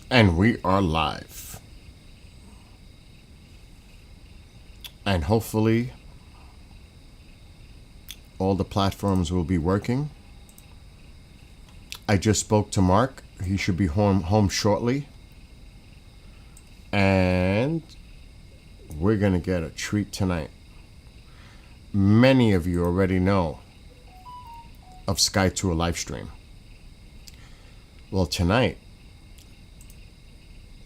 And we are live. And hopefully all the platforms will be working. I just spoke to Marc. He should be home shortly. And we're going to get a treat tonight. Many of you already know of Sky Tour Livestream. Well, tonight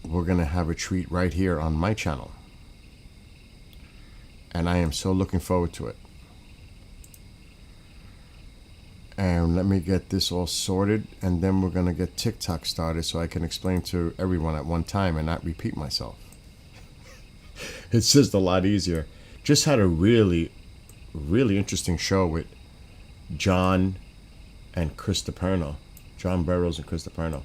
we're going to have a treat right here on my channel. And I am so looking forward to it. And let me get this all sorted, and then we're going to get TikTok started so I can explain to everyone at one time and not repeat myself. It's just a lot easier. Just had a really interesting show with John and Chris DiPerno. John Burroughs and Chris DiPerno.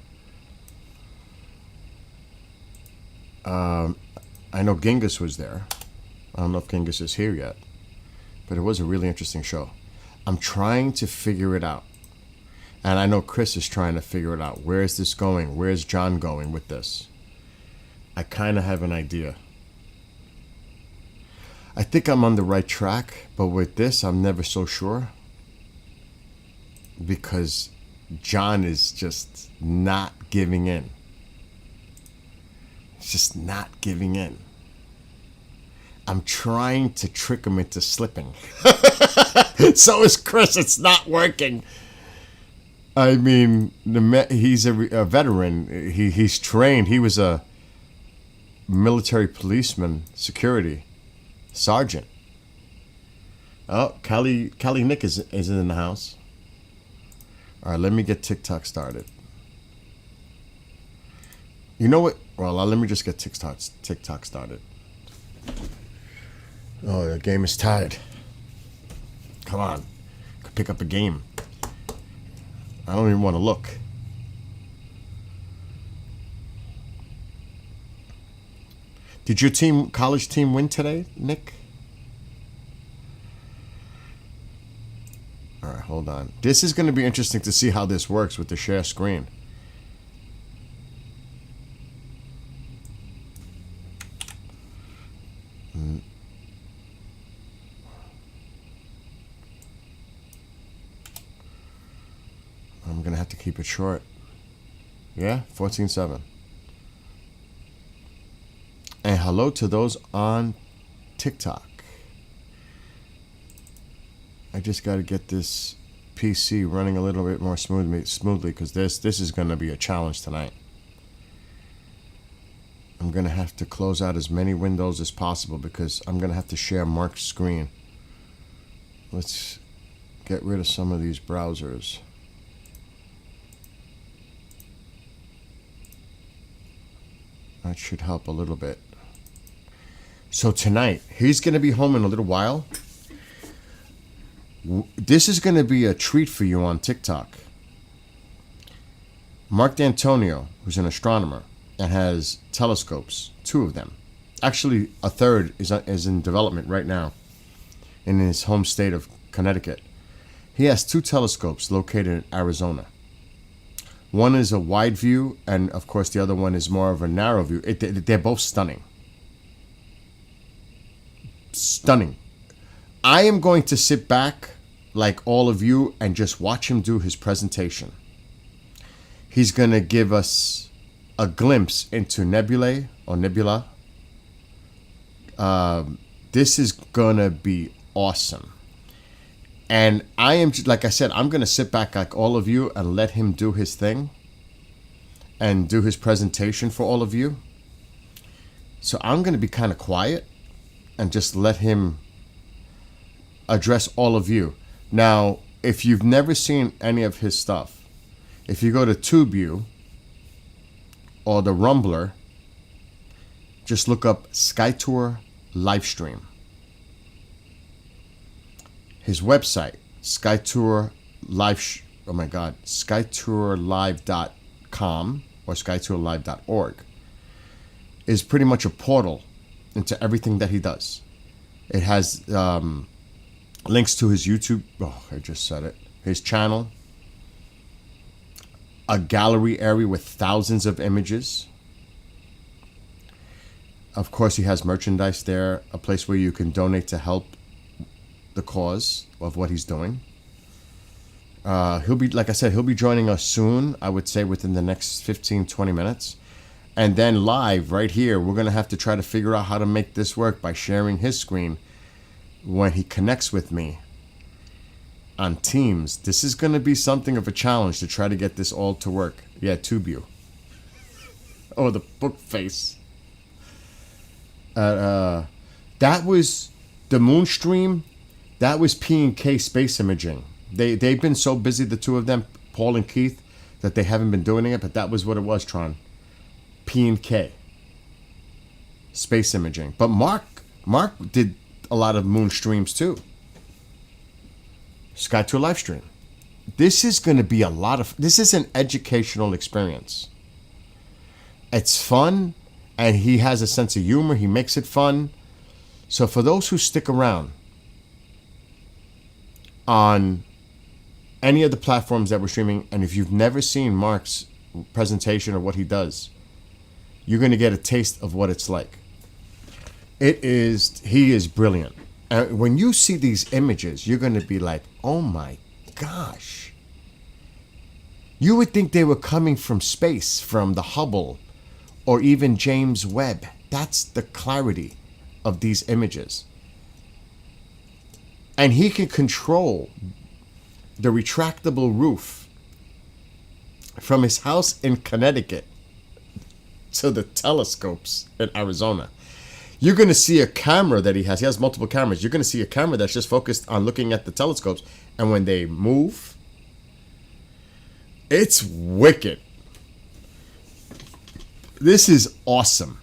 I know Genghis was there. I don't know if Genghis is here yet, but it was a really interesting show. I'm trying to figure it out. And I know Chris is trying to figure it out. Where is this going? Where is John going with this? I kind of have an idea. I think I'm on the right track, but with this, I'm never so sure. Because John is just not giving in. He's just not giving in. I'm trying to trick him into slipping. So is Chris. It's not working. I mean, he's a veteran. He's trained. He was a military policeman, security sergeant. Oh, Callie Nick is in the house. All right, let me get TikTok started. You know what? Well, let me just get TikTok started. Oh, the game is tied. Come on. Could pick up a game. I don't even want to look. Did your college team win today, Nick? All right, hold on. This is going to be interesting to see how this works with the share screen. I'm going to have to keep it short. Yeah, 14-7. And hello to those on TikTok. I just got to get this PC running a little bit more smoothly because this is going to be a challenge tonight. I'm going to have to close out as many windows as possible because I'm going to have to share Marc's screen. Let's get rid of some of these browsers. That should help a little bit. So tonight, he's going to be home in a little while. This is going to be a treat for you on TikTok. Marc Dantonio, who's an astronomer and has telescopes, 2 of them. Actually, a third is in development right now in his home state of Connecticut. He has 2 telescopes located in Arizona. One is a wide view, and of course the other one is more of a narrow view. They're both stunning. Stunning. I am going to sit back like all of you and just watch him do his presentation. He's going to give us a glimpse into nebulae or nebula. This is going to be awesome. And I am, like I said, I'm going to sit back like all of you and let him do his thing and do his presentation for all of you. So I'm going to be kind of quiet and just let him address all of you. Now, if you've never seen any of his stuff, if you go to TubeView or the Rumbler, just look up Sky Tour Livestream. His website, SkyTourLive.com or SkyTourLive.org, is pretty much a portal into everything that he does. It has links to his YouTube. Oh, I just said it. His channel. A gallery area with thousands of images. Of course, he has merchandise there, a place where you can donate to help the cause of what he's doing. He'll be, like I said, he'll be joining us soon, I would say within the next 15, 20 minutes. And then live right here, we're going to have to try to figure out how to make this work by sharing his screen when he connects with me on Teams. This is going to be something of a challenge to try to get this all to work. Yeah, TubeU. Oh, the book face. That was the Moonstream. That was P&K Space Imaging. They've been so busy, the two of them, Paul and Keith, that they haven't been doing it, but that was what it was, Tron. P&K Space Imaging. But Marc did a lot of moon streams too. Sky 2 live stream. This is going to be this is an educational experience. It's fun, and he has a sense of humor. He makes it fun. So for those who stick around on any of the platforms that we're streaming, and if you've never seen Marc's presentation of what he does, you're going to get a taste of what it's like. He is brilliant. And when you see these images, you're going to be like, oh my gosh. You would think they were coming from space, from the Hubble, or even James Webb. That's the clarity of these images. And he can control the retractable roof from his house in Connecticut to the telescopes in Arizona. You're going to see a camera that he has. He has multiple cameras. You're going to see a camera that's just focused on looking at the telescopes. And when they move, it's wicked. This is awesome.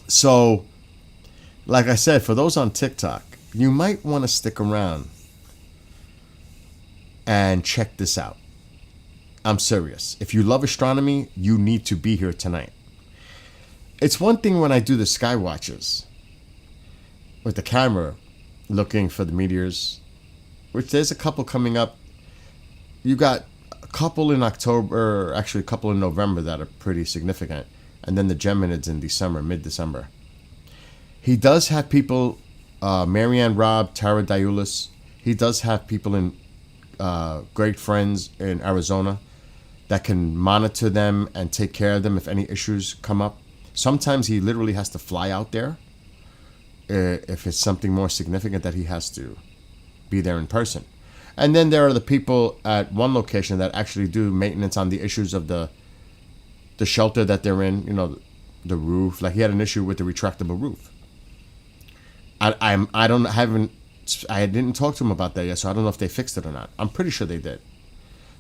So, like I said, for those on TikTok, you might want to stick around and check this out. I'm serious. If you love astronomy, you need to be here tonight. It's one thing when I do the sky watches with the camera looking for the meteors, which there's a couple coming up. You got a couple in October, actually a couple in November that are pretty significant. And then the Geminids in December, mid-December. He does have people, Marianne Robb, Tara Diulis. He does have people in great friends in Arizona that can monitor them and take care of them if any issues come up. Sometimes he literally has to fly out there if it's something more significant that he has to be there in person. And then there are the people at one location that actually do maintenance on the issues of the shelter that they're in, you know, the roof. Like he had an issue with the retractable roof. I didn't talk to him about that yet, so I don't know if they fixed it or not. I'm pretty sure they did.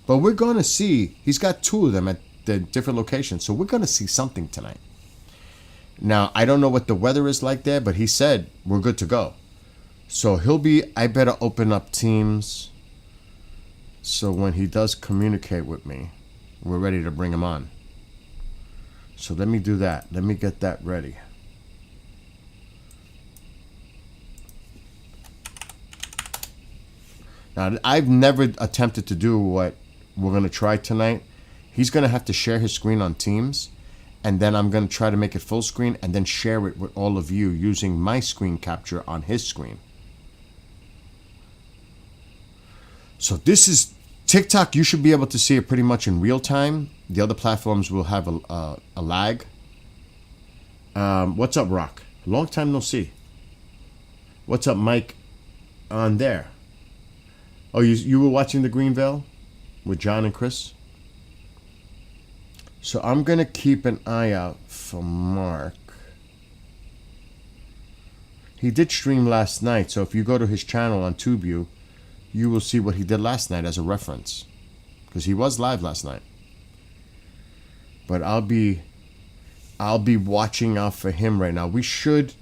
But we're going to see, he's got two of them at the different locations, so we're going to see something tonight. Now, I don't know what the weather is like there, but he said we're good to go. So I better open up Teams so when he does communicate with me, we're ready to bring him on. So let me do that. Let me get that ready. Now, I've never attempted to do what we're going to try tonight. He's going to have to share his screen on Teams, and then I'm going to try to make it full screen and then share it with all of you using my screen capture on his screen. So this is TikTok. You should be able to see it pretty much in real time. The other platforms will have a lag. What's up, Rock? Long time no see. What's up, Mike? On there. Oh, you were watching the Green Veil with John and Chris? So I'm going to keep an eye out for Marc. He did stream last night, so if you go to his channel on TubeU, you will see what he did last night as a reference. Because he was live last night. But I'll be watching out for him right now. We should,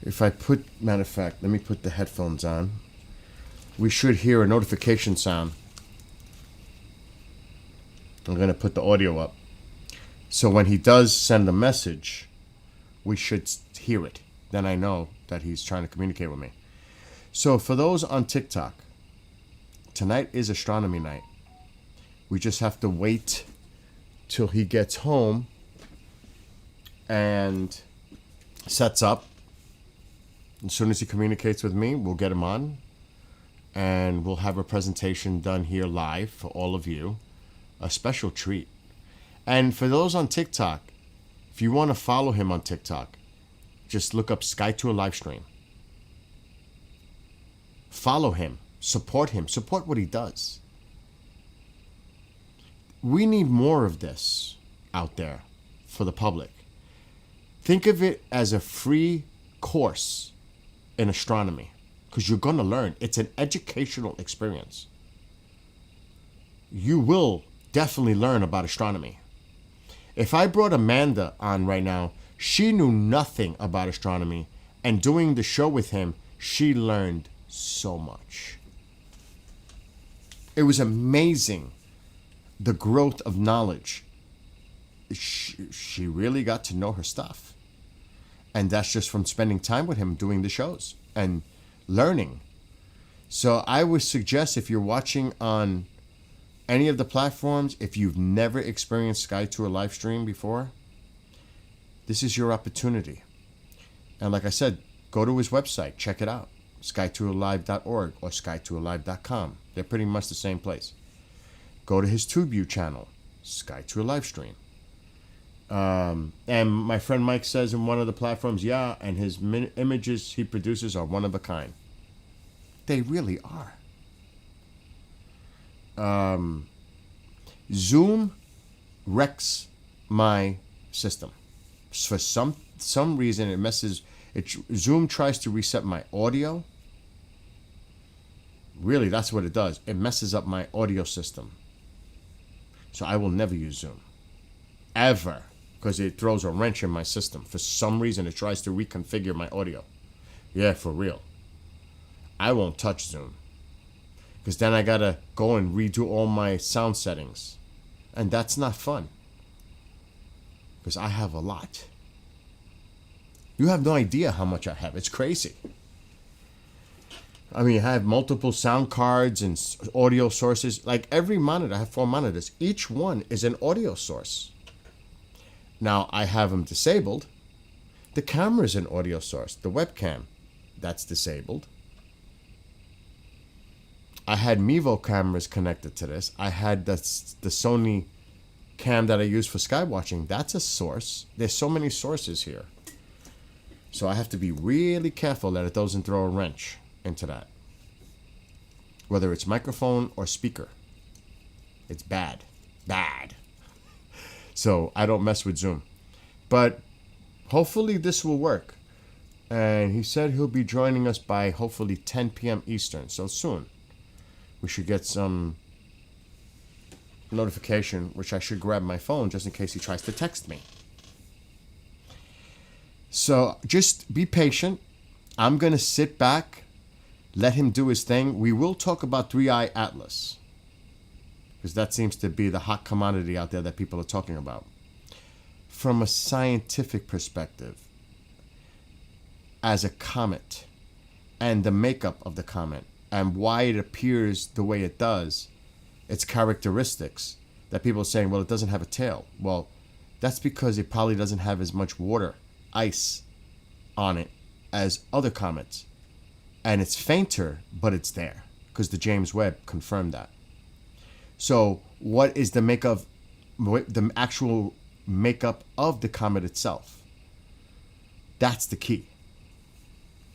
matter of fact, let me put the headphones on. We should hear a notification sound. I'm going to put the audio up. So when he does send a message, we should hear it. Then I know that he's trying to communicate with me. So for those on TikTok, tonight is astronomy night. We just have to wait till he gets home and sets up. As soon as he communicates with me, we'll get him on, and we'll have a presentation done here live for all of you. A special treat. And for those on TikTok, if you want to follow him on TikTok, just look up Sky Tour Livestream. Follow him. Support him. Support what he does. We need more of this out there for the public. Think of it as a free course in astronomy, because you're going to learn. It's an educational experience. You will definitely learn about astronomy. If I brought Amanda on right now, she knew nothing about astronomy, and doing the show with him, she learned so much. It was amazing, the growth of knowledge. She really got to know her stuff. And that's just from spending time with him doing the shows and learning. So I would suggest, if you're watching on any of the platforms, if you've never experienced Sky Tour Livestream before, this is your opportunity. And like I said, go to his website, check it out, skytourlive.org or skytourlive.com. They're pretty much the same place. Go to his TubeU channel, Sky Tour Livestream. And my friend Mike says in one of the platforms, yeah, and his images he produces are one of a kind. They really are. Zoom wrecks my system. For some reason, it messes. Zoom tries to reset my audio. Really, that's what it does. It messes up my audio system. So I will never use Zoom. Ever. Because it throws a wrench in my system. For some reason, it tries to reconfigure my audio. Yeah, for real. I won't touch Zoom. Because then I gotta go and redo all my sound settings. And that's not fun. Because I have a lot. You have no idea how much I have. It's crazy. I mean, I have multiple sound cards and audio sources. Like every monitor, I have 4 monitors. Each one is an audio source. Now, I have them disabled. The camera is an audio source. The webcam, that's disabled. I had Mevo cameras connected to this. I had the Sony cam that I use for sky watching. That's a source. There's so many sources here. So I have to be really careful that it doesn't throw a wrench into that. Whether it's microphone or speaker. It's bad. Bad. So I don't mess with Zoom. But hopefully this will work. And he said he'll be joining us by hopefully 10 p.m. Eastern. So soon. We should get some notification, which I should grab my phone just in case he tries to text me. So just be patient. I'm going to sit back, let him do his thing. We will talk about 3i Atlas, because that seems to be the hot commodity out there that people are talking about. From a scientific perspective, as a comet, and the makeup of the comet, and why it appears the way it does, its characteristics, that people are saying, well, it doesn't have a tail. Well, that's because it probably doesn't have as much water, ice on it as other comets. And it's fainter, but it's there, because the James Webb confirmed that. So what is the actual makeup of the comet itself? That's the key.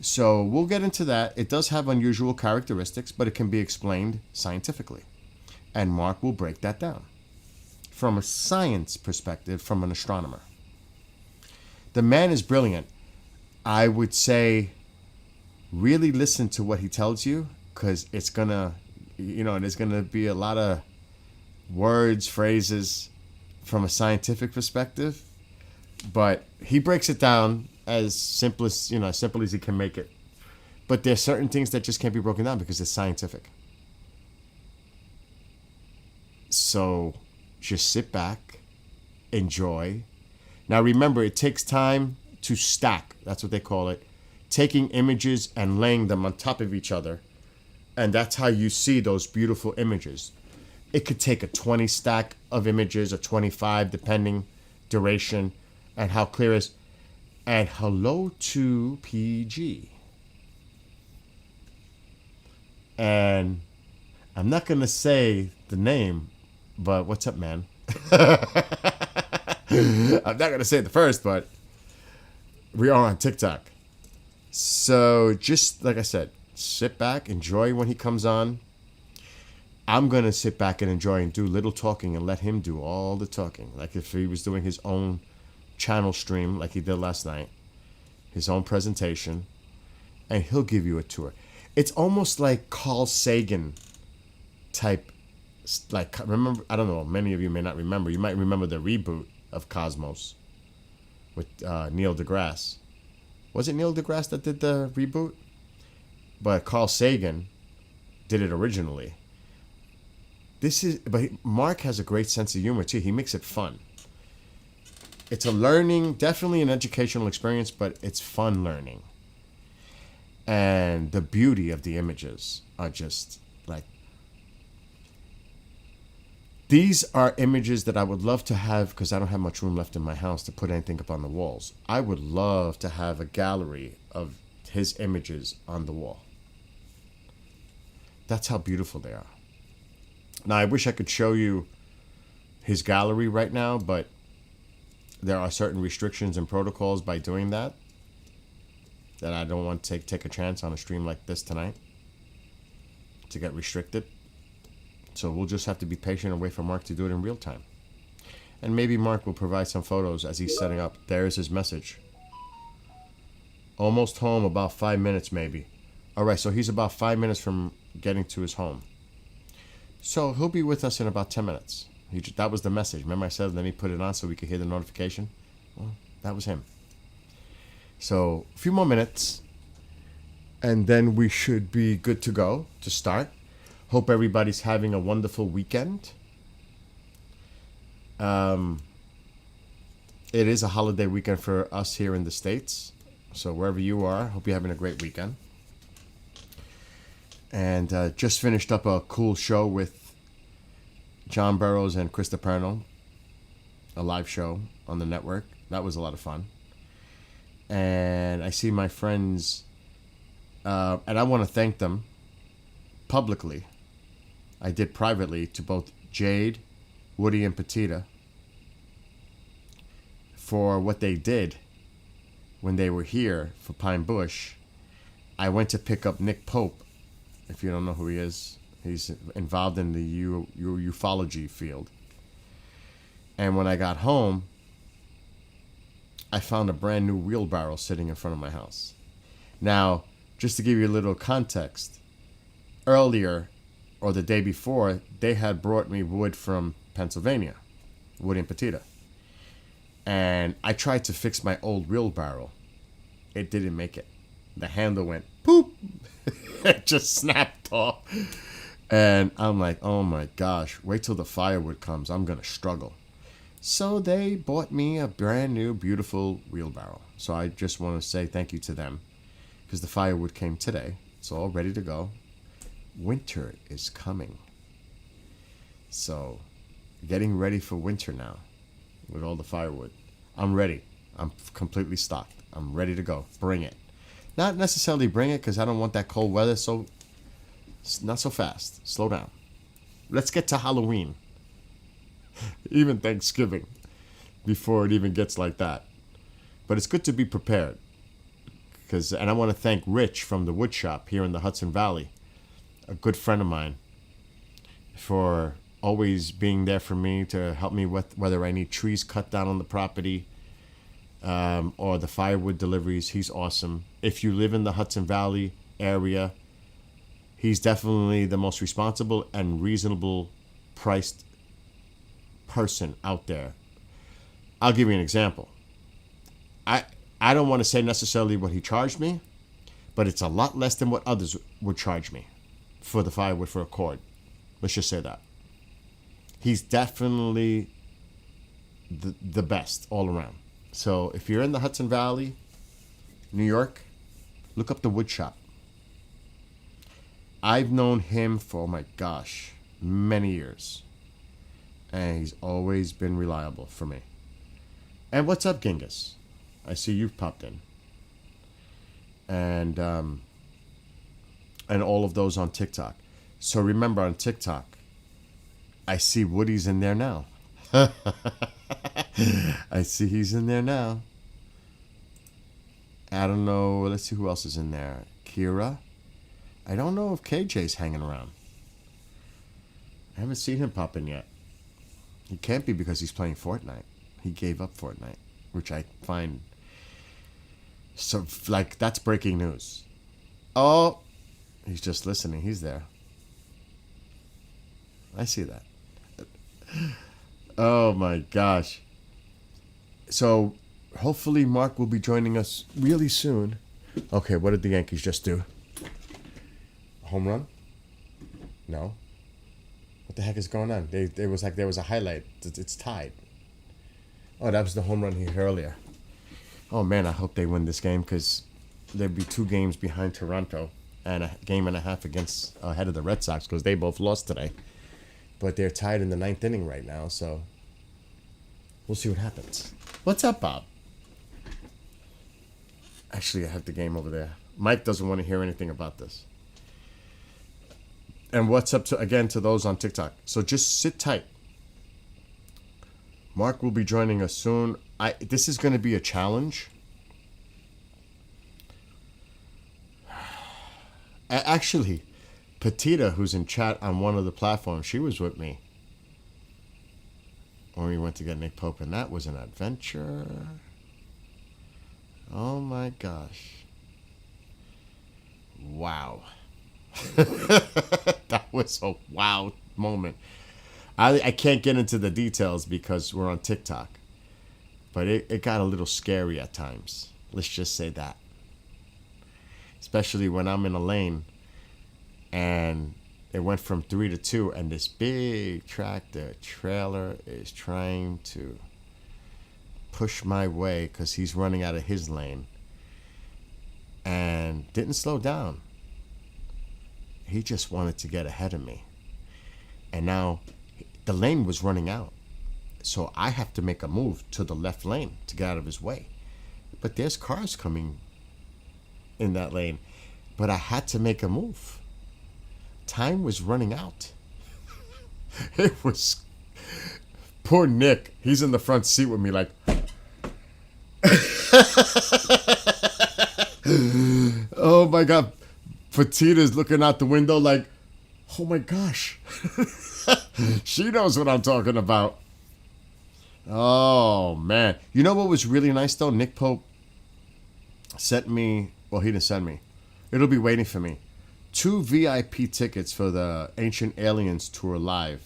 So we'll get into that. It does have unusual characteristics, but it can be explained scientifically. And Marc will break that down from a science perspective, from an astronomer. The man is brilliant. I would say really listen to what he tells you, because it's going to, there's going to be a lot of words, phrases from a scientific perspective. But he breaks it down as simple as he can make it. But there's certain things that just can't be broken down because it's scientific. So just sit back, enjoy. Now remember, it takes time to stack. That's what they call it. Taking images and laying them on top of each other. And that's how you see those beautiful images. It could take a 20 stack of images or 25, depending duration. and how clear it is. And hello to PG. And I'm not going to say the name, but what's up, man? I'm not going to say the first, but we are on TikTok. So just like I said, sit back, enjoy when he comes on. I'm going to sit back and enjoy and do little talking and let him do all the talking. Like if he was doing his own channel stream like he did last night, his own presentation, and he'll give you a tour. It's almost like Carl Sagan type, like, remember, I don't know, many of you may not remember. You might remember the reboot of Cosmos with Neil deGrasse. Was it Neil deGrasse that did the reboot? But Carl Sagan did it originally. Marc has a great sense of humor too. He makes it fun. It's a learning, definitely an educational experience, but it's fun learning. And the beauty of the images are just like, these are images that I would love to have, because I don't have much room left in my house to put anything up on the walls. I would love to have a gallery of his images on the wall. That's how beautiful they are. Now, I wish I could show you his gallery right now, but there are certain restrictions and protocols by doing that I don't want to take a chance on a stream like this tonight to get restricted. So we'll just have to be patient and wait for Marc to do it in real time. And maybe Marc will provide some photos as he's setting up. There's his message. Almost home, about 5 minutes maybe. All right, so he's about 5 minutes from getting to his home. So he'll be with us in about 10 minutes. That was the message. Remember I said let me put it on so we could hear the notification? Well, that was him. So a few more minutes, and then we should be good to go to start. Hope everybody's having a wonderful weekend. It is a holiday weekend for us here in the States. So wherever you are, hope you're having a great weekend. And just finished up a cool show with John Burroughs and Chris DiPerno, a live show on the network. That was a lot of fun. And I see my friends, and I want to thank them publicly. I did privately to both Jade, Woody, and Petita for what they did when they were here for Pine Bush. I went to pick up Nick Pope. If you don't know who he is, he's involved in the ufology field. And when I got home, I found a brand new wheelbarrow sitting in front of my house. Now, just to give you a little context, earlier, or the day before, they had brought me wood from Pennsylvania, Woody and Petita. And I tried to fix my old wheelbarrow. It didn't make it. The handle went poop. It just snapped off. And I'm like, oh my gosh, wait till the firewood comes. I'm going to struggle. So they bought me a brand new, beautiful wheelbarrow. So I just want to say thank you to them, because the firewood came today. It's all ready to go. Winter is coming. So getting ready for winter now with all the firewood. I'm ready. I'm completely stocked. I'm ready to go. Bring it. Not necessarily bring it, because I don't want that cold weather, so not so fast. Slow down. Let's get to Halloween. Even Thanksgiving, before it even gets like that. But it's good to be prepared. And I want to thank Rich from the wood shop here in the Hudson Valley, a good friend of mine, for always being there for me to help me with whether I need trees cut down on the property, or the firewood deliveries. He's awesome. If you live in the Hudson Valley area, he's definitely the most responsible and reasonable priced person out there. I'll give you an example. I don't want to say necessarily what he charged me, but it's a lot less than what others would charge me for the firewood for a cord. Let's just say that. He's definitely the best all around. So if you're in the Hudson Valley, New York, look up the wood shop. I've known him for, oh my gosh, many years. And he's always been reliable for me. And what's up, Genghis? I see you've popped in. And all of those on TikTok. So remember, on TikTok, I see Woody's in there now. I see he's in there now. I don't know. Let's see who else is in there. Kira. I don't know if KJ's hanging around. I haven't seen him pop in yet. He can't be because he's playing Fortnite. He gave up Fortnite, which I find so, like, that's breaking news. Oh, he's just listening. He's there. I see that. Oh my gosh. So hopefully Marc will be joining us really soon. Okay, what did the Yankees just do? A home run? No. What the heck is going on? There was a highlight. It's tied. Oh, that was the home run he hit earlier. Oh man, I hope they win this game because they'd be 2 games behind Toronto and a game and a half ahead of the Red Sox because they both lost today. But they're tied in the 9th inning right now, so we'll see what happens. What's up, Bob? Actually, I have the game over there. Mike doesn't want to hear anything about this. And what's up to those on TikTok? So just sit tight. Marc will be joining us soon. This is going to be a challenge. Actually, Petita, who's in chat on one of the platforms, she was with me when we went to get Nick Pope, and that was an adventure. Oh my gosh. Wow. That was a wow moment. I can't get into the details because we're on TikTok, but it got a little scary at times. Let's just say that. Especially when I'm in a lane and it went from 3 to 2 and this big tractor trailer is trying to push my way because he's running out of his lane and didn't slow down. He just wanted to get ahead of me. And now the lane was running out. So I have to make a move to the left lane to get out of his way. But there's cars coming in that lane. But I had to make a move. Time was running out. It was... Poor Nick. He's in the front seat with me like... Oh my God. Petita's looking out the window like, oh my gosh. She knows what I'm talking about. Oh man. You know what was really nice though? Nick Pope sent me, well, he didn't send me. It'll be waiting for me. 2 VIP tickets for the Ancient Aliens tour live.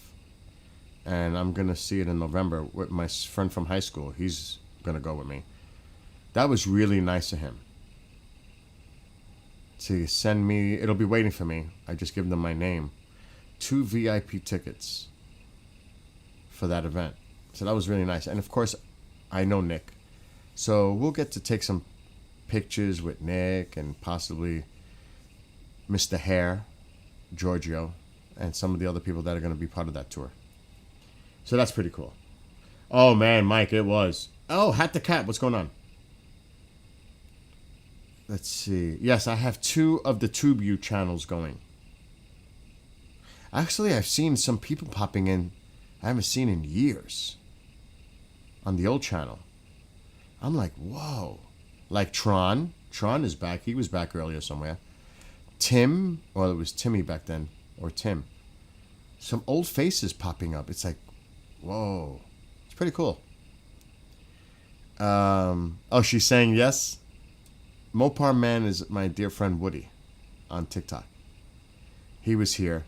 And I'm going to see it in November with my friend from high school. He's going to go with me. That was really nice of him. To send me, it'll be waiting for me. I just give them my name. 2 VIP tickets for that event. So that was really nice. And of course, I know Nick. So we'll get to take some pictures with Nick and possibly Mr. Hare, Giorgio, and some of the other people that are going to be part of that tour. So that's pretty cool. Oh man, Mike, it was. Oh, Hat the Cat, what's going on? Let's see. Yes, I have 2 of the TubeU channels going. Actually, I've seen some people popping in I haven't seen in years on the old channel. I'm like, whoa. Like Tron. Tron is back. He was back earlier somewhere. Tim, well, it was Timmy back then, or Tim. Some old faces popping up. It's like, whoa. It's pretty cool. Oh, she's saying yes? Mopar Man is my dear friend Woody on TikTok. He was here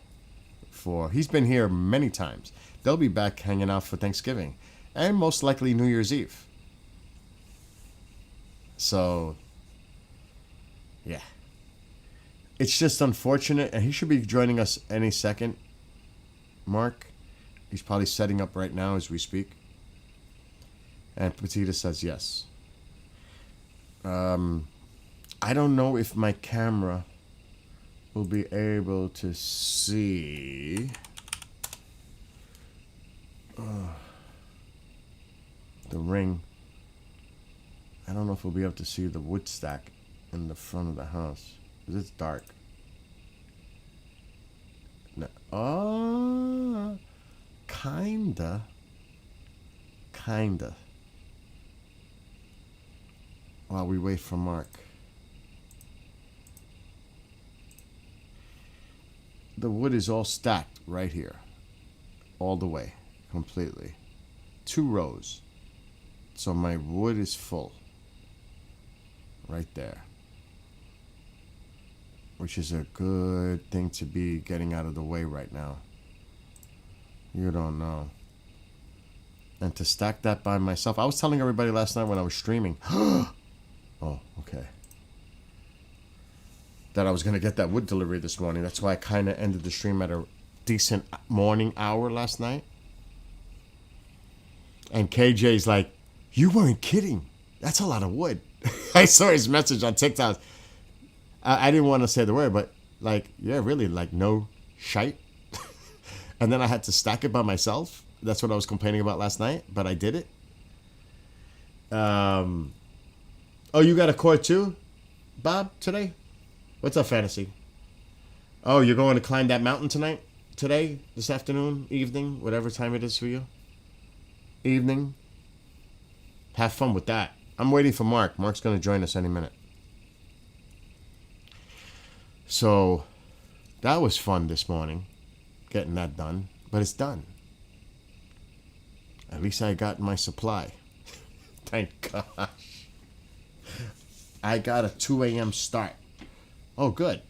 he's been here many times. They'll be back hanging out for Thanksgiving and most likely New Year's Eve. So, yeah. It's just unfortunate, and he should be joining us any second. Marc, he's probably setting up right now as we speak. And Petita says yes. I don't know if my camera will be able to see the ring. I don't know if we'll be able to see the wood stack in the front of the house. Because it's dark. No. Oh, kinda. While we wait for Mark. The wood is all stacked right here. All the way. Completely. 2 rows. So my wood is full. Right there. Which is a good thing to be getting out of the way right now. You don't know. And to stack that by myself. I was telling everybody last night when I was streaming. Oh, okay. That I was going to get that wood delivery this morning. That's why I kind of ended the stream at a decent morning hour last night. And KJ's like, you weren't kidding. That's a lot of wood. I saw his message on TikTok. I didn't want to say the word, but like, yeah, really, like no shite. And then I had to stack it by myself. That's what I was complaining about last night, but I did it. Oh, you got a cord too, Bob, today? What's up, Fantasy? Oh, you're going to climb that mountain tonight? Today? This afternoon? Evening? Whatever time it is for you? Evening? Have fun with that. I'm waiting for Mark. Mark's going to join us any minute. So, that was fun this morning, getting that done. But it's done. At least I got my supply. Thank gosh. I got a 2 a.m. start. Oh, good.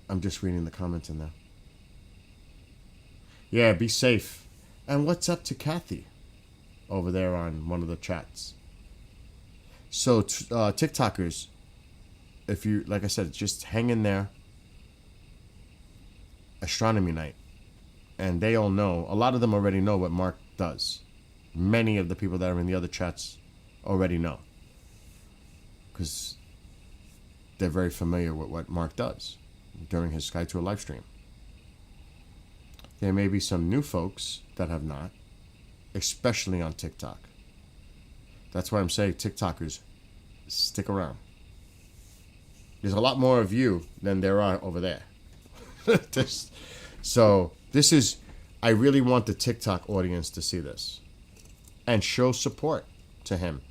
I'm just reading the comments in there. Yeah, be safe. And what's up to Kathy over there on one of the chats? So, TikTokers, if you, like I said, just hang in there. Astronomy night. And they all know, a lot of them already know what Mark does. Many of the people that are in the other chats already know. Because they're very familiar with what Mark does during his Sky Tour live stream. There may be some new folks that have not, especially on TikTok. That's why I'm saying TikTokers, stick around. There's a lot more of you than there are over there. So this is, I really want the TikTok audience to see this and show support to him.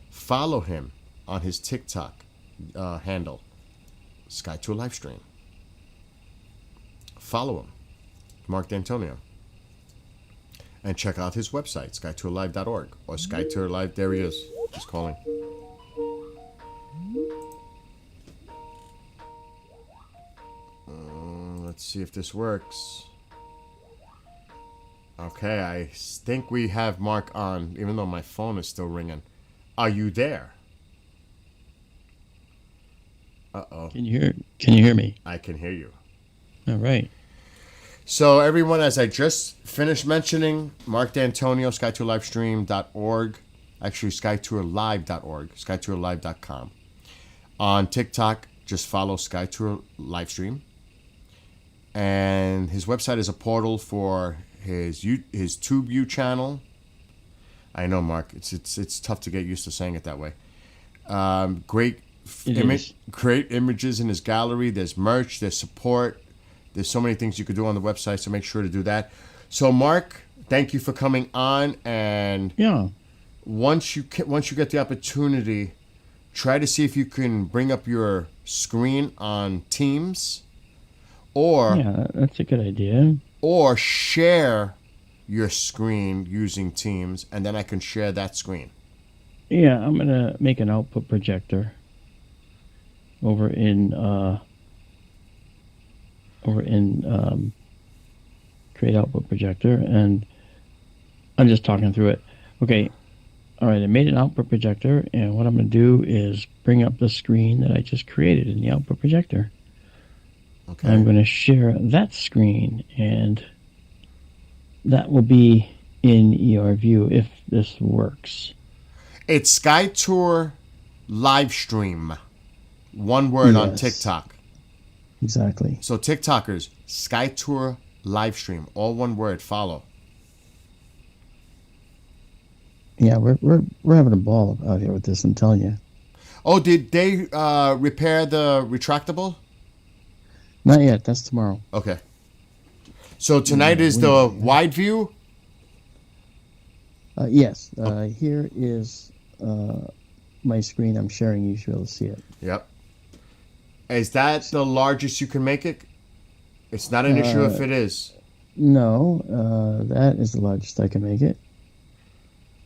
Follow him on his TikTok handle, Sky Tour Livestream. Follow him, Marc Dantonio. And check out his website, skytourlive.org or SkyTourLive. There he is. He's calling. Let's see if this works. Okay, I think we have Mark on, even though my phone is still ringing. Are you there? Uh-oh. Can you hear me? I can hear you. All right. So everyone, as I just finished mentioning, Marc Dantonio, SkyTourLivestream.org, actually SkyTourLive.org, SkyTourLive.com. On TikTok, just follow SkyTour Livestream. And his website is a portal for his TubeU channel. I know, Mark, it's tough to get used to saying it that way. Great images in his gallery. There's merch, there's support. There's so many things you could do on the website, so make sure to do that. So, Mark, thank you for coming on. And yeah, once you get the opportunity, try to see if you can bring up your screen on Teams, or yeah, that's a good idea. Or share your screen using Teams, and then I can share that screen. Yeah, I'm gonna make an output projector over in create output projector, and I'm just talking through it. Okay, all right, I made an output projector, and what I'm going to do is bring up the screen that I just created in the output projector. Okay. I'm going to share that screen, and that will be in ER View if this works. It's Sky Tour Livestream. One word on TikTok. Exactly. So TikTokers, Sky Tour Livestream, all one word, follow. Yeah, we're having a ball out here with this. I'm telling you. Oh, did they repair the retractable? Not yet. That's tomorrow. Okay. So tonight Yeah, is way the back. wide view? Yes. Oh, Here is my screen. I'm sharing. You should be able to see it. yep. Is that the largest you can make it? It's not an issue if Uh, it is. no, that is the largest I can make it.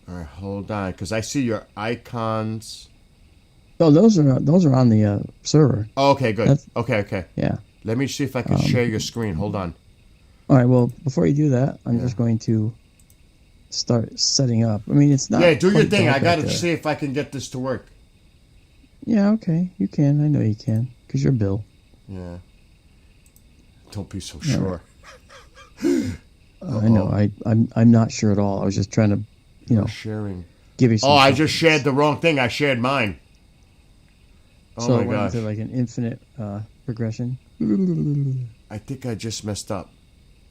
All right, hold on, because I see your icons. Oh, those are on the server. Oh, okay, good. That's Okay. yeah. Let me see if I can share your screen. Hold on. All right. Well, before you do that, I'm Yeah. just going to start setting up. I mean, it's Yeah, not do your quite thing. I dark out gotta there. see if I can get this to work. Yeah. Okay. You can. I know you can, because you're Bill. Yeah. Don't be so All right. sure. I know. Uh-oh. I'm not sure at all. I was just trying to, You're sharing. give you Oh, some I just shared confidence. the wrong thing. I shared mine. Oh So my it went gosh. into like an infinite progression. I think I just messed up.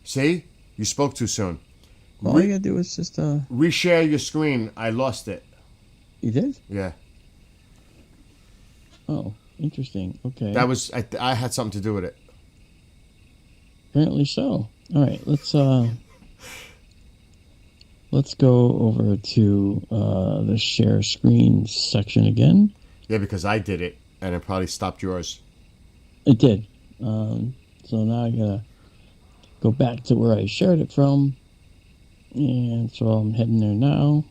See? You spoke too soon. All you gotta do is just Reshare your screen. I lost it. you did? Yeah. Oh, interesting. That Okay. was I had something to do with it. Apparently so. All right, let's go over to the share screen section again. Yeah, because I did it and it probably stopped yours. It did. So now I gotta go back to where I shared it from, and so I'm heading there now.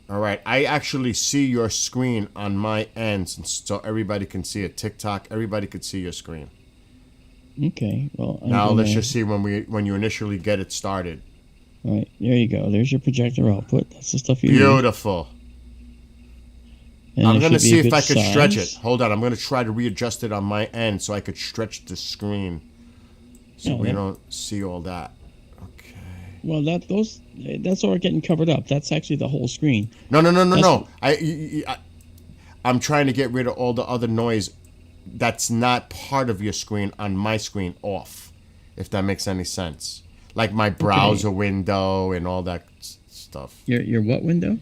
All right. I actually see your screen on my ends, and so everybody can see it. TikTok, everybody could see your screen. Okay. Well, I'm Now let's gonna. just see when you initially get it started. All right, there you go. There's your projector output. That's the stuff you need. Beautiful. And I'm it gonna should be see a if good I could stretch it. size. Hold on. I'm gonna try to readjust it on my end so I could stretch the screen so Yeah, we don't see all that. Okay. well, that's all getting covered up. That's actually the whole screen. No, no, no, no, That's no. I'm trying to get rid of all the other noise that's not part of your screen on my screen off, if that makes any sense. Like my browser window and all that stuff. your what window?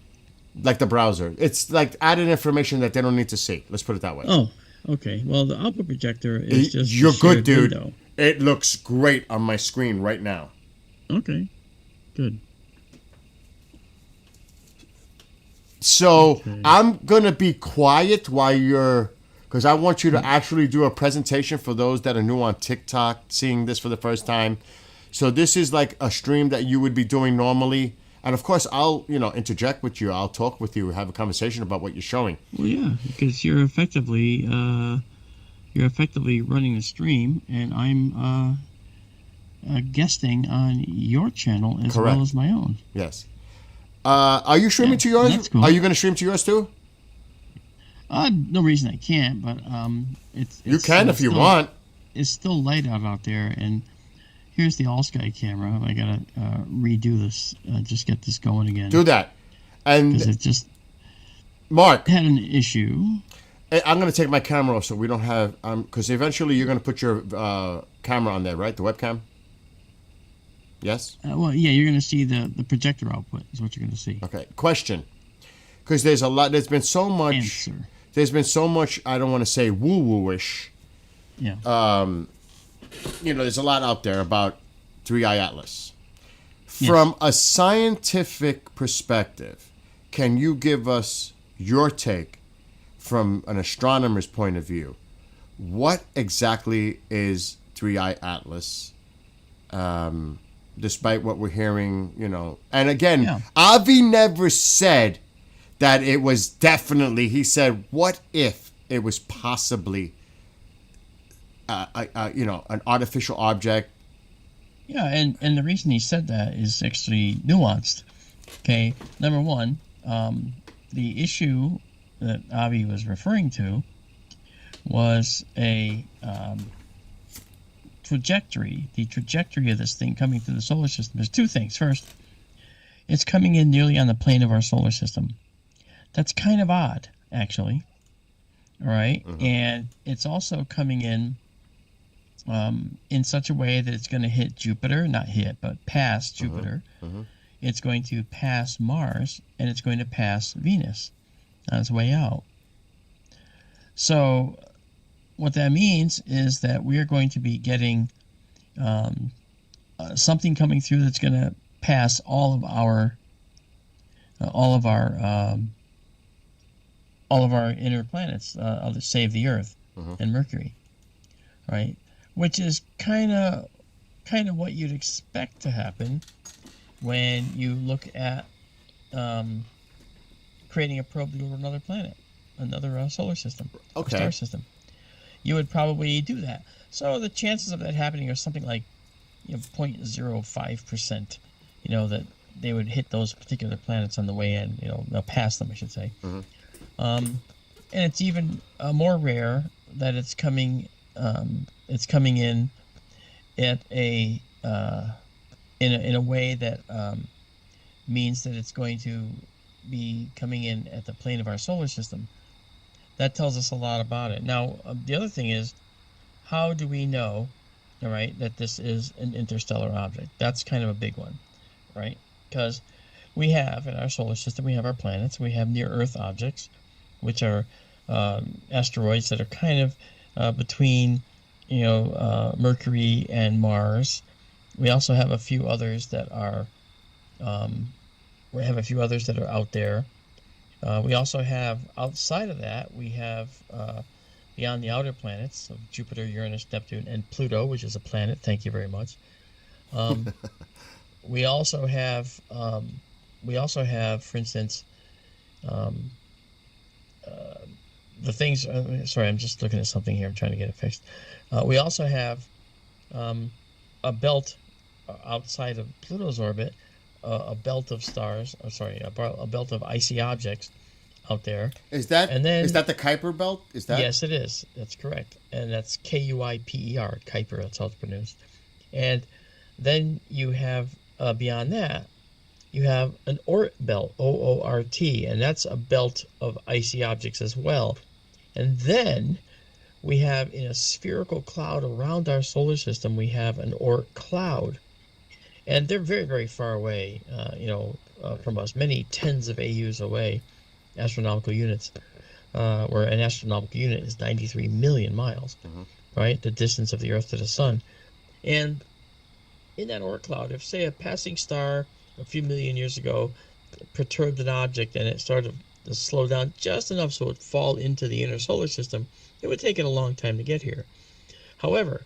Like the browser. It's like added information that they don't need to see. Let's put it that way. Oh, okay. Well, the output projector is just You're a good, shared dude. window. It looks great on my screen right now. Okay, good. So Okay. I'm going to be quiet while you're, because I want you to actually do a presentation for those that are new on TikTok, seeing this for the first time. So this is like a stream that you would be doing normally. And of course, I'll, interject with you. I'll talk with you, have a conversation about what you're showing. Well, yeah, because you're effectively running the stream, and I'm guesting on your channel as Correct. well as my own. Yes. Are you streaming to yours? That's cool. Are you going to stream to yours too? No reason I can't, but it's You can if you still- want. It's still light out there, and here's the all sky camera. I gotta redo this, just get this going again. Do that. Because And it just Mark, had an issue. I'm going to take my camera off so we don't have, because eventually you're going to put your camera on there, right? The webcam? Yes? Well, yeah, you're gonna see the projector output is what you're gonna see. Okay. Question. Because there's been so much, Answer. I don't want to say woo-woo-ish. Yeah. There's a lot out there about 3i Atlas. Yes. From a scientific perspective, can you give us your take from an astronomer's point of view? What exactly is 3i Atlas? Despite what we're hearing, And again, Yeah. Avi never said that it was definitely. He said, "What if it was possibly, an artificial object?" Yeah, and the reason he said that is actually nuanced. Okay, number one, the issue that Avi was referring to was a trajectory. The trajectory of this thing coming through the solar system. There's two things. First, it's coming in nearly on the plane of our solar system. That's kind of odd, actually. All right, and it's also coming in such a way that it's going to hit Jupiter, not hit, but pass Jupiter, it's going to pass Mars, and it's going to pass Venus on its way out. So what that means is that we are going to be getting something coming through that's going to pass all of our inner planets, save the Earth and Mercury, right? Which is kind of what you'd expect to happen when you look at creating a probe to go to another planet, another solar system, star system. You would probably do that. So the chances of that happening are something like 0.05%. That they would hit those particular planets on the way in. They'll pass them, I should say. And it's even more rare that it's coming in at a in a way that means that it's going to be coming in at the plane of our solar system. That tells us a lot about it. Now, the other thing is, how do we know, all right, that this is an interstellar object? That's kind of a big one, right? Because we have, in our solar system, we have our planets, we have near-Earth objects, which are asteroids that are kind of between, Mercury and Mars. We also have a few others that are, out there. We also have, outside of that, we have beyond the outer planets of Jupiter, Uranus, Neptune, and Pluto, which is a planet. Thank you very much. We also have, for instance, the things. Sorry, I'm just looking at something here. I'm trying to get it fixed. We also have a belt outside of Pluto's orbit, a belt of stars. A belt of icy objects out there. Is that the Kuiper belt? Is that? Yes, it is. That's correct, and that's Kuiper, Kuiper. That's how it's pronounced. And then you have beyond that, you have an Oort belt, Oort, and that's a belt of icy objects as well. And then we have, in a spherical cloud around our solar system, we have an Oort cloud. And they're very, very far away, from us, many tens of AUs away, astronomical units, where an astronomical unit is 93 million miles, right? The distance of the Earth to the Sun. And in that Oort cloud, if, say, a passing star a few million years ago perturbed an object and it started to slow down just enough so it would fall into the inner solar system, it would take it a long time to get here. However,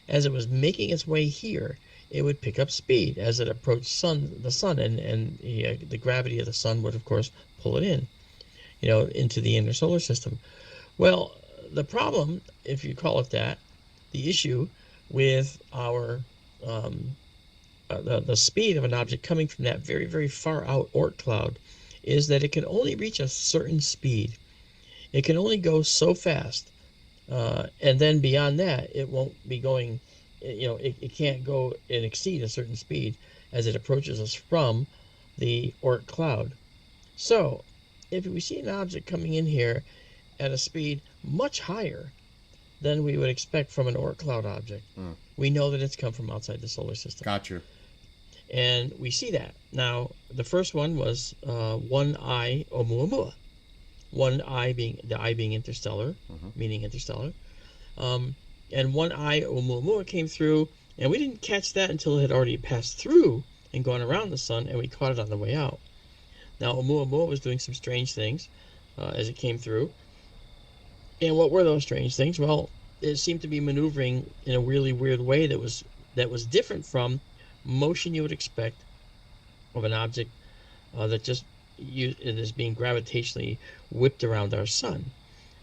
as it was making its way here, it would pick up speed as it approached the sun, and the gravity of the sun would, of course, pull it in, into the inner solar system. Well, the problem, if you call it that, the issue with our the speed of an object coming from that very, very far out Oort cloud is that it can only reach a certain speed. It can only go so fast, and then beyond that, it won't be going. It can't go and exceed a certain speed as it approaches us from the Oort cloud. So, if we see an object coming in here at a speed much higher than we would expect from an Oort cloud object, we know that it's come from outside the solar system. Gotcha. And we see that. Now, the first one was 1I Oumuamua. 1I being interstellar, meaning interstellar. And 1I Oumuamua came through, and we didn't catch that until it had already passed through and gone around the sun, and we caught it on the way out. Now, Oumuamua was doing some strange things as it came through. And what were those strange things? Well, it seemed to be maneuvering in a really weird way that was different from motion you would expect of an object that just is being gravitationally whipped around our sun.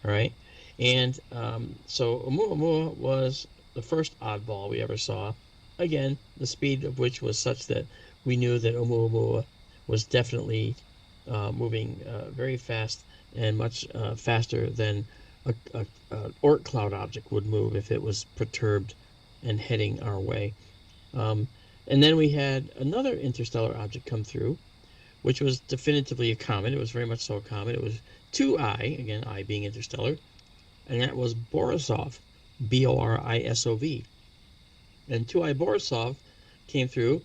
All right? And so Oumuamua was the first oddball we ever saw. Again, the speed of which was such that we knew that Oumuamua was definitely moving very fast and much faster than an Oort cloud object would move if it was perturbed and heading our way. And then we had another interstellar object come through, which was definitively a comet. It was very much so a comet. It was 2I, again, I being interstellar, and that was Borisov, Borisov. And 2I Borisov came through,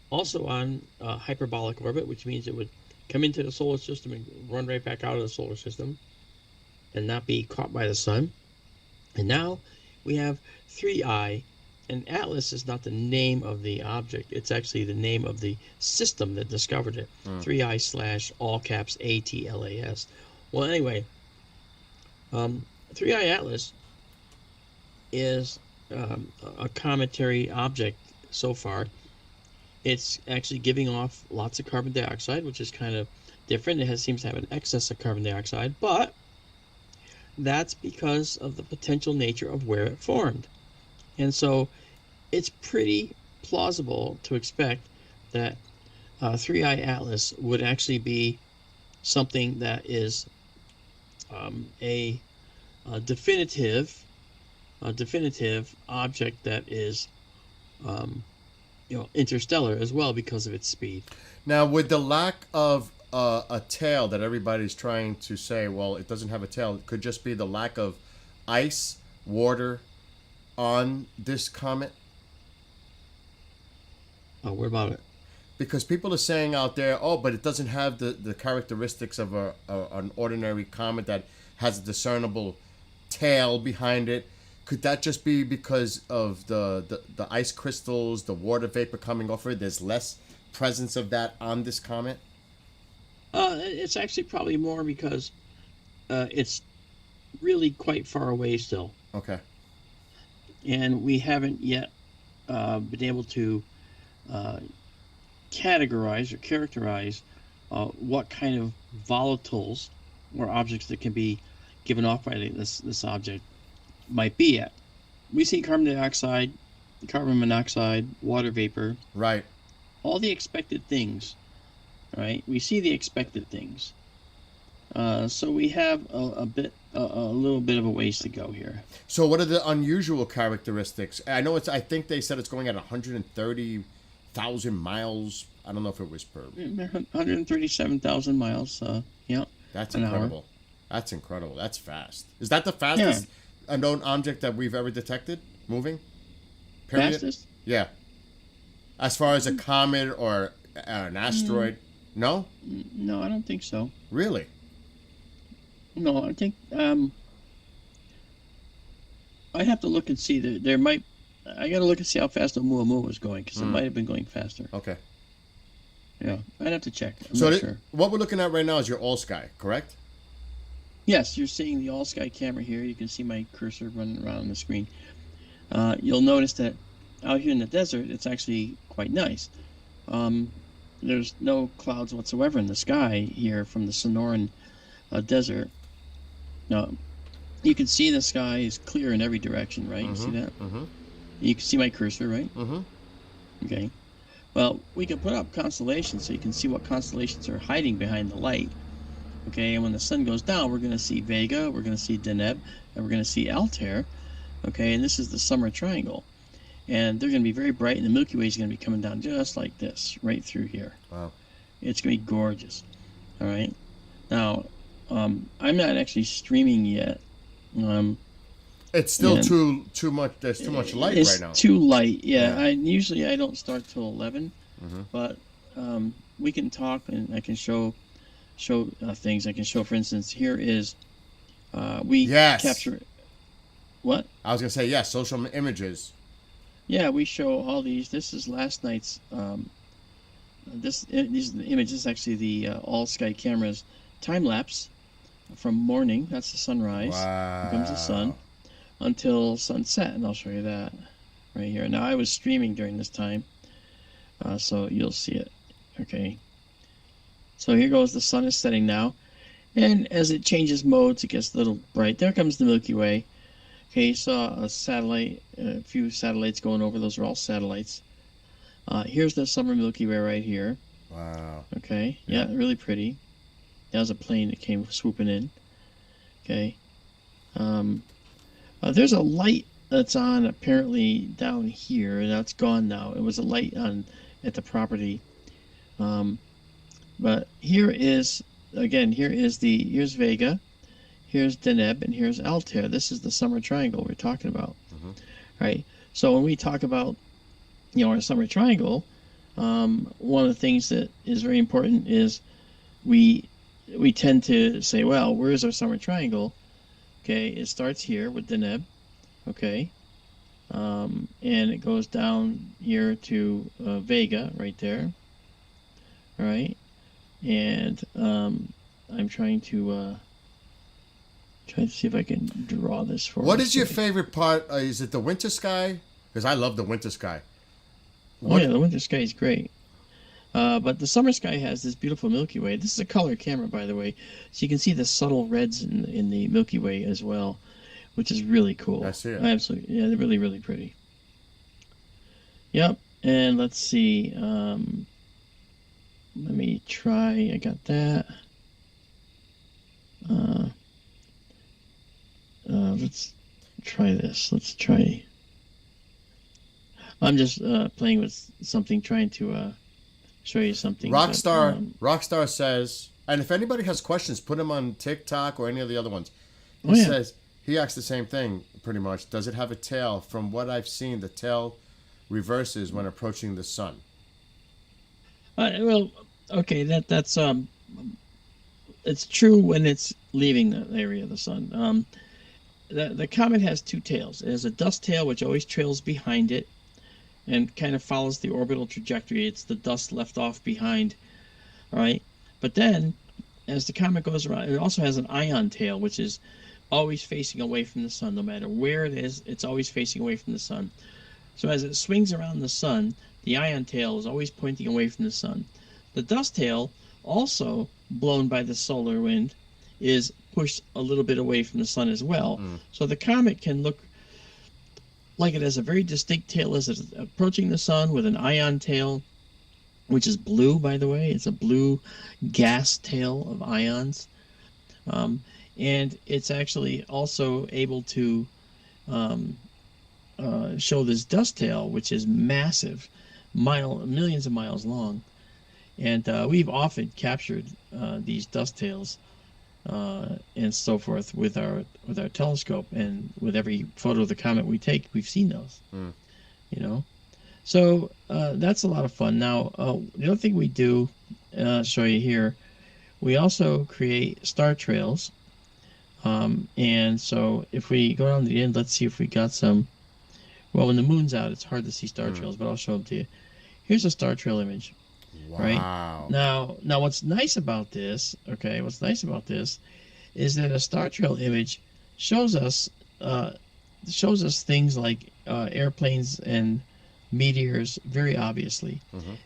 also on hyperbolic orbit, which means it would come into the solar system and run right back out of the solar system and not be caught by the sun. And now we have 3I, and Atlas is not the name of the object, it's actually the name of the system that discovered it. 3I slash all caps ATLAS. Well, anyway, 3I Atlas is a cometary object so far. It's actually giving off lots of carbon dioxide, which is kind of different. It seems to have an excess of carbon dioxide, but that's because of the potential nature of where it formed. And so it's pretty plausible to expect that 3I Atlas would actually be something that is a definitive object that is interstellar as well because of its speed. Now, with the lack of a tail that everybody's trying to say, well, it doesn't have a tail, it could just be the lack of ice, water on this comet. What about it? Because people are saying out there, oh, but it doesn't have the characteristics of an ordinary comet that has a discernible tail behind it. Could that just be because of the ice crystals, the water vapor coming off it? There's less presence of that on this comet? It's actually probably more because it's really quite far away still. Okay. And we haven't yet been able to categorize or characterize what kind of volatiles or objects that can be given off by this object might be at. We see carbon dioxide, carbon monoxide, water vapor. Right. All the expected things, right? We see the expected things. So we have a little bit of a ways to go here. So what are the unusual characteristics? I know I think they said it's going at 130,000 miles. I don't know if it was per. 137,000 miles. Yeah. That's incredible. Hour. That's incredible. That's fast. Is that the fastest unknown object that we've ever detected moving? Period? Fastest? Yeah. As far as a comet or an asteroid? No? No, I don't think so. Really? No, I think I'd have to look and see. There might. I got to look and see how fast Oumuamua was going because it might have been going faster. Okay. Yeah, I'd have to check. I'm so not sure. What we're looking at right now is your all sky, correct? Yes, you're seeing the all sky camera here. You can see my cursor running around on the screen. You'll notice that out here in the desert, it's actually quite nice. There's no clouds whatsoever in the sky here from the Sonoran desert. Now, you can see the sky is clear in every direction, right? You see that? You can see my cursor, right? Okay. Well, we can put up constellations so you can see what constellations are hiding behind the light. Okay, and when the sun goes down, we're going to see Vega, we're going to see Deneb, and we're going to see Altair. Okay, and this is the summer triangle. And they're going to be very bright, and the Milky Way is going to be coming down just like this, right through here. Wow. It's going to be gorgeous. All right. Now, I'm not actually streaming yet. It's still too much. There's too much light right now. It's too light. Yeah. I don't start till 11, but we can talk and I can show things. I can show, for instance, here is we capture. What? I was gonna say yes. Social images. Yeah, we show all these. This is last night's. These are the images. This is actually the all sky cameras time lapse from morning. That's the sunrise. Wow. Here comes the sun until sunset, and I'll show you that right here. Now I was streaming during this time, so you'll see it. Okay. So here goes, the sun is setting now, and as it changes modes, it gets a little bright. There comes the Milky Way. Okay, you saw a satellite, a few satellites going over. Those are all satellites. Here's the summer Milky Way right here. Wow. Okay, yeah, really pretty. That was a plane that came swooping in. Okay. There's a light that's on apparently down here. That's gone now. It was a light on at the property. But here is, again, here's Vega, here's Deneb, and here's Altair. This is the summer triangle we're talking about. Right? So when we talk about, our summer triangle, one of the things that is very important is we we tend to say, well, where's our summer triangle? Okay, it starts here with Deneb, okay, and it goes down here to Vega right there, all right, and I'm trying to see if I can draw this for What us. is your favorite part? Is it the winter sky? Because I love the winter sky. Oh yeah, the winter sky is great. But the summer sky has this beautiful Milky Way. This is a color camera, by the way, so you can see the subtle reds in the Milky Way as well, which is really cool. I see it. Absolutely, yeah, they're really, really pretty. Yep, and let's see. Let me try. I got that. Let's try this. Let's try. I'm just playing with something, trying to show you something. Rockstar says, and if anybody has questions, put them on TikTok or any of the other ones. He says he asked the same thing pretty much. Does it have a tail? From what I've seen, the tail reverses when approaching the sun. Well, okay, that's it's true when it's leaving the area of the sun. The comet has two tails. It has a dust tail, which always trails behind it and kind of follows the orbital trajectory. It's the dust left off behind, all right? But then, as the comet goes around, it also has an ion tail, which is always facing away from the sun. No matter where it is, it's always facing away from the sun. So as it swings around the sun, the ion tail is always pointing away from the sun. The dust tail, also blown by the solar wind, is pushed a little bit away from the sun as well. So the comet can look like it has a very distinct tail as it's approaching the sun with an ion tail, which is blue, by the way. It's a blue gas tail of ions. And it's actually also able to show this dust tail, which is massive, millions of miles long. And we've often captured these dust tails and so forth with our telescope, and with every photo of the comet we take, we've seen those. You know, so that's a lot of fun. Now, the other thing we do, I'll show you here, we also create star trails. And so if we go down to the end, let's see if we got some. Well, when the moon's out, it's hard to see star trails, but I'll show them to you. Here's a star trail image. Wow. Right? Now, what's nice about this, okay, is that a star trail image shows us things like airplanes and meteors very obviously,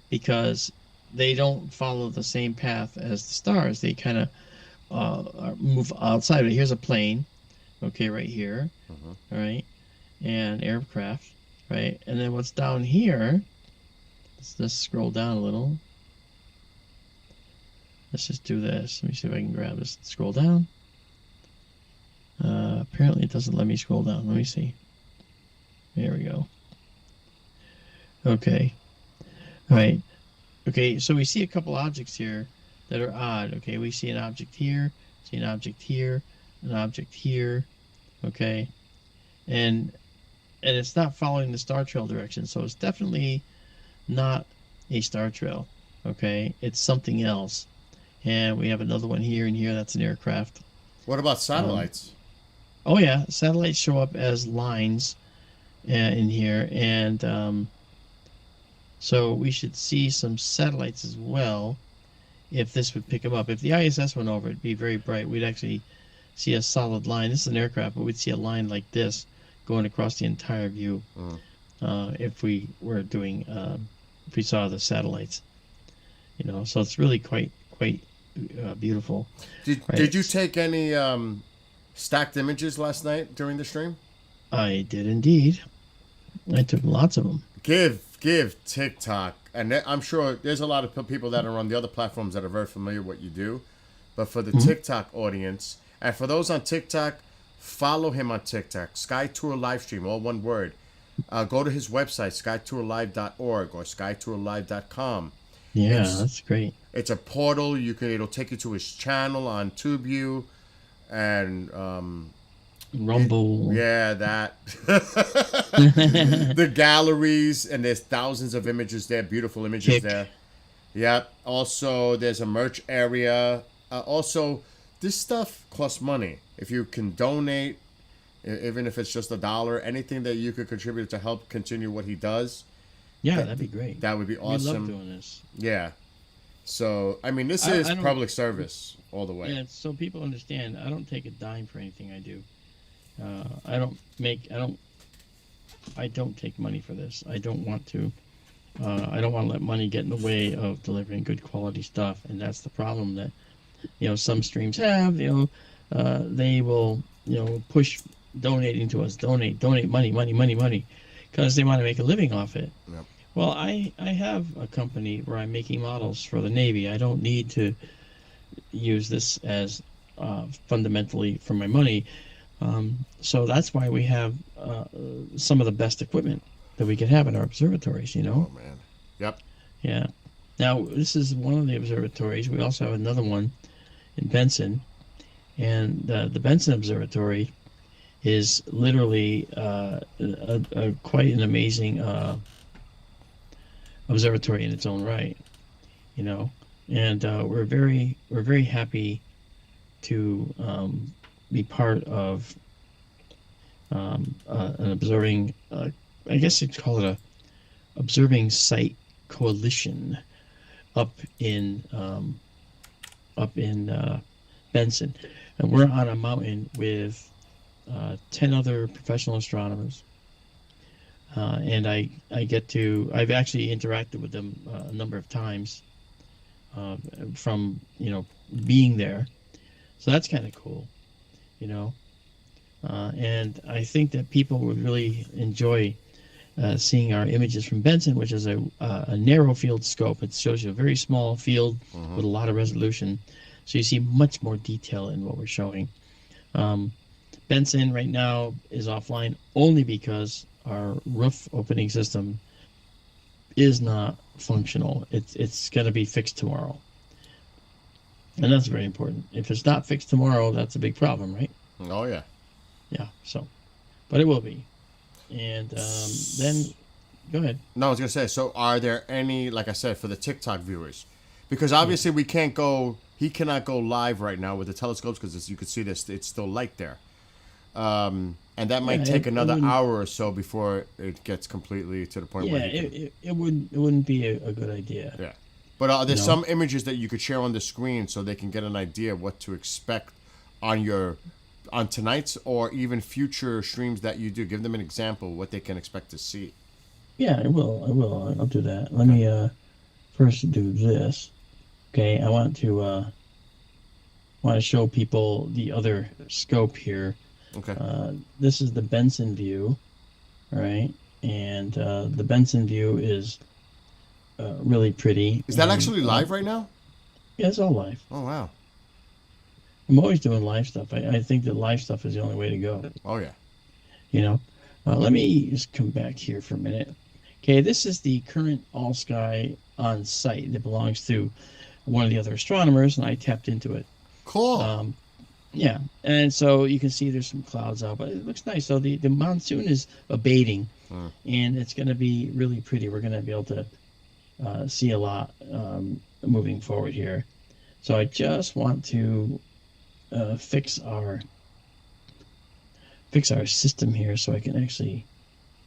because they don't follow the same path as the stars. They kind of move outside of it. Here's a plane, okay, right here, all right, and aircraft, right, and then what's down here, let's scroll down a little. Let's just do this. Let me see if I can grab this. Scroll down. Apparently it doesn't let me scroll down. Let me see. There we go. Okay. All right. Okay, so we see a couple objects here that are odd. Okay, we see an object here, see an object here, an object here. Okay, and it's not following the star trail direction, so it's definitely not a star trail. Okay, it's something else. And we have another one here and here. That's an aircraft. What about satellites? Oh yeah, satellites show up as lines in here, and so we should see some satellites as well. If this would pick them up, if the ISS went over, it'd be very bright. We'd actually see a solid line. This is an aircraft, but we'd see a line like this going across the entire view. If we were doing, if we saw the satellites, you know. So it's really quite beautiful. Did you take any stacked images last night during the stream? I did indeed. I took lots of them. Give TikTok, and I'm sure there's a lot of people that are on the other platforms that are very familiar with what you do, but for the TikTok audience, and for those on TikTok, follow him on TikTok, Sky Tour Livestream, all one word. Go to his website, skytourlive.org or skytourlive.com. Yeah, that's great. It's a portal. It'll take you to his channel on TubeView, and Rumble. Yeah, that. The galleries, and there's thousands of images there, beautiful images Kick. there. Yep. Also, there's a merch area. Also, this stuff costs money. If you can donate, even if it's just $1, anything that you could contribute to help continue what he does, Yeah, that'd be great. that would be We love awesome. doing this. Yeah. So, I mean, this I is don't- public service all the way. Yeah, so people understand. I don't take a dime for anything I do. I don't take money for this. I don't want to. I don't want to let money get in the way of delivering good quality stuff, and that's the problem that some streams have. They will push donating to us, donate money, because they want to make a living off it. Yep. Well, I have a company where I'm making models for the Navy. I don't need to use this as fundamentally for my money. So that's why we have some of the best equipment that we can have in our observatories, Oh, man. Yep. Yeah. Now, this is one of the observatories. We also have another one in Benson. And the Benson Observatory is literally quite an amazing observatory in its own right, And we're very happy to be part of an observing, I guess you'd call it a observing site coalition up in Benson, and we're on a mountain with 10 other professional astronomers, and I've actually interacted with them a number of times from being there, so that's kind of cool, and I think that people would really enjoy seeing our images from Benson, which is a narrow field scope. It shows you a very small field with a lot of resolution, so you see much more detail in what we're showing. Benson right now is offline only because our roof opening system is not functional. It's going to be fixed tomorrow, and that's very important. If it's not fixed tomorrow, that's a big problem, right? Oh, yeah. Yeah. So, but it will be. And then, go ahead. No, I was going to say, so are there any, like I said, for the TikTok viewers? Because obviously he cannot go live right now with the telescopes because as you can see this, it's still light there. And that might take another hour or so before it gets completely to the point where it wouldn't be a good idea. Yeah. But there's some images that you could share on the screen so they can get an idea of what to expect on tonight's or even future streams that you do. Give them an example of what they can expect to see. Yeah, I will. I'll do that. Let me first do this. Okay, I want to show people the other scope here. Okay. This is the Benson view, right? And the Benson view is really pretty. Is that actually live right now? Yeah, it's all live. Oh, wow. I'm always doing live stuff. I think that live stuff is the only way to go. Oh, yeah. Let me just come back here for a minute. Okay, this is the current all sky on site that belongs to one of the other astronomers, and I tapped into it. Cool. Yeah, and so you can see there's some clouds out, but it looks nice. So the monsoon is abating, and it's going to be really pretty. We're going to be able to see a lot moving forward here. So I just want to fix our system here so I can actually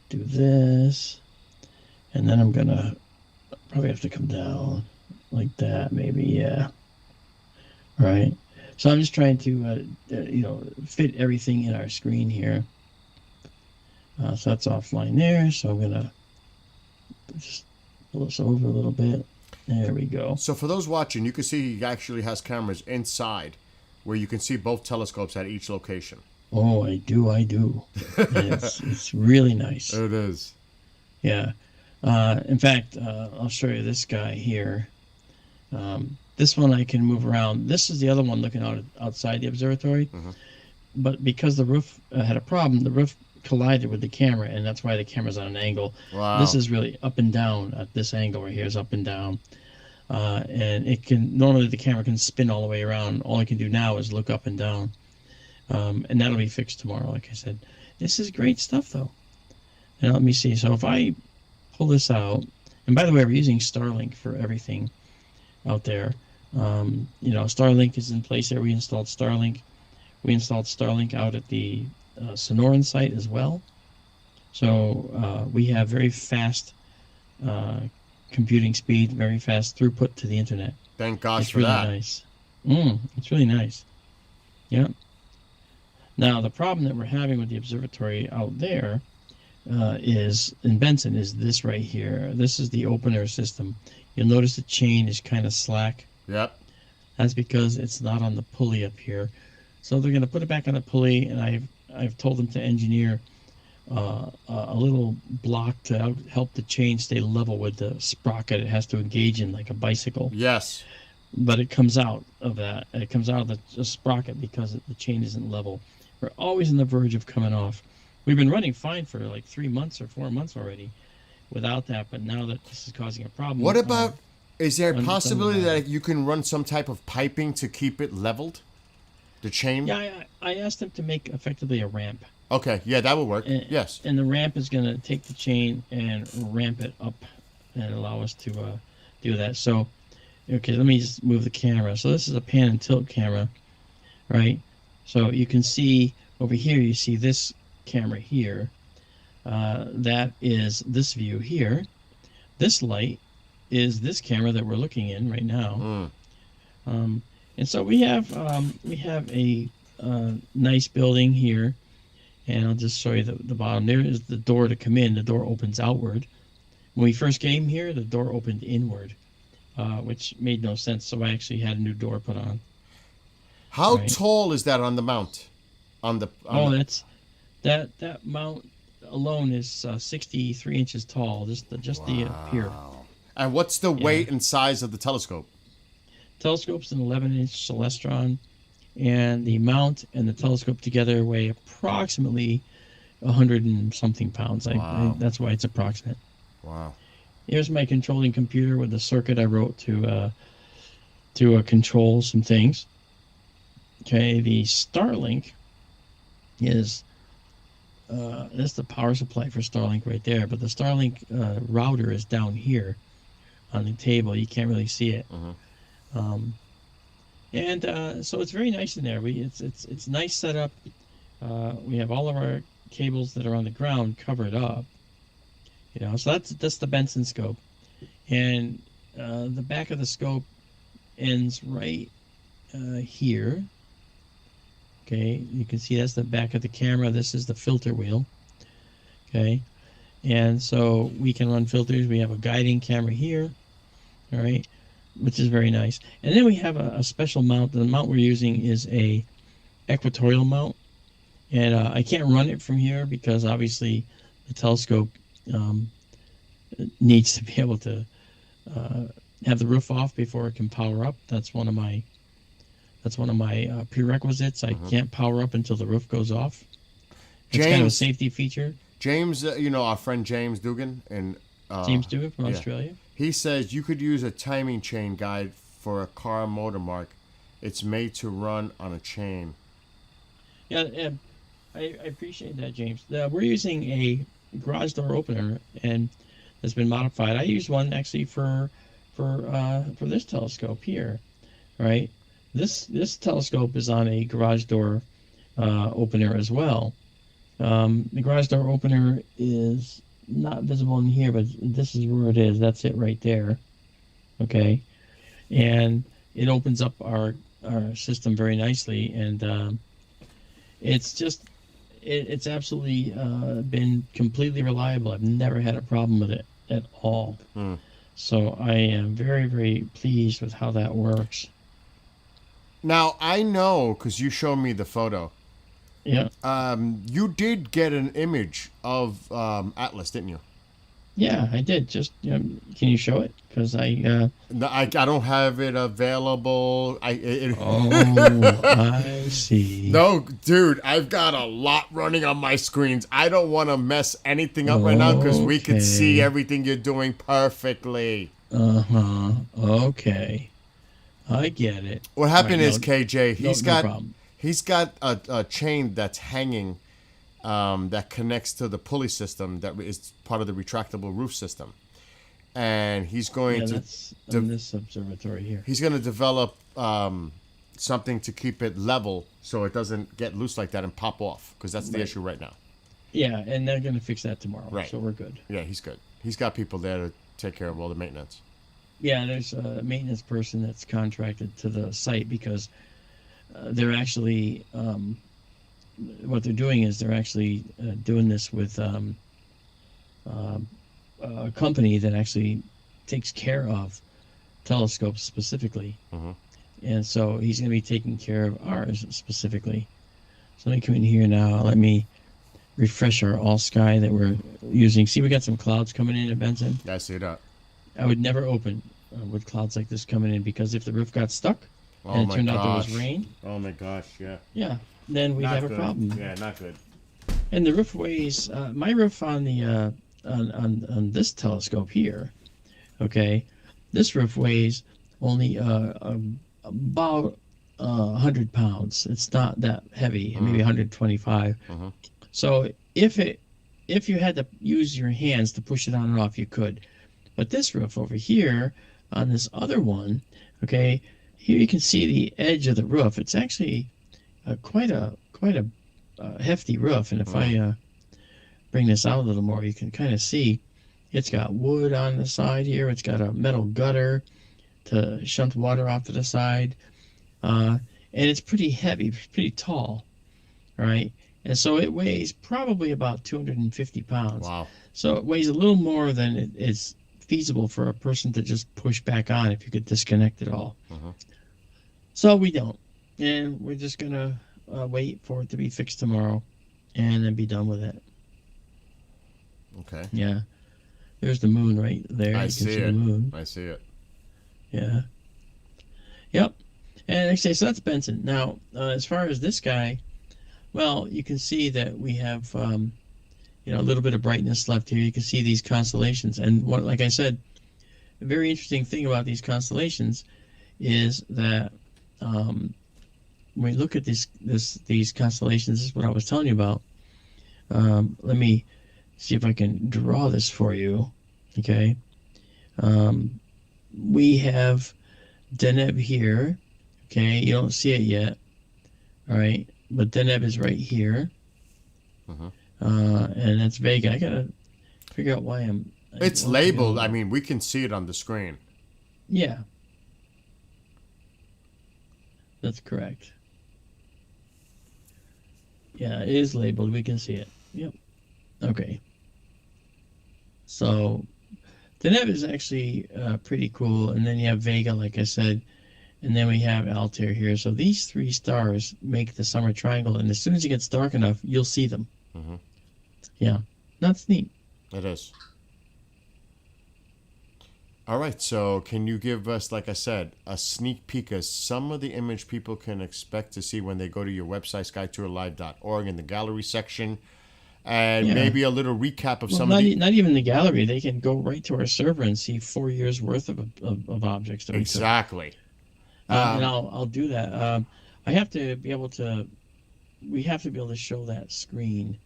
do this, and then I'm going to probably have to come down like that, maybe. Yeah. All right. So I'm just trying to, fit everything in our screen here. So that's offline there. So I'm going to just pull this over a little bit. There we go. So for those watching, you can see he actually has cameras inside where you can see both telescopes at each location. Oh, I do. It's really nice. It is. Yeah. In fact, I'll show you this guy here. This one I can move around. This is the other one looking outside the observatory. Mm-hmm. But because the roof had a problem, the roof collided with the camera, and that's why the camera's on an angle. Wow. This is really up and down. At this angle right here is up and down. And it can normally the camera can spin all the way around. All I can do now is look up and down. And that'll be fixed tomorrow, like I said. This is great stuff, though. Now, let me see. So if I pull this out, and by the way, we're using Starlink for everything out there. Starlink is in place there. We installed Starlink. We installed Starlink out at the Sonoran site as well. So we have very fast computing speed, very fast throughput to the internet. Thank God It's for really that. nice. It's really nice. Yeah. Now, the problem that we're having with the observatory out there is, in Benson, is this right here. This is the opener system. You'll notice the chain is kind of slack. Yep. That's because it's not on the pulley up here. So they're going to put it back on the pulley, and I've told them to engineer a little block to help the chain stay level with the sprocket it has to engage in, like a bicycle. Yes. But it comes out of that. It comes out of the sprocket because the chain isn't level. We're always on the verge of coming off. We've been running fine for like 3 months or 4 months already without that, but now that this is causing a problem. What about, is there a on- possibility on, that you can run some type of piping to keep it leveled? The chain? Yeah, I asked them to make effectively a ramp. Okay, yeah, that would work. And, Yes. And the ramp is going to take the chain and ramp it up and allow us to do that. So, okay, let me just move the camera. So this is a pan and tilt camera, right? So you can see over here, you see this camera here. That is this view here. This light is this camera that we're looking in right now. And so we have a nice building here, and I'll just show you the bottom. There is the door to come in. The door opens outward. When we first came here, the door opened inward, which made no sense. So I actually had a new door put on. How Right. tall is that on the mount? That's that mount alone is 63 inches tall. Just the pier. And what's the weight and size of the telescope? Telescope's an 11-inch Celestron, and the mount and the telescope together weigh approximately 100 and something pounds. That's why it's approximate. Wow. Here's my controlling computer with the circuit I wrote to control some things. Okay, the Starlink is that's the power supply for Starlink right there, but the Starlink router is down here on the table. You can't really see it. So it's very nice in there. It's nice setup. We have all of our cables that are on the ground covered up. So that's the Benson scope, and the back of the scope ends right here. Okay, you can see that's the back of the camera. This is the filter wheel. Okay, and so we can run filters. We have a guiding camera here. All right, which is very nice. And then we have a special mount. The mount we're using is a equatorial mount, and I can't run it from here because obviously the telescope needs to be able to have the roof off before it can power up. That's one of my prerequisites. I can't power up until the roof goes off. It's kind of a safety feature. James, our friend James Dugan, and James Dugan from Australia. He says you could use a timing chain guide for a car motor, Mark. It's made to run on a chain. Yeah, I appreciate that, James. We're using a garage door opener, and it's been modified. I used one actually for this telescope here, right? This telescope is on a garage door opener as well. The garage door opener is not visible in here, but this is where it is. That's it right there. Okay, and it opens up our system very nicely, and it's absolutely been completely reliable. I've never had a problem with it at all. So I am very, very pleased with how that works. Now, I know, because you showed me the photo. Yeah. You did get an image of Atlas, didn't you? Yeah, I did. Just can you show it? Because No, I don't have it available. Oh, I see. No, dude, I've got a lot running on my screens. I don't want to mess anything up right now because we can see everything you're doing perfectly. Okay. I get it. What happened Right, is KJ, no problem. He's got a chain that's hanging that connects to the pulley system that is part of the retractable roof system, and he's going Yeah, to that's on this observatory here. he's going to develop something to keep it level so it doesn't get loose like that and pop off, because that's the Right. issue right now. Yeah, and they're going to fix that tomorrow. Right. So we're good. Yeah, he's good. He's got people there to take care of all the maintenance. Yeah, there's a maintenance person that's contracted to the site because they're actually what they're doing is they're actually doing this with a company that actually takes care of telescopes specifically. Mhm. And so he's going to be taking care of ours specifically. So let me come in here now. Let me refresh our all sky that we're using. See, we got some clouds coming in at Benson. Yeah, I see that. I would never open with clouds like this coming in, because if the roof got stuck and it turned out there was rain, Oh my gosh, yeah. yeah, then we'd have a problem. Yeah, not good. And the roof weighs my roof on the on this telescope here. Okay, this roof weighs only about 100 pounds. It's not that heavy, maybe 125. Mhm. So if you had to use your hands to push it on and off, you could. But this roof over here on this other one, okay, here you can see the edge of the roof. It's actually quite a hefty roof. And if I bring this out a little more, you can kind of see it's got wood on the side here. It's got a metal gutter to shunt water off to the side. And it's pretty heavy, pretty tall, right? And so it weighs probably about 250 pounds. Wow. So it weighs a little more than it is feasible for a person to just push back on if you could disconnect it all. Mhm. So we don't. And we're just going to wait for it to be fixed tomorrow and then be done with it. Okay. Yeah. There's the moon right there. I You can see the it. moon. I see it. Yeah. Yep. And like I say, so that's Benson. Now, as far as this guy, well, you can see that we have, a little bit of brightness left here. You can see these constellations. And what, like I said, a very interesting thing about these constellations is that when we look at these constellations, this is what I was telling you about. Let me see if I can draw this for you. Okay. We have Deneb here. Okay, you don't see it yet. All right, but Deneb is right here. Mhm. And that's Vega. I gotta figure out why It's labeled. I mean, we can see it on the screen. Yeah, that's correct. Yeah, it is labeled. We can see it. Yep. Okay. So Deneb is actually pretty cool, and then you have Vega, like I said, and then we have Altair here. So these three stars make the summer triangle, and as soon as it gets dark enough, you'll see them. Mhm. Yeah, that's neat. It is. All right, so can you give us, like I said, a sneak peek of some of the image people can expect to see when they go to your website, skytourlive.org, in the gallery section, and Yeah. maybe a little recap of Well, some not, of the... not even the gallery. They can go right to our server and see 4 years worth of objects that we took. Exactly. And I'll do that. I have to be able to. We have to be able to show that screen.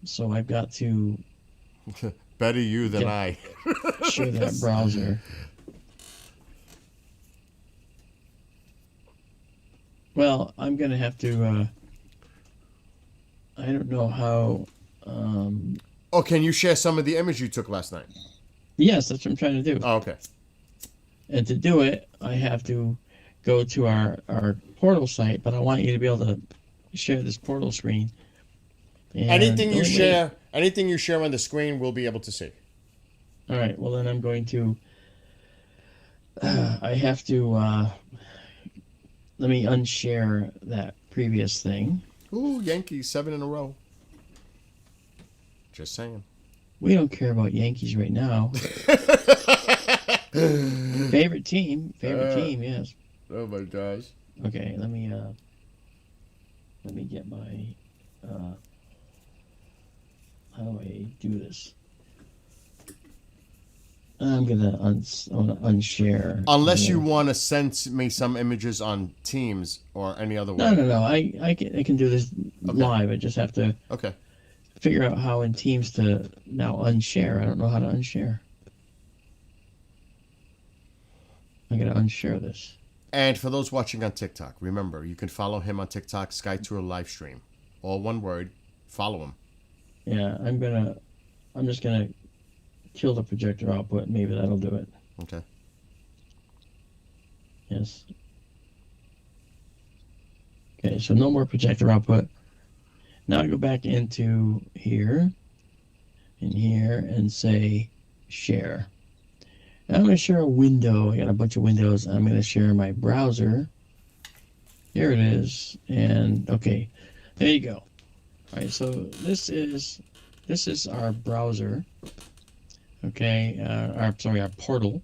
So I've got to Better you than Yeah. I. share that browser. Well, I'm gonna have to. I don't know how. Oh, can you share some of the image you took last night? Yes, that's what I'm trying to do. Oh, okay. And to do it, I have to go to our portal site, but I want you to be able to share this portal screen. And Anything the you only way- share, anything you share on the screen, we'll be able to see. All right. Well, then I'm going to. I have to. Let me unshare that previous thing. Ooh, Yankees 7 in a row. Just saying. We don't care about Yankees right now. Favorite team. Yes. Oh my gosh. Okay. Let me get my. How do I do this? I wanna unshare Unless you here. want to send me some images on Teams or any other No, way. no, no. I can do this Okay. live. I just have to Okay. figure out how in Teams to now unshare. I don't know how to unshare. I gotta unshare this. And for those watching on TikTok, remember you can follow him on TikTok, Sky Tour Livestream. All one word. Follow him. Yeah, I'm just gonna kill the projector output. Maybe that'll do it. Okay. Yes. Okay, so no more projector output. Now I go back into here and say share. Now I'm going to share a window. I got a bunch of windows. I'm going to share my browser. Here it is. And okay, there you go. All right, so this is our browser. Okay, our portal.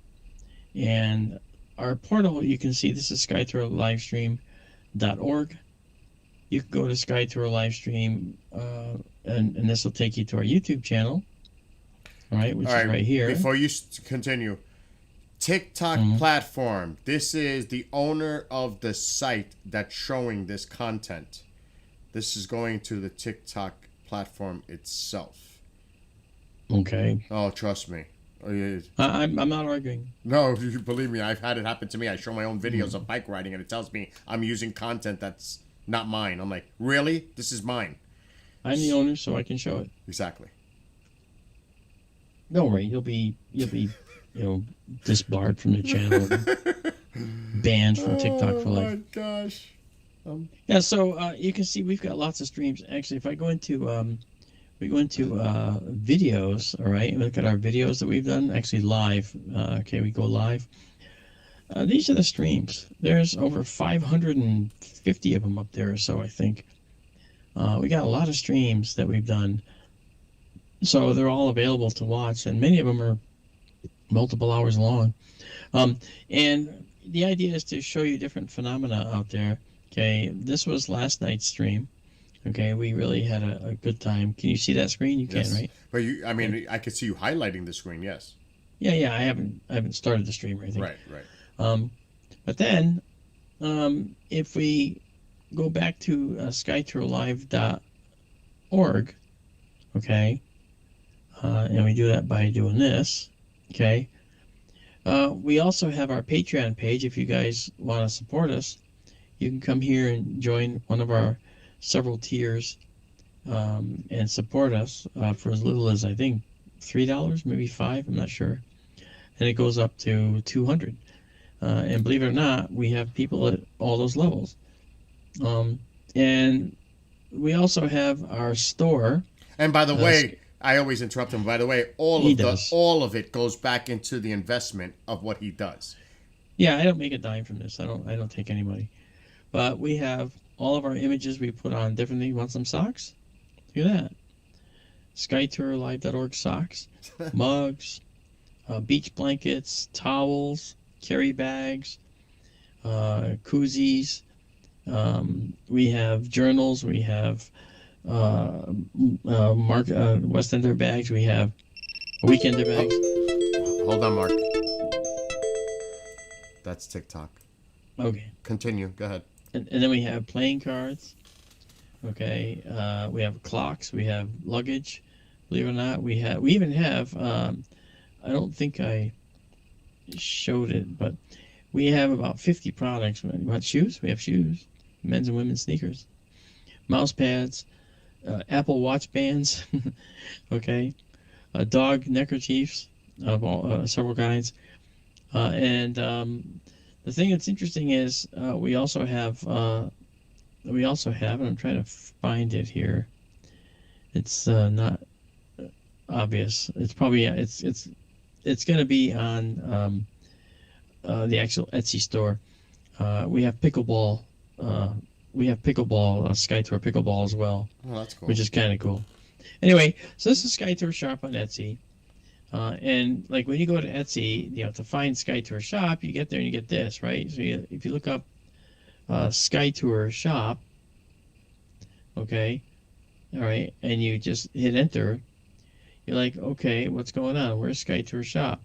And our portal, you can see this is skytourlivestream.org. You can go to Skytour Livestream, and this will take you to our YouTube channel, all right, which All is right. right here. Before you continue, TikTok platform. This is the owner of the site that's showing this content. This is going to the TikTok platform itself. Okay. Oh, trust me. Oh, yeah. I'm not arguing. No, if you believe me, I've had it happen to me. I show my own videos of bike riding, and it tells me I'm using content that's not mine. I'm like, really? This is mine. I'm the owner, so I can show it. Exactly. Don't worry, disbarred from the channel, banned from TikTok for life. Oh my gosh. Yeah, so you can see we've got lots of streams. Actually, if I go into videos, all right, and look at our videos that we've done, actually live. Okay, we go live. These are the streams. There's over 550 of them up there or so, I think. We got a lot of streams that we've done. So they're all available to watch, and many of them are multiple hours long. And the idea is to show you different phenomena out there. Okay, this was last night's stream. Okay, we really had a good time. Can you see that screen? You Yes. can, right? But I could see you highlighting the screen. Yes. Yeah. I haven't started the stream or anything. Right. But then, if we go back to skytourlive.org, okay, and we do that by doing this, okay. We also have our Patreon page. If you guys want to support us, you can come here and join one of our several tiers, and support us for as little as, I think, $3, maybe $5. I'm not sure, and it goes up to $200. And believe it or not, we have people at all those levels. And we also have our store. And by the way, I always interrupt him. By the way, all of it goes back into the investment of what he does. Yeah, I don't make a dime from this. I don't take any money. But we have all of our images we put on differently. You want some socks? Look at that. SkyTourLive.org socks, mugs, beach blankets, towels, carry bags, koozies. We have journals. We have Marc Westender bags. We have Weekender bags. Hold on, Mark. That's TikTok. Okay. Continue. Go ahead. And then we have playing cards. Okay. We have clocks. We have luggage. Believe it or not, we even have. I don't think I showed it, but we have about 50 products. What shoes? We have shoes, men's and women's sneakers, mouse pads, Apple Watch bands. Okay, dog neckerchiefs of all several kinds, and the thing that's interesting is we also have, and I'm trying to find it here. It's not obvious. It's probably it's going to be on the actual Etsy store. We have pickleball. Skytour pickleball as well. Oh, that's cool. Which is kind of cool. Anyway, so this is Skytour Shop on Etsy. And like when you go to Etsy, to find Skytour Shop, you get there and you get this, right? So if you look up Skytour Shop, okay, all right, and you just hit enter, you're like, okay, what's going on? Where's Skytour Shop?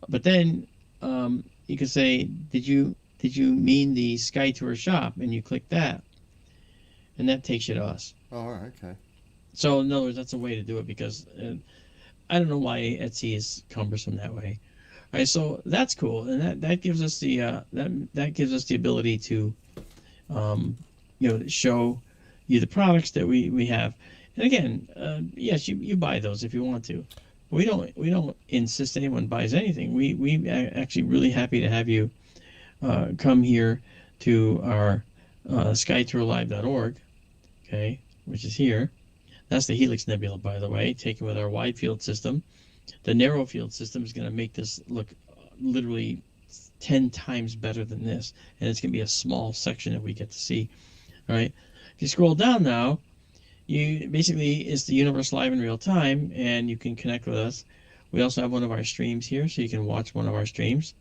But then you can say, did you mean the Sky Tour shop? And you click that, and that takes you to us. Oh, all right, okay. So in other words, that's a way to do it because I don't know why Etsy is cumbersome that way. All right, so that's cool, and that gives us the that gives us the ability to show you the products that we have. And again, yes, you buy those if you want to. We don't insist anyone buys anything. We actually really happy to have you come here to our skytourlive.org, okay, which is here. That's the Helix Nebula, by the way, taken with our wide field system. The narrow field system is going to make this look literally 10 times better than this, and it's going to be a small section that we get to see. All right. If you scroll down now, you basically it's the universe live in real time, and you can connect with us. We also have one of our streams here, so you can watch one of our streams.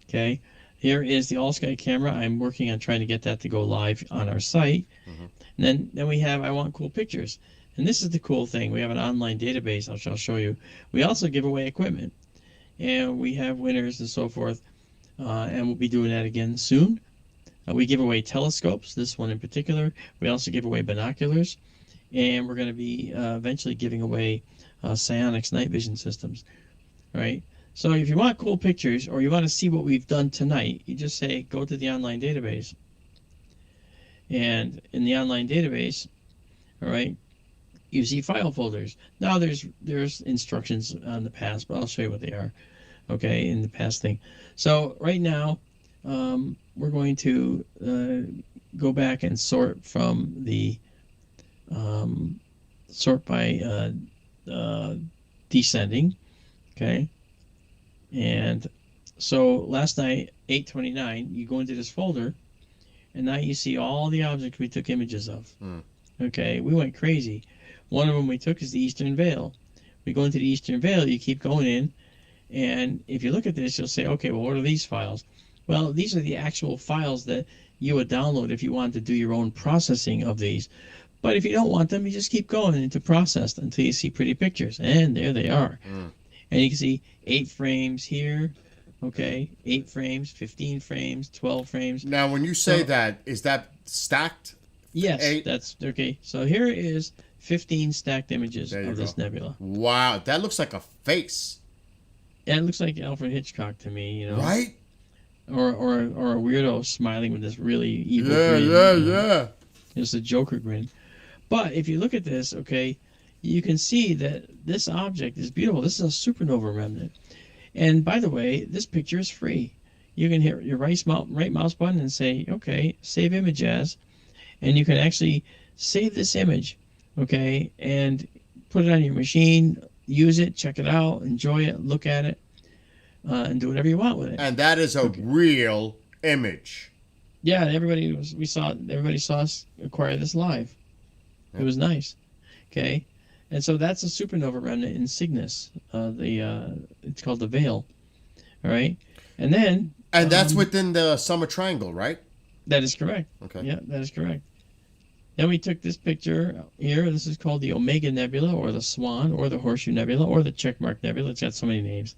Okay. Here is the all sky camera. I'm working on trying to get that to go live on our site. Mm-hmm. And then we have I want cool pictures. And this is the cool thing. We have an online database, I'll show you. We also give away equipment. And we have winners and so forth. And we'll be doing that again soon. We give away telescopes, this one in particular. We also give away binoculars. And we're going to be eventually giving away psionics night vision systems. All right? So if you want cool pictures or you want to see what we've done tonight, you just say, go to the online database. And in the online database, all right, you see file folders. Now there's instructions on the past, but I'll show you what they are. Okay, in the past thing. So right now, we're going to go back and sort from the sort by descending. Okay, and so last night 8:29, you go into this folder, and now you see all the objects we took images of. Okay, we went crazy. One of them we took is the Eastern Veil. We go into the Eastern Veil, you keep going in, and if you look at this, you'll say, okay, well, what are these files? Well, these are the actual files that you would download if you wanted to do your own processing of these. But if you don't want them, you just keep going into processed until you see pretty pictures. And there they are. And you can see 8 frames here, okay, 8 frames, 15 frames, 12 frames. Now, when you say that, is that stacked? Yes, 8? that's okay. So here is 15 stacked images of this nebula. Wow, that looks like a face. Yeah, it looks like Alfred Hitchcock to me, you know. Right? Or a weirdo smiling with this really evil grin. Yeah. It's a Joker grin. But if you look at this, okay, you can see that this object is beautiful. This is a supernova remnant. And by the way, this picture is free. You can hit your right mouse button and say, okay, save image as, and you can actually save this image, okay, and put it on your machine, use it, check it out, enjoy it, look at it, and do whatever you want with it. And that is a real image. Yeah, everybody saw us acquire this live. It was nice. Okay. And so that's a supernova remnant in Cygnus. It's called the Veil. All right. And then that's within the Summer Triangle, right? That is correct. Okay. Yeah, that is correct. Then we took this picture here. This is called the Omega Nebula, or the Swan, or the Horseshoe Nebula, or the Checkmark Nebula. It's got so many names.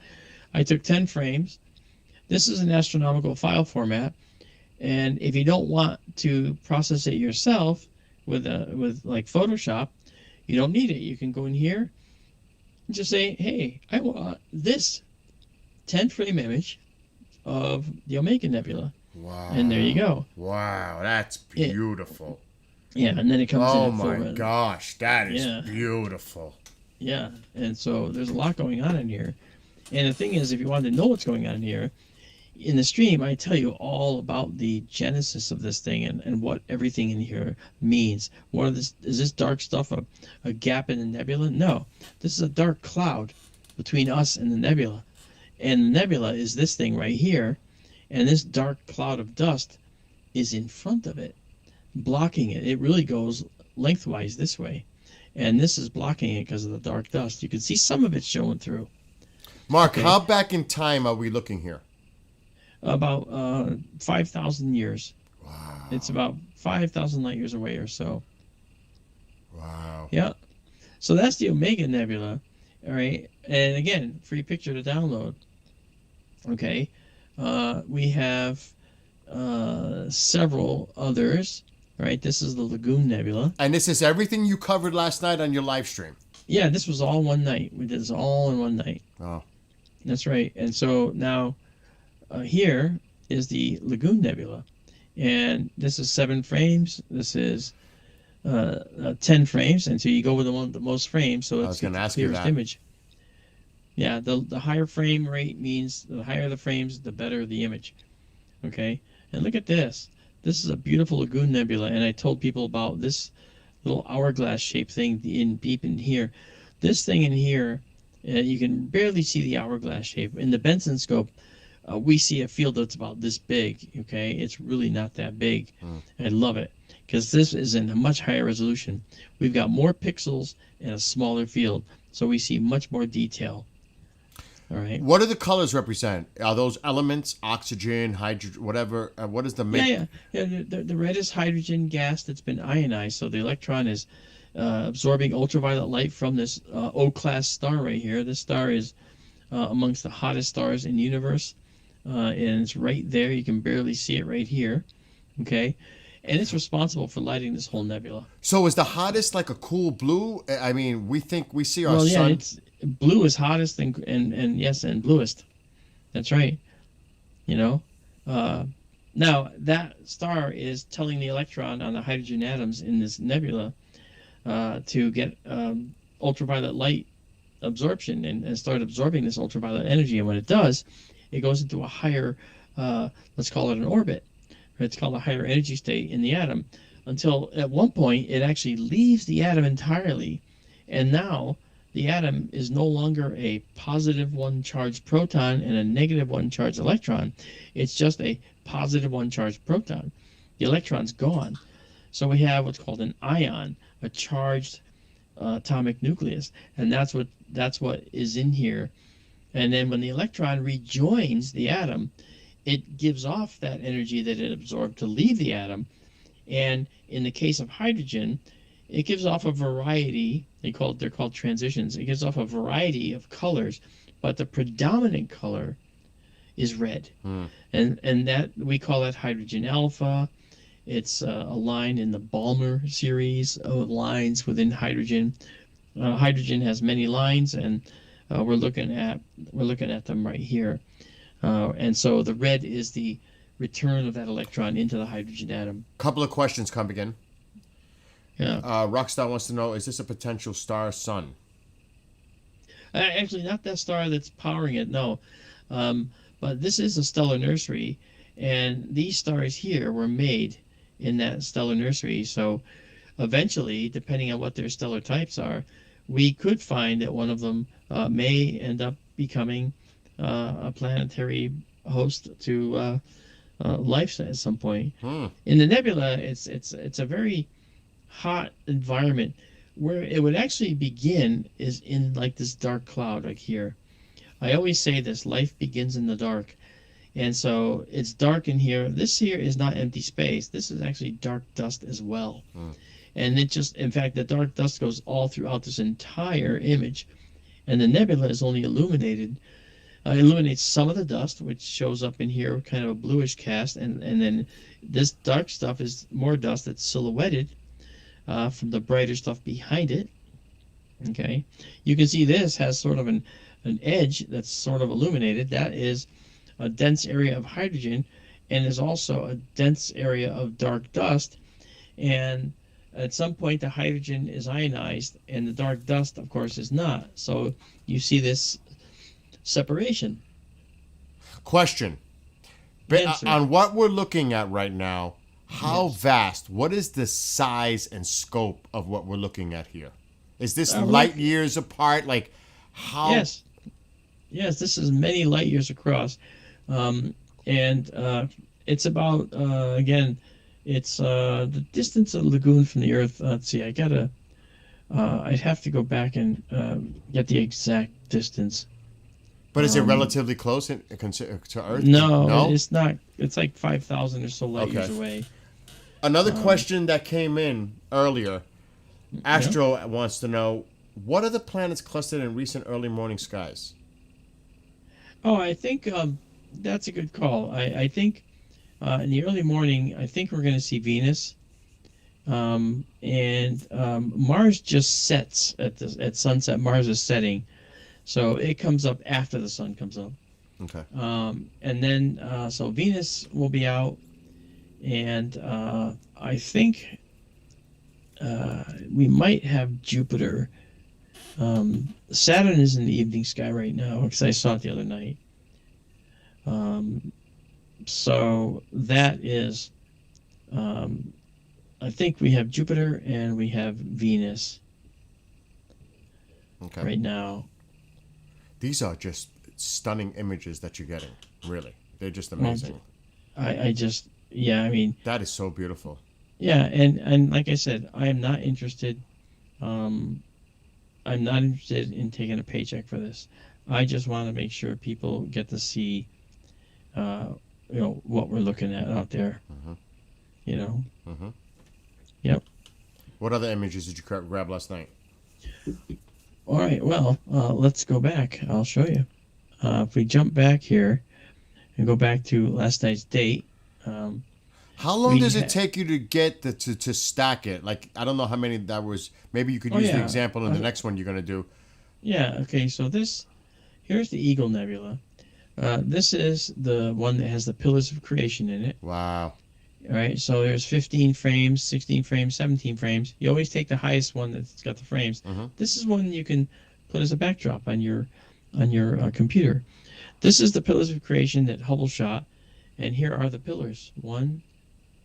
I took 10 frames. This is an astronomical file format. And if you don't want to process it yourself with like Photoshop, you don't need it. You can go in here and just say, hey, I want this 10 frame image of the Omega Nebula. Wow. And there you go. Wow, that's beautiful. Yeah, and then it comes in. Oh my gosh, that is beautiful. Yeah, and so there's a lot going on in here. And the thing is, if you want to know what's going on in here, in the stream, I tell you all about the genesis of this thing and what everything in here means. Is this dark stuff a gap in the nebula? No, this is a dark cloud between us and the nebula. And the nebula is this thing right here, and this dark cloud of dust is in front of it, blocking it. It really goes lengthwise this way, and this is blocking it because of the dark dust. You can see some of it showing through. Mark, how back in time are we looking here? About 5,000 years. Wow. It's about 5,000 light years away or so. Wow. Yeah. So that's the Omega Nebula. All right. And again, free picture to download. Okay, we have several others. Right, this is the Lagoon Nebula. And this is everything you covered last night on your live stream. Yeah, this was all one night. We did this all in one night. Oh. That's right. And so now here is the Lagoon Nebula, and this is 7 frames. This is 10 frames, and so you go with the one with the most frames, so I it's was going to the ask you clearest that. image. Yeah, the higher frame rate means the higher the frames, the better the image. Okay, and look at this. This is a beautiful Lagoon Nebula, and I told people about this little hourglass shaped thing in deep in here. This thing in here, you can barely see the hourglass shape. In the Benson scope, we see a field that's about this big. Okay, it's really not that big. I love it because this is in a much higher resolution. We've got more pixels and a smaller field, so we see much more detail. All right. What do the colors represent? Are those elements, oxygen, hydrogen, whatever? What is the main? Yeah. The red is hydrogen gas that's been ionized, so the electron is absorbing ultraviolet light from this O-class star right here. This star is amongst the hottest stars in the universe, and it's right there. You can barely see it right here. Okay, and it's responsible for lighting this whole nebula. So is the hottest like a cool blue? I mean, we see our Well, yeah, sun. it's blue is hottest and yes, and bluest. That's right. You know, now that star is telling the electron on the hydrogen atoms in this nebula to get ultraviolet light absorption and start absorbing this ultraviolet energy. And when it does, it goes into a higher, let's call it an orbit. It's called a higher energy state in the atom, until at one point it actually leaves the atom entirely, and now the atom is no longer a positive one charged proton and a negative one charged electron. It's just a positive one charged proton. The electron's gone. So we have what's called an ion, a charged atomic nucleus, and that's what is in here. And then when the electron rejoins the atom, it gives off that energy that it absorbed to leave the atom. And in the case of hydrogen, it gives off a variety. They're called transitions. It gives off a variety of colors, but the predominant color is red, and that we call that hydrogen alpha. It's a line in the Balmer series of lines within hydrogen. Hydrogen has many lines, and we're looking at them right here. And so the red is the return of that electron into the hydrogen atom. Couple of questions coming in. Yeah. Rockstar wants to know: is this a potential star sun? Actually, not that star that's powering it, no. But this is a stellar nursery, and these stars here were made in that stellar nursery. So eventually, depending on what their stellar types are, we could find that one of them may end up becoming a planetary host to life at some point. In the nebula, it's a very hot environment. Where it would actually begin is in like this dark cloud like here. I always say this: life begins in the dark. And so it's dark in here. This here is not empty space. This is actually dark dust as well. And it just, in fact, the dark dust goes all throughout this entire image. And the nebula is only illuminates some of the dust, which shows up in here, kind of a bluish cast. And then this dark stuff is more dust that's silhouetted from the brighter stuff behind it. Okay. You can see this has sort of an edge that's sort of illuminated. That is a dense area of hydrogen, and is also a dense area of dark dust. And at some point the hydrogen is ionized and the dark dust, of course, is not. So you see this separation. Question. On what we're looking at right now, how vast, what is the size and scope of what we're looking at here? Is this light years apart? Like how? Yes, this is many light years across. And it's about, again, it's the distance of the lagoon from the Earth. Let's see, I'd have to go back and get the exact distance. But is it relatively close to Earth? No, it's not. It's like 5,000 or so light years away. Another question that came in earlier, Astro wants to know, what are the planets clustered in recent early morning skies? Oh, I think That's a good call. I think in the early morning, I think we're going to see Venus. And Mars just sets at sunset. Mars is setting, so it comes up after the sun comes up. Okay. And then so Venus will be out, and I think we might have Jupiter. Saturn is in the evening sky right now because I saw it the other night. So that is, I think we have Jupiter and we have Venus Okay. right now. These are just stunning images that you're getting. Really, they're just Well, amazing. I just, yeah, I mean, That is so beautiful. yeah, and like I said, I am not interested. Um, I'm not interested in taking a paycheck for this. I just want to make sure people get to see, uh, what we're looking at out there. Mhm. You know. Mhm. Yep. What other images did you grab last night? All right. Well, let's go back. I'll show you. If we jump back here and go back to last night's date, um, How long we does it ha- take you to get to stack it? Like, I don't know how many that was. Maybe you could Oh use the yeah. example in the next one you're gonna do. Yeah. Okay. So here's the Eagle Nebula. This is the one that has the pillars of creation in it. Wow. All right. So there's 15 frames, 16 frames, 17 frames. You always take the highest one that's got the frames. Mm-hmm. This is one you can put as a backdrop on your computer. This is the pillars of creation that Hubble shot, and here are the pillars. 1,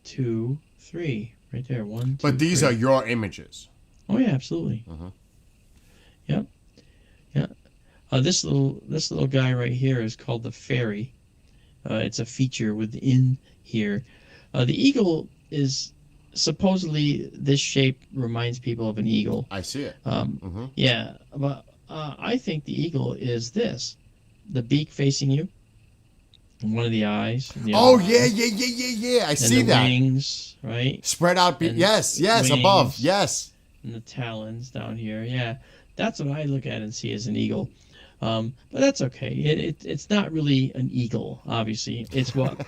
2, 3. Right there. 1, 2, But these 3. are your images. Oh yeah, absolutely. Mhm. Yep. Yeah. This little guy right here is called the fairy. It's a feature within here. The eagle is supposedly this shape reminds people of an eagle. I see it. Mm-hmm. Yeah, but I think the eagle is this: the beak facing you, and one of the eyes. And the Oh other yeah, eye, yeah, yeah, yeah, yeah. I and see the that. wings, right? Spread out. And Yes, yes, wings. above. Yes. And the talons down here. Yeah, that's what I look at and see as an eagle. But that's okay. It's not really an eagle, obviously. It's what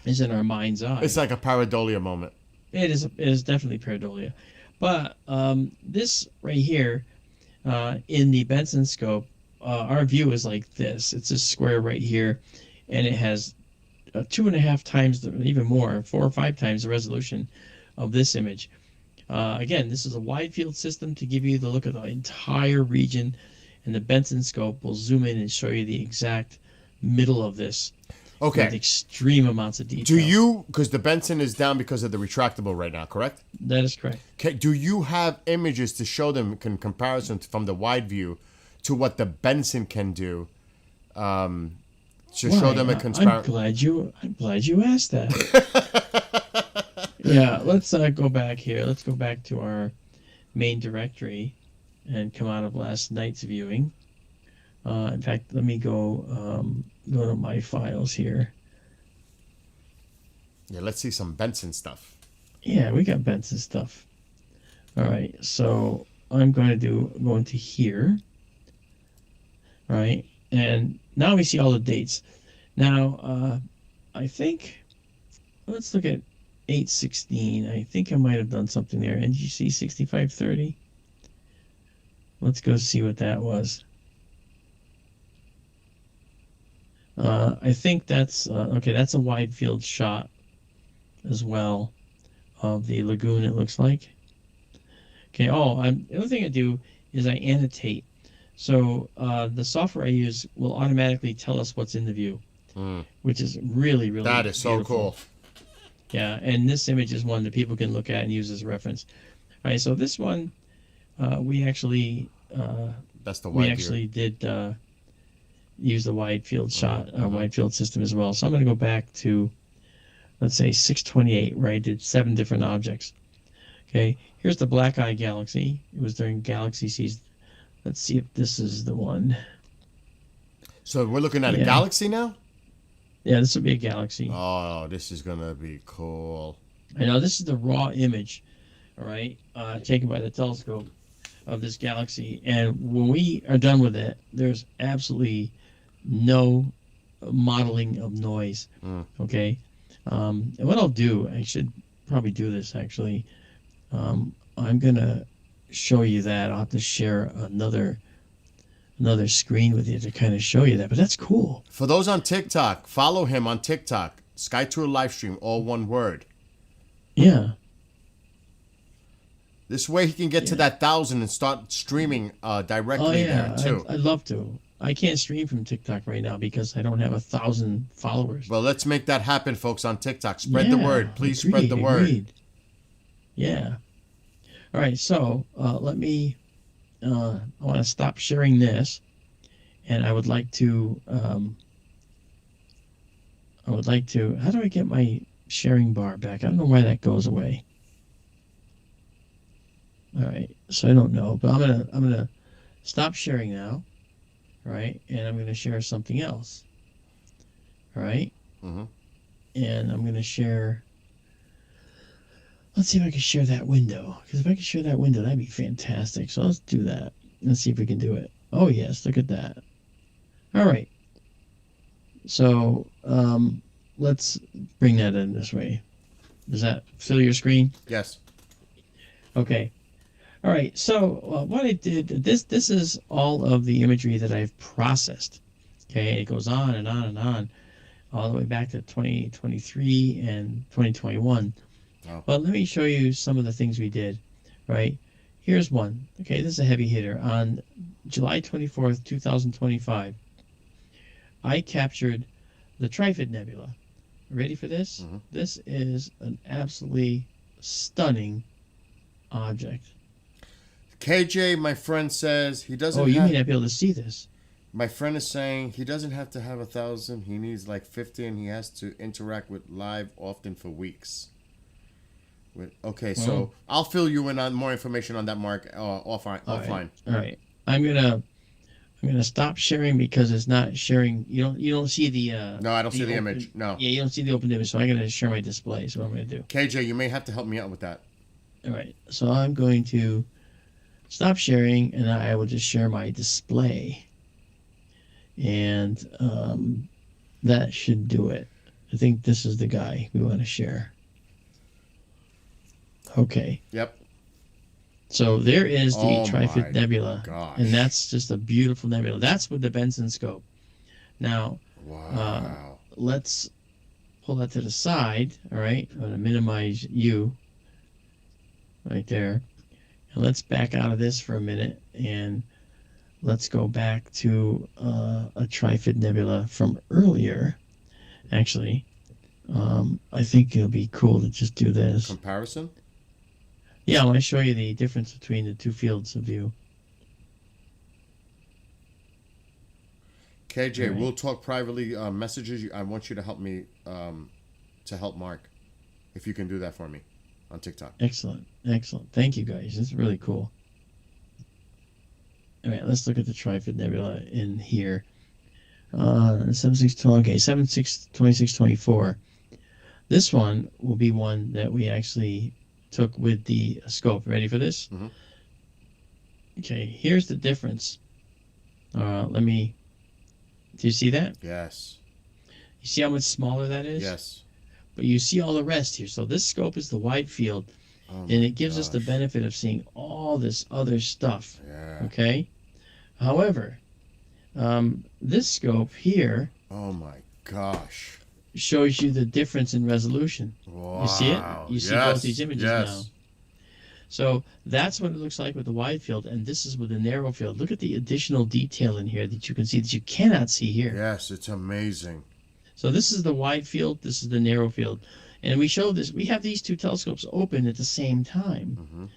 is in our mind's eye. It's like a pareidolia moment. It is definitely pareidolia. But this right here, in the Benson scope, our view is like this. It's a square right here, and it has 2.5 times, even more, 4 or 5 times the resolution of this image. Again, this is a wide field system to give you the look of the entire region, and the Benson scope will zoom in and show you the exact middle of this with Okay. extreme amounts of detail. Do you, because the Benson is down because of the retractable right now, correct? That is correct. Okay. Do you have images to show them in comparison from the wide view to what the Benson can do? To show them a I'm comparison. glad you asked that. Yeah, let's go back here. Let's go back to our main directory and come out of last night's viewing. In fact, let me go to my files here. Yeah, let's see some Benson stuff. Yeah, we got Benson stuff. All right, so I'm going to go into here. All right, and now we see all the dates. Now, I think, let's look at 8/16. I think I might have done something there. NGC 6530. Let's go see what that was. I think that's okay. That's a wide field shot as well of the lagoon. It looks like. Okay. Oh, the other thing I do is I annotate. So the software I use will automatically tell us what's in the view, which is really, really That is so beautiful. cool. Yeah, and this image is one that people can look at and use as a reference. All right, so this one we actually That's the wide view. did use the wide field shot, wide field system as well. So I'm going to go back to, let's say, 628, where I did 7 different objects. Okay, here's the Black Eye Galaxy. It was during galaxy season. Let's see if this is the one. So we're looking at a Yeah. galaxy now? Yeah, this would be a galaxy. Oh, this is going to be cool. I know this is the raw image, all right, taken by the telescope of this galaxy. And when we are done with it, there's absolutely no modeling of noise. Okay. And what I'll do, I should probably do this actually. I'm gonna show you that. I'll have to share another screen with you to kind of show you that. But that's cool. For those on TikTok, follow him on TikTok. Sky Tour Livestream, all one word. Yeah. This way he can get to that 1,000 and start streaming directly there too. I'd love to. I can't stream from TikTok right now because I don't have 1,000 followers. Well, let's make that happen, folks, on TikTok. Spread the word. Please spread the word. Agreed. Yeah. All right. So let me. I want to stop sharing this, and I would like to. How do I get my sharing bar back? I don't know why that goes away. All right. So I don't know, but I'm gonna stop sharing now. Right, and I'm going to share something else. All right, and I'm going to share. Let's see if I can share that window. Because if I can share that window, that'd be fantastic. So let's do that. Let's see if we can do it. Oh yes, look at that. All right. So let's bring that in this way. Does that fill your screen? Yes. Okay. All right, so what I did, this is all of the imagery that I've processed. Okay, it goes on and on and on, all the way back to 2023 and 2021. Oh. But let me show you some of the things we did, right? Here's one. Okay, this is a heavy hitter. On July 24th, 2025, I captured the Trifid Nebula. Ready for this? This is an absolutely stunning object. KJ, my friend, says he doesn't. Oh, you may not be able to see this. My friend is saying he doesn't have to have 1,000. He needs like 50, and he has to interact with live often for weeks. Okay, so I'll fill you in on more information on that, Mark, offline. All right. I'm gonna stop sharing because it's not sharing. You don't see the. No, I don't see the image. No. Yeah, you don't see the open image, so I'm gonna share my display. So what I'm gonna do. KJ, you may have to help me out with that. All right. So I'm going to stop sharing, and I will just share my display, and that should do it. I think this is the guy we want to share. Okay. Yep. So there is the Trifid Nebula, and that's just a beautiful nebula. That's with the Benson scope. Now, let's pull that to the side. All right, I'm going to minimize you right there. Let's back out of this for a minute, and let's go back to a Trifid Nebula from earlier. Actually, I think it'll be cool to just do this. Comparison? Yeah, I want to show you the difference between the two fields of view. KJ, we'll talk privately. Messages, I want you to help me to help Mark, if you can do that for me. On TikTok. Excellent. Thank you, guys. It's really cool. All right, let's look at the Trifid Nebula in here. 7620. Okay, 762624. This one will be one that we actually took with the scope. Ready for this? Okay, here's the difference. Do you see that? Yes. You see how much smaller that is? Yes. But you see all the rest here. So this scope is the wide field, and it gives us the benefit of seeing all this other stuff. Yeah. Okay? However, this scope here... Oh my gosh. ...shows you the difference in resolution. Wow. You see it? You see both these images now. So that's what it looks like with the wide field, and this is with the narrow field. Look at the additional detail in here that you can see that you cannot see here. Yes, it's amazing. So this is the wide field, this is the narrow field. And we show this, we have these two telescopes open at the same time.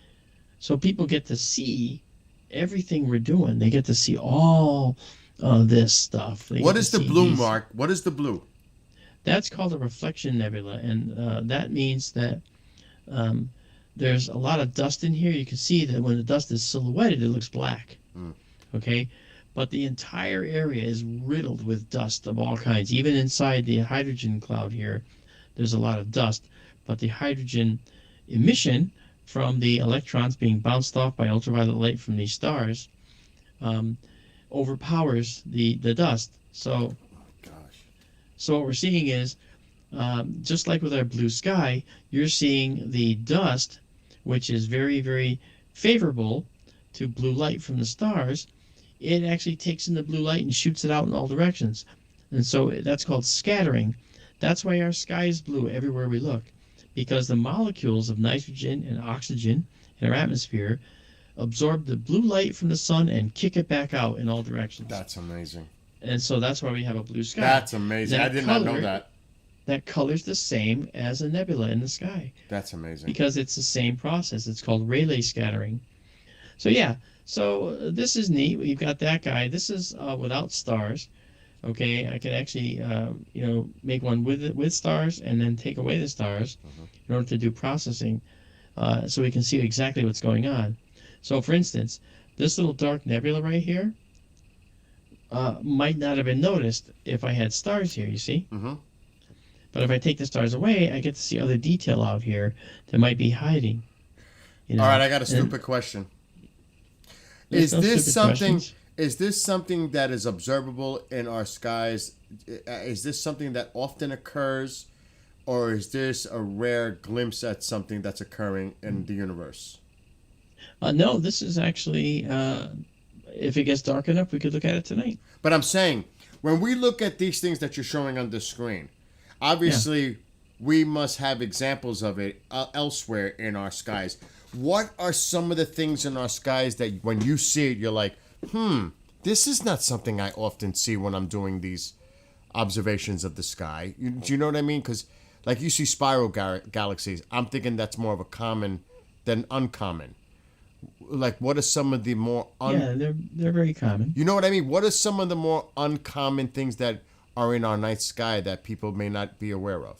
So people get to see everything we're doing. They get to see all this stuff. What is the blue, Mark? What is the blue? That's called a reflection nebula, and that means that there's a lot of dust in here. You can see that when the dust is silhouetted, it looks black. Okay? But the entire area is riddled with dust of all kinds. Even inside the hydrogen cloud here, there's a lot of dust. But the hydrogen emission from the electrons being bounced off by ultraviolet light from these stars overpowers the dust. So So what we're seeing is, just like with our blue sky, you're seeing the dust, which is very, very favorable to blue light from the stars. It actually takes in the blue light and shoots it out in all directions. And so that's called scattering. That's why our sky is blue everywhere we look, because the molecules of nitrogen and oxygen in our atmosphere absorb the blue light from the sun and kick it back out in all directions. That's amazing. And so that's why we have a blue sky. That's amazing. I did not know that. That color's the same as a nebula in the sky. That's amazing. Because it's the same process. It's called Rayleigh scattering. So yeah, so this is neat. We've got that guy. This is without stars. Okay, I can actually make one with stars and then take away the stars in order to do processing, so we can see exactly what's going on. So for instance, this little dark nebula right here might not have been noticed if I had stars here, you see? Mm-hmm. But if I take the stars away, I get to see other detail out here that might be hiding. All right, I got a stupid question. Is this something that is observable in our skies? Is this something that often occurs, or is this a rare glimpse at something that's occurring in the universe? No, this is actually, if it gets dark enough, we could look at it tonight. But I'm saying, when we look at these things that you're showing on the screen, obviously we must have examples of it elsewhere in our skies. What are some of the things in our skies that when you see it, you're like, this is not something I often see when I'm doing these observations of the sky? Do you know what I mean? Because like you see spiral galaxies, I'm thinking that's more of a common than uncommon. Like, what are some of the more... they're very common. You know what I mean? What are some of the more uncommon things that are in our night sky that people may not be aware of?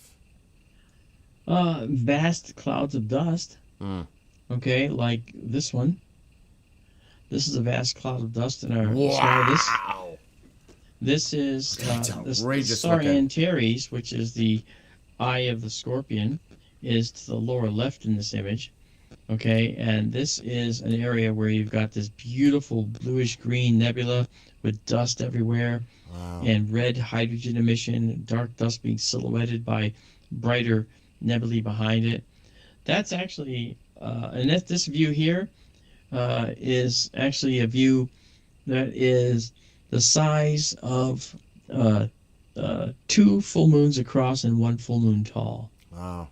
Vast clouds of dust. Okay, like this one. This is a vast cloud of dust in our sky. This is the star Antares, which is the eye of the scorpion, is to the lower left in this image. Okay, and this is an area where you've got this beautiful bluish-green nebula with dust everywhere, and red hydrogen emission, dark dust being silhouetted by brighter nebulae behind it. That's actually, and this view here is actually a view that is the size of 2 full moons across and 1 full moon tall. Wow.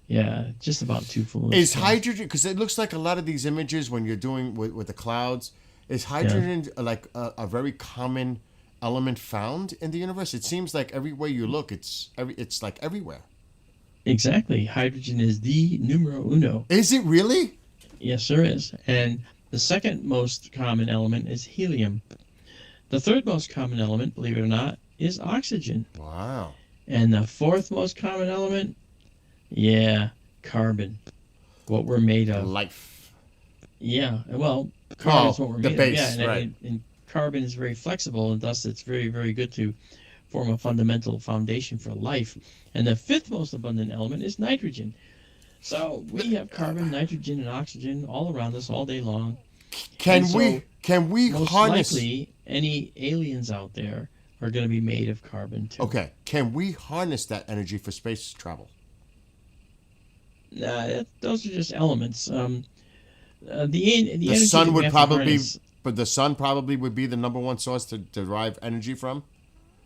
Yeah, just about 2 full moons. Is hydrogen, because it looks like a lot of these images when you're doing with the clouds, is hydrogen like a very common element found in the universe? It seems like everywhere you look, it's like everywhere. Exactly. Hydrogen is the numero uno. Is it really? Yes, there is. And the second most common element is helium. The third most common element, believe it or not, is oxygen. Wow. And the fourth most common element, carbon. What we're made of. Life. Yeah, well, carbon is what we're made of. Base, Yeah, right. And carbon is very flexible, and thus it's very, very good to form a fundamental foundation for life. And the fifth most abundant element is nitrogen. So we have carbon, nitrogen, and oxygen all around us all day long. Can we most harness? Likely, any aliens out there are going to be made of carbon too. Okay. Can we harness that energy for space travel? Those are just elements. The sun would probably, but the sun probably would be the number one source to derive energy from,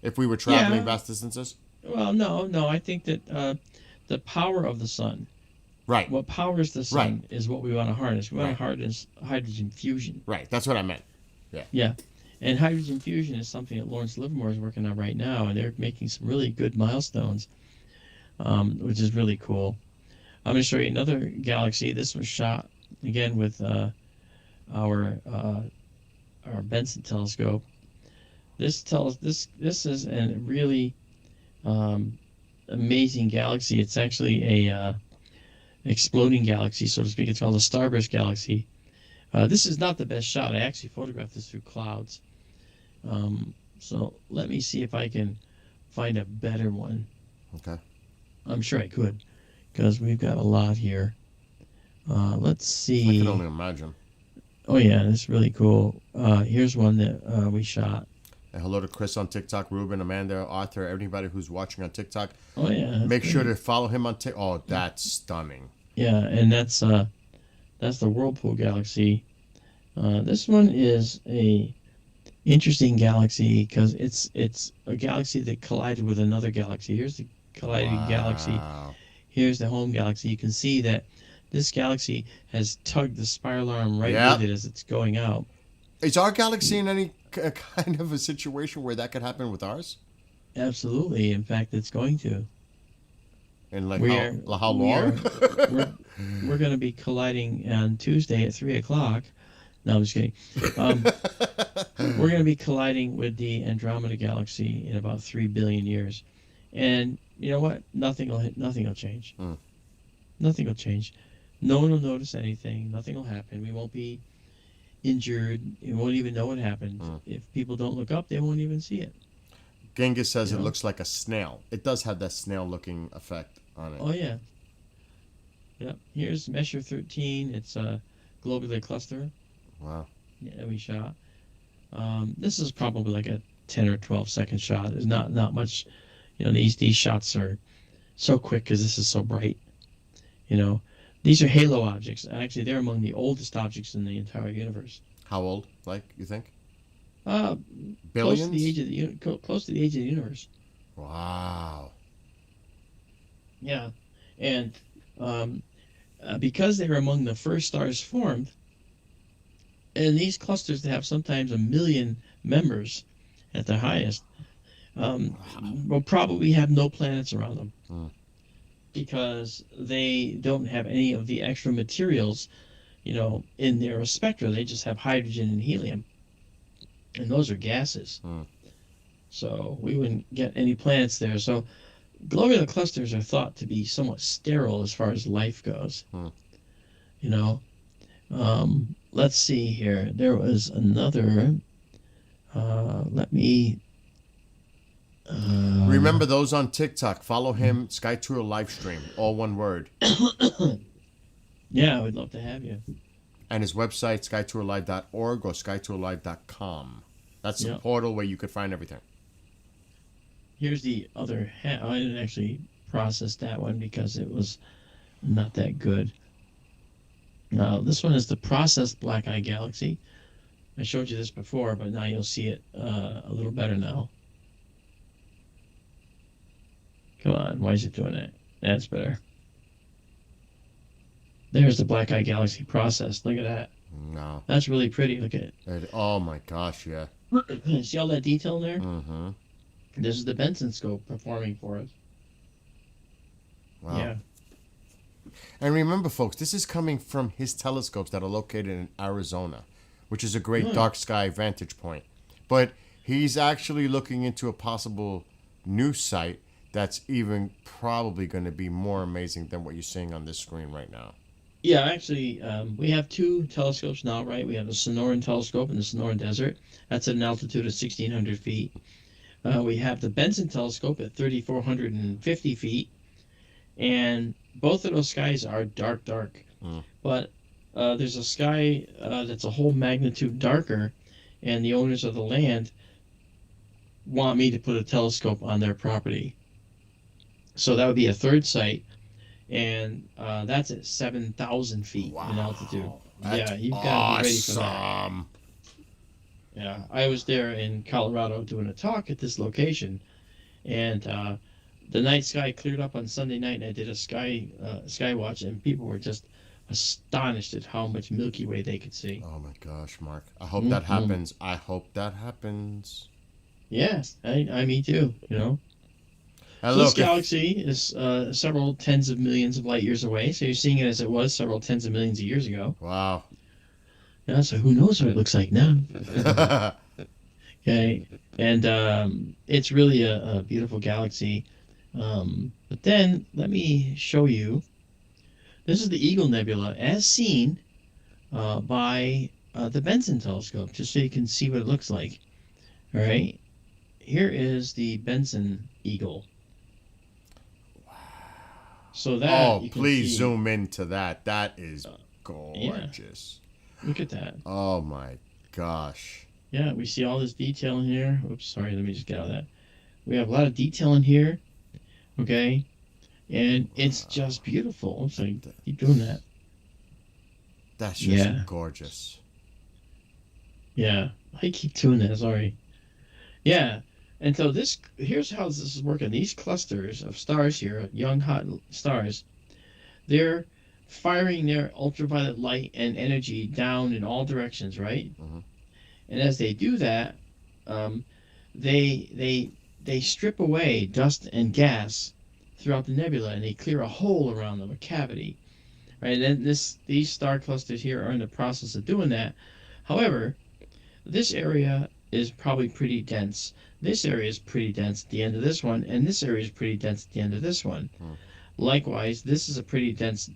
if we were traveling vast distances. Well, no. I think that the power of the sun, right? What powers the sun is what we want to harness. We want to harness hydrogen fusion. Right. That's what I meant. Yeah. Yeah, and hydrogen fusion is something that Lawrence Livermore is working on right now, and they're making some really good milestones, which is really cool. I'm going to show you another galaxy. This was shot again with our Benson telescope. This is a really amazing galaxy. It's actually a exploding galaxy, so to speak. It's called a starburst galaxy. This is not the best shot. I actually photographed this through clouds. So let me see if I can find a better one. Okay. I'm sure I could, because we've got a lot here. Let's see. I can only imagine. Oh yeah, that's really cool. Here's one that we shot. And hello to Chris on TikTok, Ruben, Amanda, Arthur, everybody who's watching on TikTok. Oh yeah, that's Make sure great. to follow him on TikTok. Oh, that's stunning. Yeah, and that's the Whirlpool Galaxy. This one is a interesting galaxy because it's a galaxy that collided with another galaxy. Here's the colliding galaxy. Wow. Here's the home galaxy. You can see that this galaxy has tugged the spiral arm right with Yep. it as it's going out. Is our galaxy in any kind of a situation where that could happen with ours? Absolutely. In fact, it's going to. And like We are how we are long? we're going to be colliding on Tuesday at 3 o'clock. No, I'm just kidding. Um, we're going to be colliding with the Andromeda Galaxy in about 3 billion years, and you know what? Nothing will change. Hmm. Nothing will change. No one will notice anything. Nothing will happen. We won't be injured. We won't even know what happened. If people don't look up, they won't even see it. Genghis says You it know? looks like a snail. It does have that snail-looking effect on it. Oh yeah. Yep. Here's Measure 13. It's a globular cluster. Wow. Yeah, that we shot. This is probably like a 10 or 12 second shot. There's not much. These shots are so quick because this is so bright. These are halo objects. Actually, they're among the oldest objects in the entire universe. How old? Like you think? Uh, close to the Billions? age of close to the age of the universe. Wow. Yeah, and because they were among the first stars formed, and these clusters that have sometimes 1 million members at their highest, will probably have no planets around them because they don't have any of the extra materials, in their spectra. They just have hydrogen and helium, and those are gases. So we wouldn't get any planets there. So globular clusters are thought to be somewhat sterile as far as life goes. You know, let's see here. There was another. Let me. Remember those on TikTok. Follow him, Sky Tour live stream, all one word. Yeah, I would love to have you. And his website, skytourlive.org or skytourlive.com. That's the Yep. portal where you could find everything. Here's the other. I didn't actually process that one because it was not that good. Now, this one is the processed black eye galaxy. I showed you this before, but now you'll see it a little better now. Come on, why is it doing that? That's better. There's the black eye galaxy processed. Look at that. No. That's really pretty. Look at Oh my gosh, yeah. it. See all that detail in there? Mm-hmm. This is the Benson scope performing for us. Wow. Yeah. And remember, folks, this is coming from his telescopes that are located in Arizona, which is a great dark sky vantage point. But he's actually looking into a possible new site that's even probably going to be more amazing than what you're seeing on this screen right now. Yeah, actually, we have two telescopes now, right? We have the Sonoran telescope in the Sonoran Desert. That's at an altitude of 1,600 feet. We have the Benson telescope at 3,450 feet. And both of those skies are dark, dark. But there's a sky that's a whole magnitude darker, and the owners of the land want me to put a telescope on their property. So that would be a third site, and that's at 7,000 feet in altitude. That's Yeah, you've got to be ready for that. awesome. Yeah, I was there in Colorado doing a talk at this location, and the night sky cleared up on Sunday night, and I did a sky watch, and people were just astonished at how much Milky Way they could see. Oh my gosh, Mark. I hope that happens. I hope that happens. Yes, me too. And So this look, galaxy is several tens of millions of light years away. So you're seeing it as it was several tens of millions of years ago. wow. Yeah, so who knows what it looks like now? Okay, and it's really a beautiful galaxy. But then let me show you. This is the Eagle Nebula as seen by the Benson telescope, just so you can see what it looks like. All right, here is the Benson Eagle. Wow. So that you can please see, zoom into that. That is gorgeous. Look at that. Oh my gosh. Yeah, we see all this detail in here. Oops, sorry, let me just get out of that. We have a lot of detail in here, okay? And it's just beautiful. I'm sorry, Th- keep doing that. That's just Yeah, gorgeous. yeah. I keep doing that, sorry. Yeah. And so here's how this is working. These clusters of stars here, young hot stars, they're firing their ultraviolet light and energy down in all directions, right? Hmm. And as they do that, um, they strip away dust and gas throughout the nebula, and they clear a hole around them, a cavity, right? And then these star clusters here are in the process of doing that. However, this area is probably pretty dense. This area is pretty dense at the end of this one, and this area is pretty dense at the end of this one. Hmm. Likewise, this is a pretty dense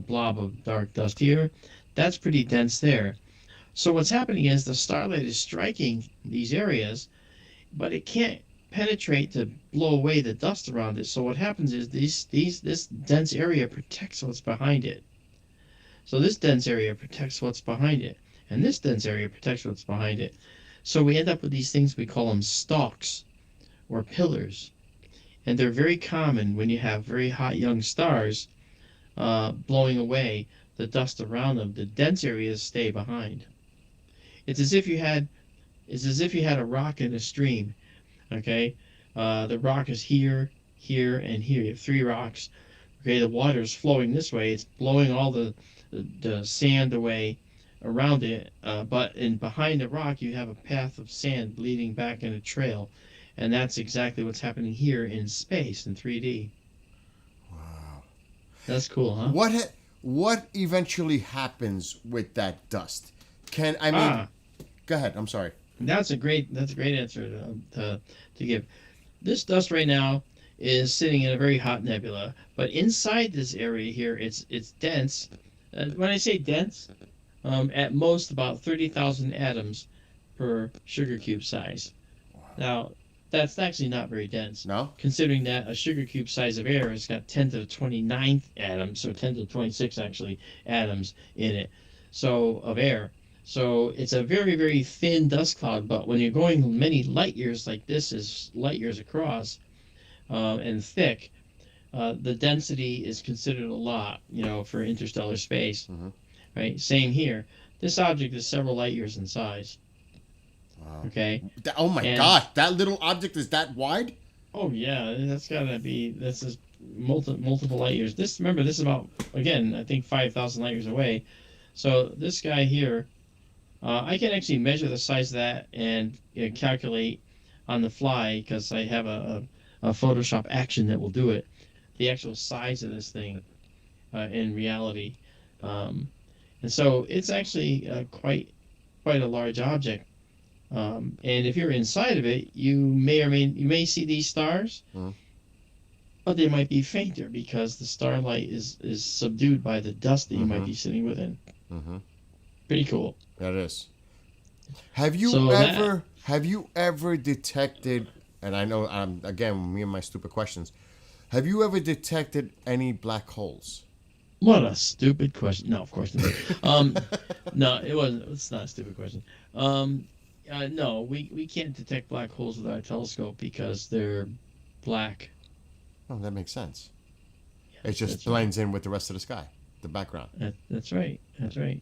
blob of dark dust here. That's pretty dense there. So what's happening is the starlight is striking these areas, but it can't penetrate to blow away the dust around it. So what happens is this dense area protects what's behind it. So this dense area protects what's behind it, and this dense area protects what's behind it. So we end up with these things, we call them stalks or pillars, and they're very common when you have very hot young stars blowing away the dust around them. The dense areas stay behind. It's as if you had it's as if you had a rock in a stream. Okay, the rock is here, here, and here. You have three rocks. Okay, the water is flowing this way. It's blowing all the sand away around it. But in behind the rock, you have a path of sand leading back in a trail, and that's exactly what's happening here in space in 3D. Wow. That's cool, huh? What eventually happens with that dust? Can I mean? Ah, Go ahead. I'm sorry. that's a great answer to give. This dust right now is sitting in a very hot nebula, but inside this area here, it's dense. When I say dense, at most about 30,000 atoms per sugar cube size. Now, that's actually not very dense, No. considering that a sugar cube size of air has got 10 to the 29th atoms, or 10 to the 26 actually atoms in it, so of air. So it's a very, very thin dust cloud, but when you're going many light years like this is light years across and thick, the density is considered a lot, for interstellar space, Hmm. right? Same here. This object is several light years in size, Wow. okay? Oh my And gosh, that little object is that wide? oh yeah, this is multiple light years. Remember, this is about, again, I think 5,000 light years away. So this guy here, I can actually measure the size of that and calculate on the fly because I have a Photoshop action that will do it. The actual size of this thing in reality, um, and so it's actually quite a large object. And if you're inside of it, you may see these stars, Mhm. but they might be fainter because the starlight is subdued by the dust that you might Hmm. be sitting within. Hmm. Pretty cool. That is. Have you So that ever detected? And I know, again, me and my stupid questions. Have you ever detected any black holes? What a stupid question. No, of course not. Um, no, it wasn't. It's not a stupid question. No, we can't detect black holes with our telescope because they're black. Oh, that makes sense. Yeah, It just that's right. blends in with the rest of the sky, the background. That's right. That's right.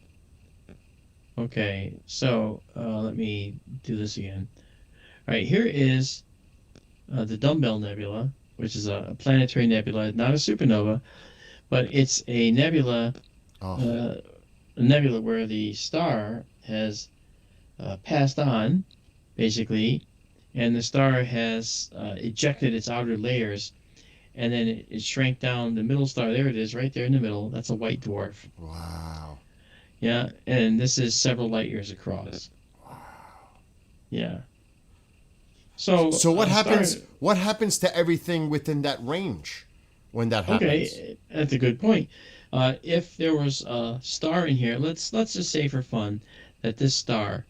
Okay, so let me do this again. All right, here is the Dumbbell Nebula, which is a planetary nebula, not a supernova, but it's Oh, uh, a nebula where the star has passed on, basically, and the star has ejected its outer layers, and then it shrank down. The middle star, there it is, right there in the middle. That's a white dwarf. wow. Yeah, and this is several light years across. Wow. Yeah. So So what star. happens? What happens to everything within that range when that happens? Okay, that's a good point. If there was a star in here, let's just say for fun that this star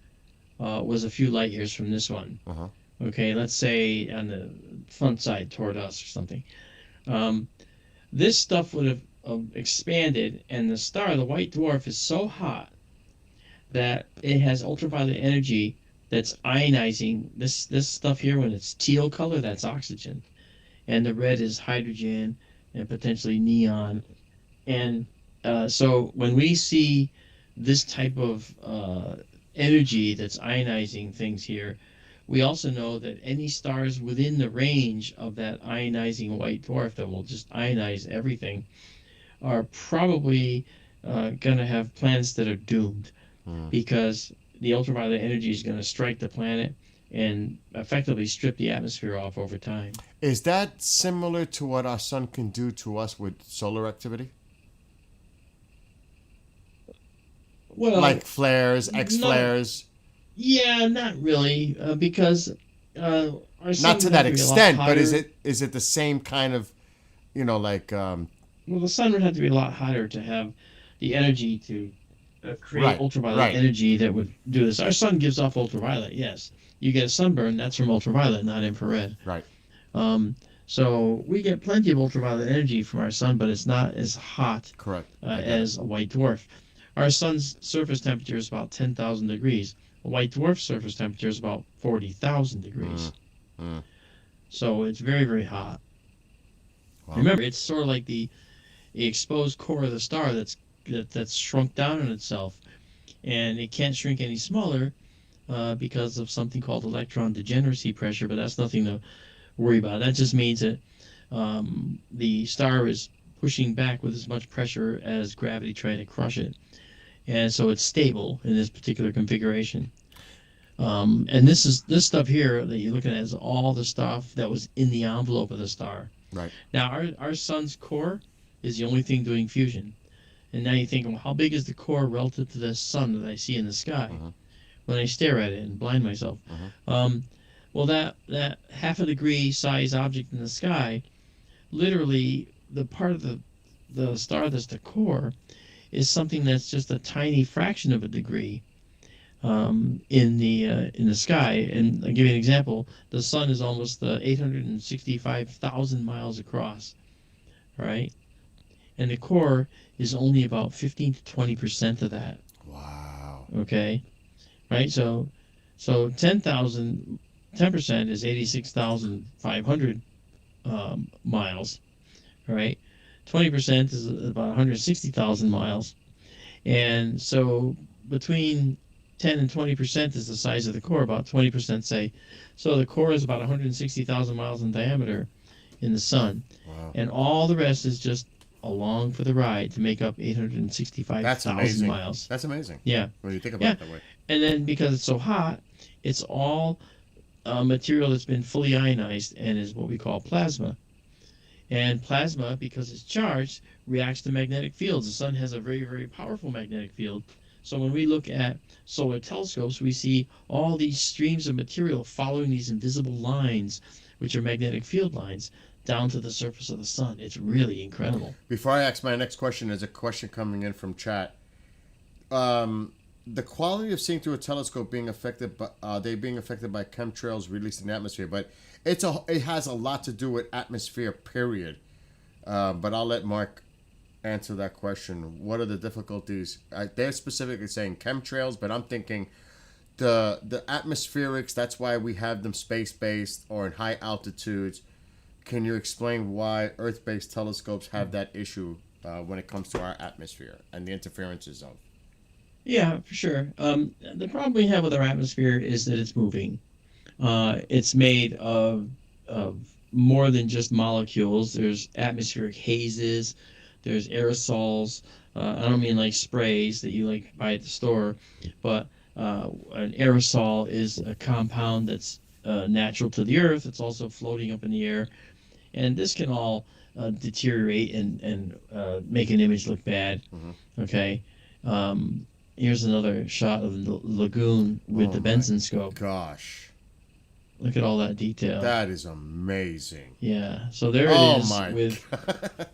was a few light years from this one. Uh huh. Okay, let's say on the front side toward us or something. Um, this stuff would have expanded, and the star, the white dwarf, is so hot that it has ultraviolet energy that's ionizing. This stuff here, when it's teal color, that's oxygen, and the red is hydrogen and potentially neon. And so when we see this type of energy that's ionizing things here, we also know that any stars within the range of that ionizing white dwarf that will just ionize everything are probably going to have planets that are doomed, because the ultraviolet energy is going to strike the planet and effectively strip the atmosphere off over time. Is that similar to what our sun can do to us with solar activity? Like Well, flares, X no, flares? yeah, not really, because our Not sun to would that have to be a lot extent, but is hotter. it the same kind of, like, Well, the sun would have to be a lot hotter to have the energy to create right, ultraviolet right, energy that would do this. Our sun gives off ultraviolet, yes. You get a sunburn, that's from ultraviolet, not infrared. right. Um, so we get plenty of ultraviolet energy from our sun, but it's not as hot Correct. I get it. as a white dwarf. Our sun's surface temperature is about 10,000 degrees. A white dwarf surface temperature is about 40,000 degrees. Mm. So it's very, very hot. Wow. Remember, it's sort of like the exposed core of the star that's shrunk down on itself, and it can't shrink any smaller because of something called electron degeneracy pressure. But that's nothing to worry about. That just means that the star is pushing back with as much pressure as gravity trying to crush it, and so it's stable in this particular configuration. And this stuff here that you're looking at is all the stuff that was in the envelope of the star. Right. Now, our sun's core is the only thing doing fusion. And now you think, well, how big is the core relative to the sun that I see in the sky when I stare at it and blind myself? Um, well, that half a degree size object in the sky, literally the part of the star that's the core is something that's just a tiny fraction of a degree in the sky. And I'll give you an example. The sun is almost 865,000 miles across, right? And the core is only about 15 to 20% of that. Wow. Okay, right? So 10% is 86,500 miles, right? 20% is about 160,000 miles, and so between 10 and 20% is the size of the core. About 20%, say. So the core is about 160,000 miles in diameter in the sun, Wow. and all the rest is just along for the ride to make up That's 865,000 amazing. miles. That's amazing Yeah, when you think about yeah. it that way. And then because it's so hot, it's all material that's been fully ionized and is what we call plasma. And plasma, because it's charged, reacts to magnetic fields. The sun has a very, very powerful magnetic field. So when we look at solar telescopes, we see all these streams of material following these invisible lines, which are magnetic field lines, down to the surface of the sun. It's really incredible. Before I ask my next question, there's a question coming in from chat. The quality of seeing through a telescope being affected by they being affected by chemtrails released in the atmosphere, but it has a lot to do with atmosphere, period. But I'll let Mark answer that question. What are the difficulties? They're specifically saying chemtrails, but I'm thinking the atmospherics. That's why we have them space based or in high altitudes. Can you explain why Earth-based telescopes have that issue when it comes to our atmosphere and the interferences of? Yeah, for sure. The problem we have with our atmosphere is that it's moving. It's made of more than just molecules. There's atmospheric hazes. There's aerosols. I don't mean like sprays that you like buy at the store, but an aerosol is a compound that's natural to the Earth. It's also floating up in the air, and this can all deteriorate and make an image look bad. Okay. Here's another shot of the lagoon with the Benson scope. Gosh, Look at all that detail. that is amazing. Yeah. So there it is. My With God.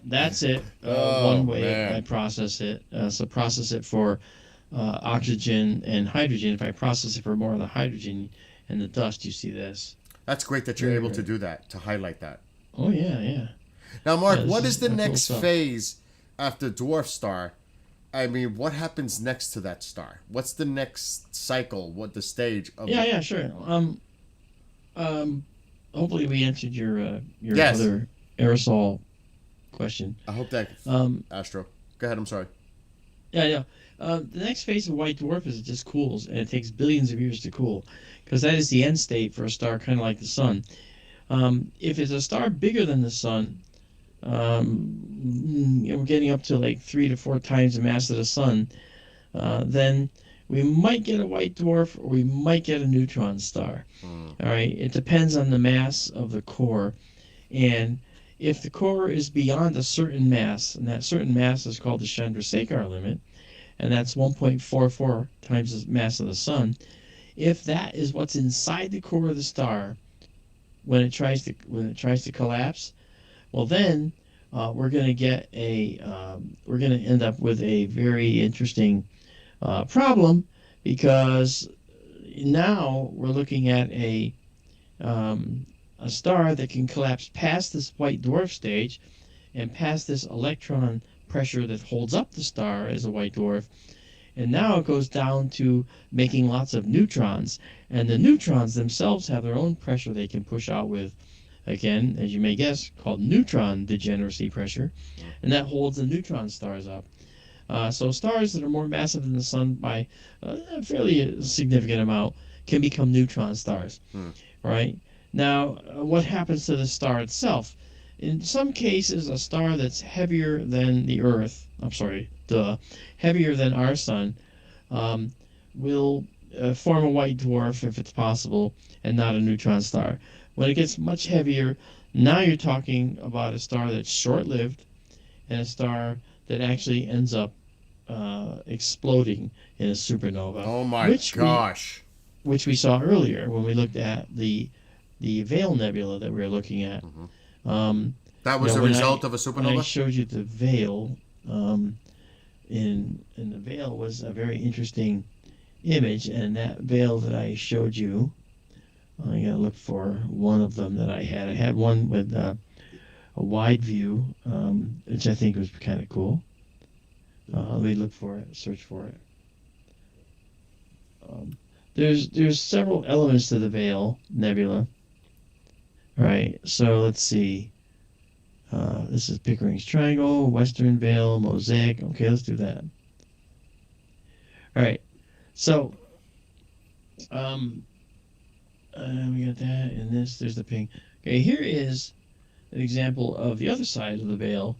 that's it. One way I process it. So process it for oxygen and hydrogen. If I process it for more of the hydrogen and the dust, you see this. That's great that you're able to do that, to highlight that. Oh yeah, yeah. Now, Mark, Yeah, what this is the cool next stuff. phase after dwarf star I mean, what happens next to that star? What's the next cycle? What the stage of? Yeah, sure. Um, Hopefully we answered your Yes. other aerosol question. I hope that Um, Astro. Go ahead. I'm sorry. yeah. The next phase of white dwarf is it just cools, and it takes billions of years to cool, because that is the end state for a star kind of like the sun. If it's a star bigger than the sun, we're getting up to like 3 to 4 times the mass of the sun, then we might get a white dwarf or we might get a neutron star. All right, it depends on the mass of the core, and if the core is beyond a certain mass, and that certain mass is called the Chandrasekhar limit, and that's 1.44 times the mass of the sun. If that is what's inside the core of the star when it tries to collapse, well then we're going to get we're going to end up with a very interesting problem, because now we're looking at a star that can collapse past this white dwarf stage and past this electron pressure that holds up the star as a white dwarf. And now it goes down to making lots of neutrons. And the neutrons themselves have their own pressure they can push out with, again, as you may guess, called neutron degeneracy pressure. And that holds the neutron stars up. So stars that are more massive than the sun by a fairly significant amount can become neutron stars. Right? Now, what happens to the star itself? In some cases, a star that's heavier than the Earth, heavier than our sun, will form a white dwarf if it's possible, and not a neutron star. When it gets much heavier, now you're talking about a star that's short-lived and a star that actually ends up exploding in a supernova. Oh my gosh! Which we saw earlier when we looked at the Veil Nebula that we were looking at. That was the result of a supernova? When I showed you the Veil, in the Veil was a very interesting image, and that Veil that I showed you, I gotta look for one of them that I had. I had one with a wide view, which I think was kind of cool. Let me look for it, search for it. There's several elements to the Veil Nebula. All right, so let's see. This is Pickering's Triangle, Western Veil, Mosaic. Okay, let's do that. All right, so we got that and this. There's the ping. Okay, here is an example of the other side of the veil.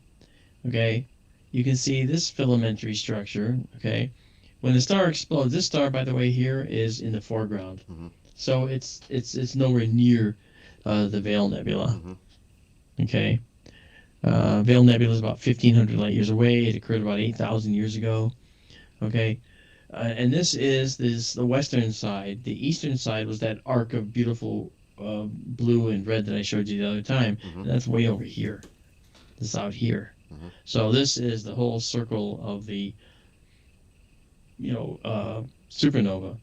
Okay, you can see this filamentary structure. Okay, when the star explodes, this star, by the way, here is in the foreground. So it's nowhere near the Veil Nebula. Okay. Veil Nebula is about 1,500 light years away. It occurred about 8,000 years ago. Okay. And this is the western side. The eastern side was that arc of beautiful blue and red that I showed you the other time. And that's way over here. This is out here. So this is the whole circle of the supernova,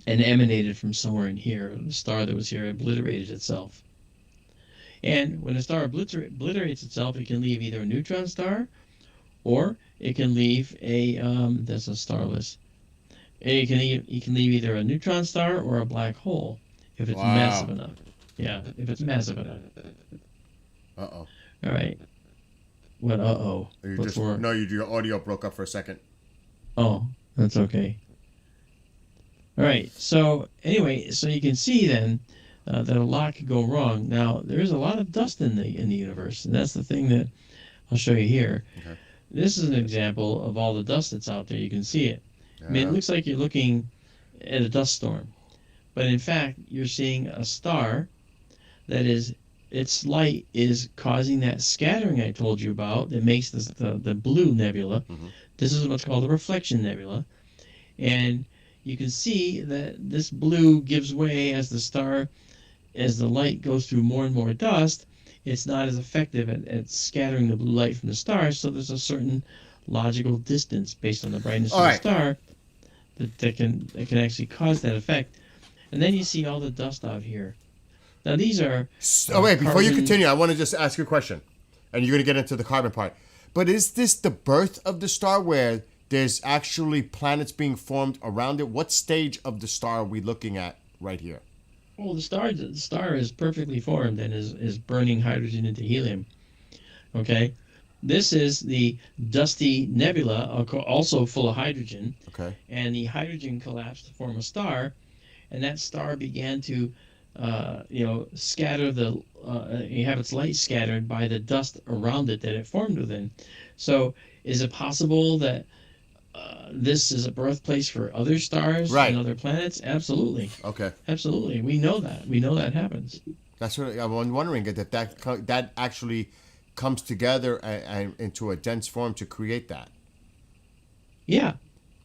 and emanated from somewhere in here. The star that was here obliterated itself. And when a star obliterates itself, it can leave either a neutron star, or it can leave that's a starless. It can leave either a neutron star or a black hole if it's massive enough. Yeah, if it's massive enough. Uh-oh. All right. What? Uh-oh. No, your audio broke up for a second. Oh, that's okay. All right. So anyway, so you can see then that a lot could go wrong. Now there is a lot of dust in the universe, and that's the thing that I'll show you here. Okay. This is an example of all the dust that's out there. You can see it. Yeah. I mean, it looks like you're looking at a dust storm, but in fact, you're seeing a star that is, its light is causing that scattering I told you about that makes the blue nebula. This is what's called a reflection nebula, and you can see that this blue gives way as the light goes through more and more dust. It's not as effective at scattering the blue light from the stars, so there's a certain logical distance based on the brightness of the star that can actually cause that effect. And then you see all the dust out here. Now these are... wait, before you continue, I want to just ask you a question. And you're going to get into the carbon part. But is this the birth of the star where there's actually planets being formed around it? What stage of the star are we looking at right here? Well, the star is perfectly formed and is burning hydrogen into helium. Okay, this is the dusty nebula, also full of hydrogen, Okay. and the hydrogen collapsed to form a star, and that star began to, scatter have its light scattered by the dust around it that it formed within. So, is it possible that this is a birthplace for other stars and Right. other planets? Absolutely, Okay. absolutely. We know that. We know that happens. That's what I'm wondering, that actually comes together and into a dense form to create that. Yeah,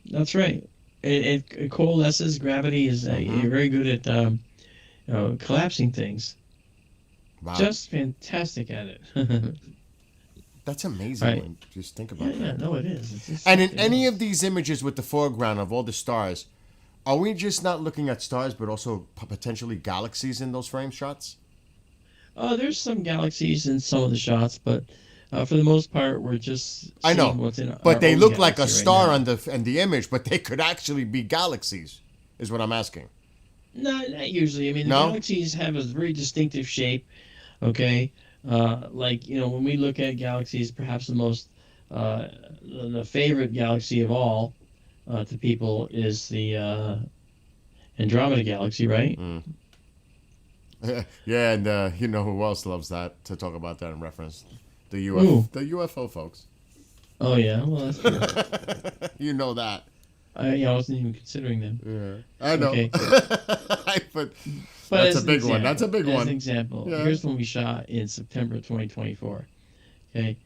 that's right. It coalesces. Gravity is Mm-hmm. you're very good at collapsing things. Wow. Just fantastic at it. That's amazing Right. when you just think Yeah, about yeah, that. no, it is. It's just And in something any of else. these images with the foreground of all the stars, are we just not looking at stars, but also potentially galaxies in those frame shots? There's some galaxies in some of the shots, but for the most part, we're just I seeing know, what's in but our they own look like a galaxy right star now. on the image, but they could actually be galaxies, is what I'm asking. Not usually. I mean, the No? galaxies have a very distinctive shape. Okay, like when we look at galaxies, perhaps uh, the favorite galaxy of all to people is the Andromeda galaxy, right? Mm. Yeah, and you know who else loves that to talk about that in reference? Ooh, The UFO folks. oh yeah, well that's true. You know that. I wasn't even considering them. Yeah, I know. Okay, But but that's a big one. That's a big as an one. example, Yeah. here's one we shot in September 2024. Okay,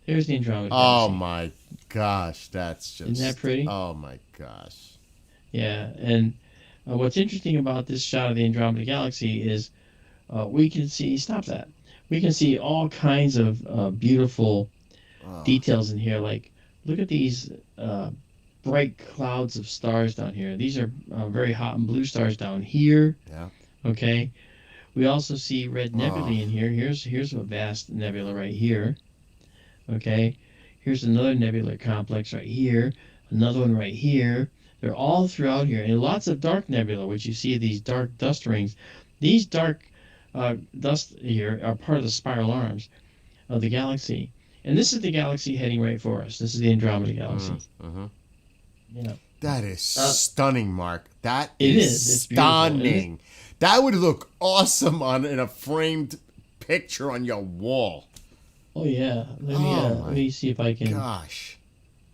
here's the Andromeda Oh galaxy. my gosh, that's Isn't that just. pretty? Oh my gosh. Yeah, and what's interesting about this shot of the Andromeda galaxy is we can see. Stop that. We can see all kinds of beautiful Oh details in here. Like, look at these bright clouds of stars down here. These are very hot and blue stars down here. yeah. Okay. We also see red Oh. nebulae in here. Here's a vast nebula right here. Okay. Here's another nebular complex right here. Another one right here. They're all throughout here, and lots of dark nebula, which you see these dark dust rings. These dark dust here are part of the spiral arms of the galaxy. And this is the galaxy heading right for us. This is the Andromeda galaxy. Mm-hmm. Yeah. That is Uh, stunning, Mark. That it is is. It's beautiful. stunning. That would look awesome on in a framed picture on your wall. Oh yeah. Oh Let my me see if I can gosh.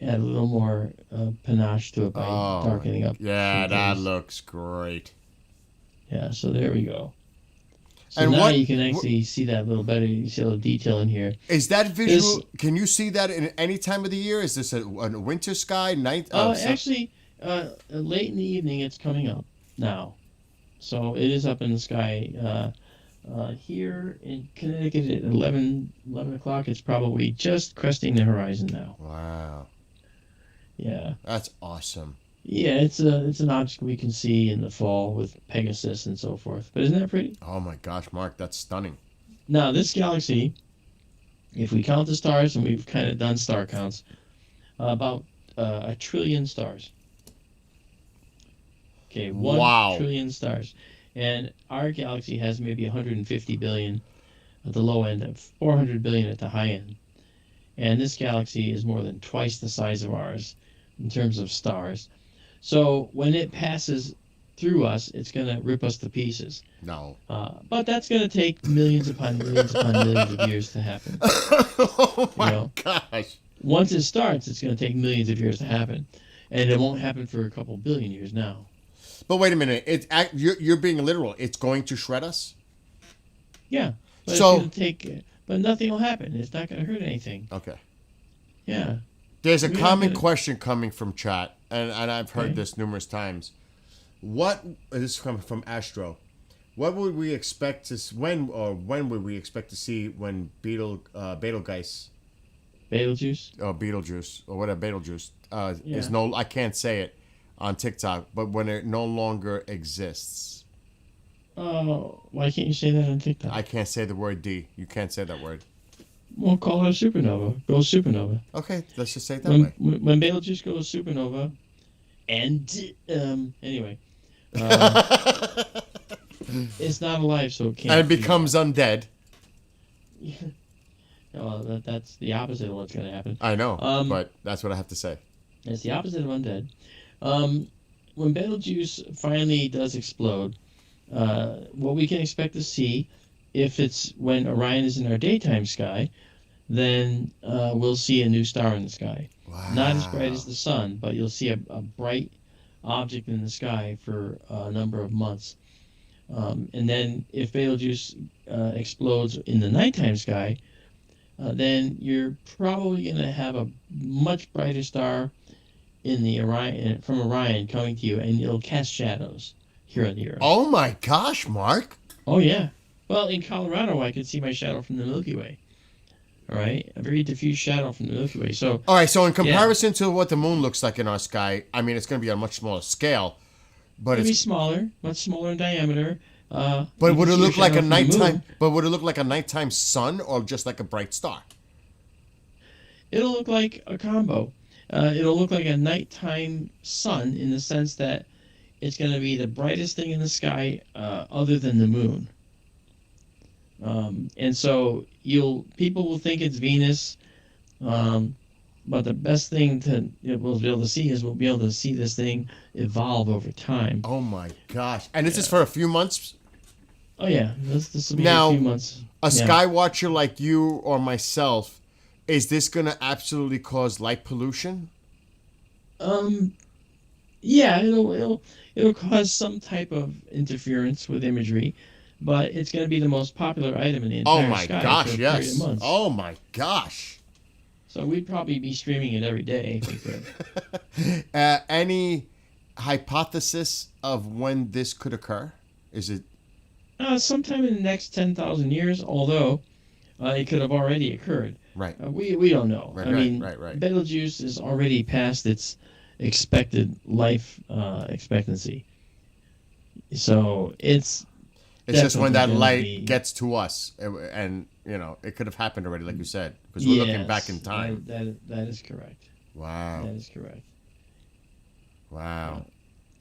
add a little more panache to it by Oh darkening up yeah, some that things. looks great. Yeah. So there we go. So And now what you can actually see that a little better. You see a little detail in here. is that This visual? Can you see that in any time of the year? Is this a winter sky night? actually late in the evening it's coming up now. So it is up in the sky. Here in Connecticut at 11 o'clock, it's probably just cresting the horizon now. Wow, Yeah. that's awesome. Yeah, it's an object we can see in the fall with Pegasus and so forth. But isn't that pretty? Oh my gosh, Mark, that's stunning. Now, this galaxy, if we count the stars, and we've kind of done star counts, about a trillion stars. Okay, one Wow. trillion stars. And our galaxy has maybe 150 billion at the low end and 400 billion at the high end. And this galaxy is more than twice the size of ours in terms of stars. So when it passes through us, it's going to rip us to pieces. No. But that's going to take millions upon millions upon millions of years to happen. Oh You my know, gosh. once it starts, it's going to take millions of years to happen. And it won't happen for a couple billion years now. But wait a minute. You're being literal. It's going to shred us. Yeah, but So it's going to take, but nothing will happen. It's not going to hurt anything. okay. Yeah. There's a We're not common gonna- question coming from chat, and I've heard Okay. this numerous times. What this is coming from Astro? What would we expect to when would we expect to see when Betelgeuse Betelgeuse? or Beetlejuice or whatever Betelgeuse is Yeah. no, I can't say it on TikTok, but when it no longer exists. Oh, why can't you say that on TikTok? I can't say the word D. You can't say that word. We'll call it a supernova. Goes supernova. Okay, let's just say it that way. When Betelgeuse goes supernova, and anyway, um, it's not alive, so it And can't. it becomes undead. Well, that's the opposite of what's going to happen. I know, Um, but that's what I have to say. it's the opposite of undead. Um, when Betelgeuse finally does explode, what we can expect to see, if it's when Orion is in our daytime sky, then we'll see a new star in the sky. Not as bright as Wow. the sun, but you'll see a bright object in the sky for a number of months. And then if Betelgeuse explodes in the nighttime sky, then you're probably going to have a much brighter star in the Orion from Orion coming to you, and it'll cast shadows here on the Earth. Oh my gosh, Mark. Oh yeah. Well, in Colorado, I could see my shadow from the Milky Way. All right, a very diffuse shadow from the Milky Way. So All right, so in yeah, comparison to what the moon looks like in our sky, I mean, it's going to be on a much smaller scale, but it'll be it's smaller, much smaller in diameter. but You can would it see your look like shadow a from the nighttime? moon. But would it look like a nighttime sun or just like a bright star? It'll look like a combo. It'll look like a nighttime sun in the sense that it's going to be the brightest thing in the sky other than the moon. And so people will think it's Venus, um, but the best thing we'll be able to see is we'll be able to see this thing evolve over time. Oh my gosh! And this is Yeah. for a few months. Oh yeah, this will be a few Now, months. a Yeah. sky watcher like you or myself, is this going to absolutely cause light pollution? Um. Yeah. It'll cause some type of interference with imagery, but it's going to be the most popular item in the Oh entire my sky for gosh! a period of Yes. months. Oh my gosh! So we'd probably be streaming it every day if we could. Any hypothesis of when this could occur? Is it Sometime in the next 10,000 years, although it could have already occurred. right? We don't know. Right, I right, mean, right, right. Betelgeuse is already past its expected life expectancy, so it's It's just when definitely that going to light be. gets to us, and it could have happened already, like you said, because we're looking back in Yes, time. that is correct. Wow, That is correct. wow.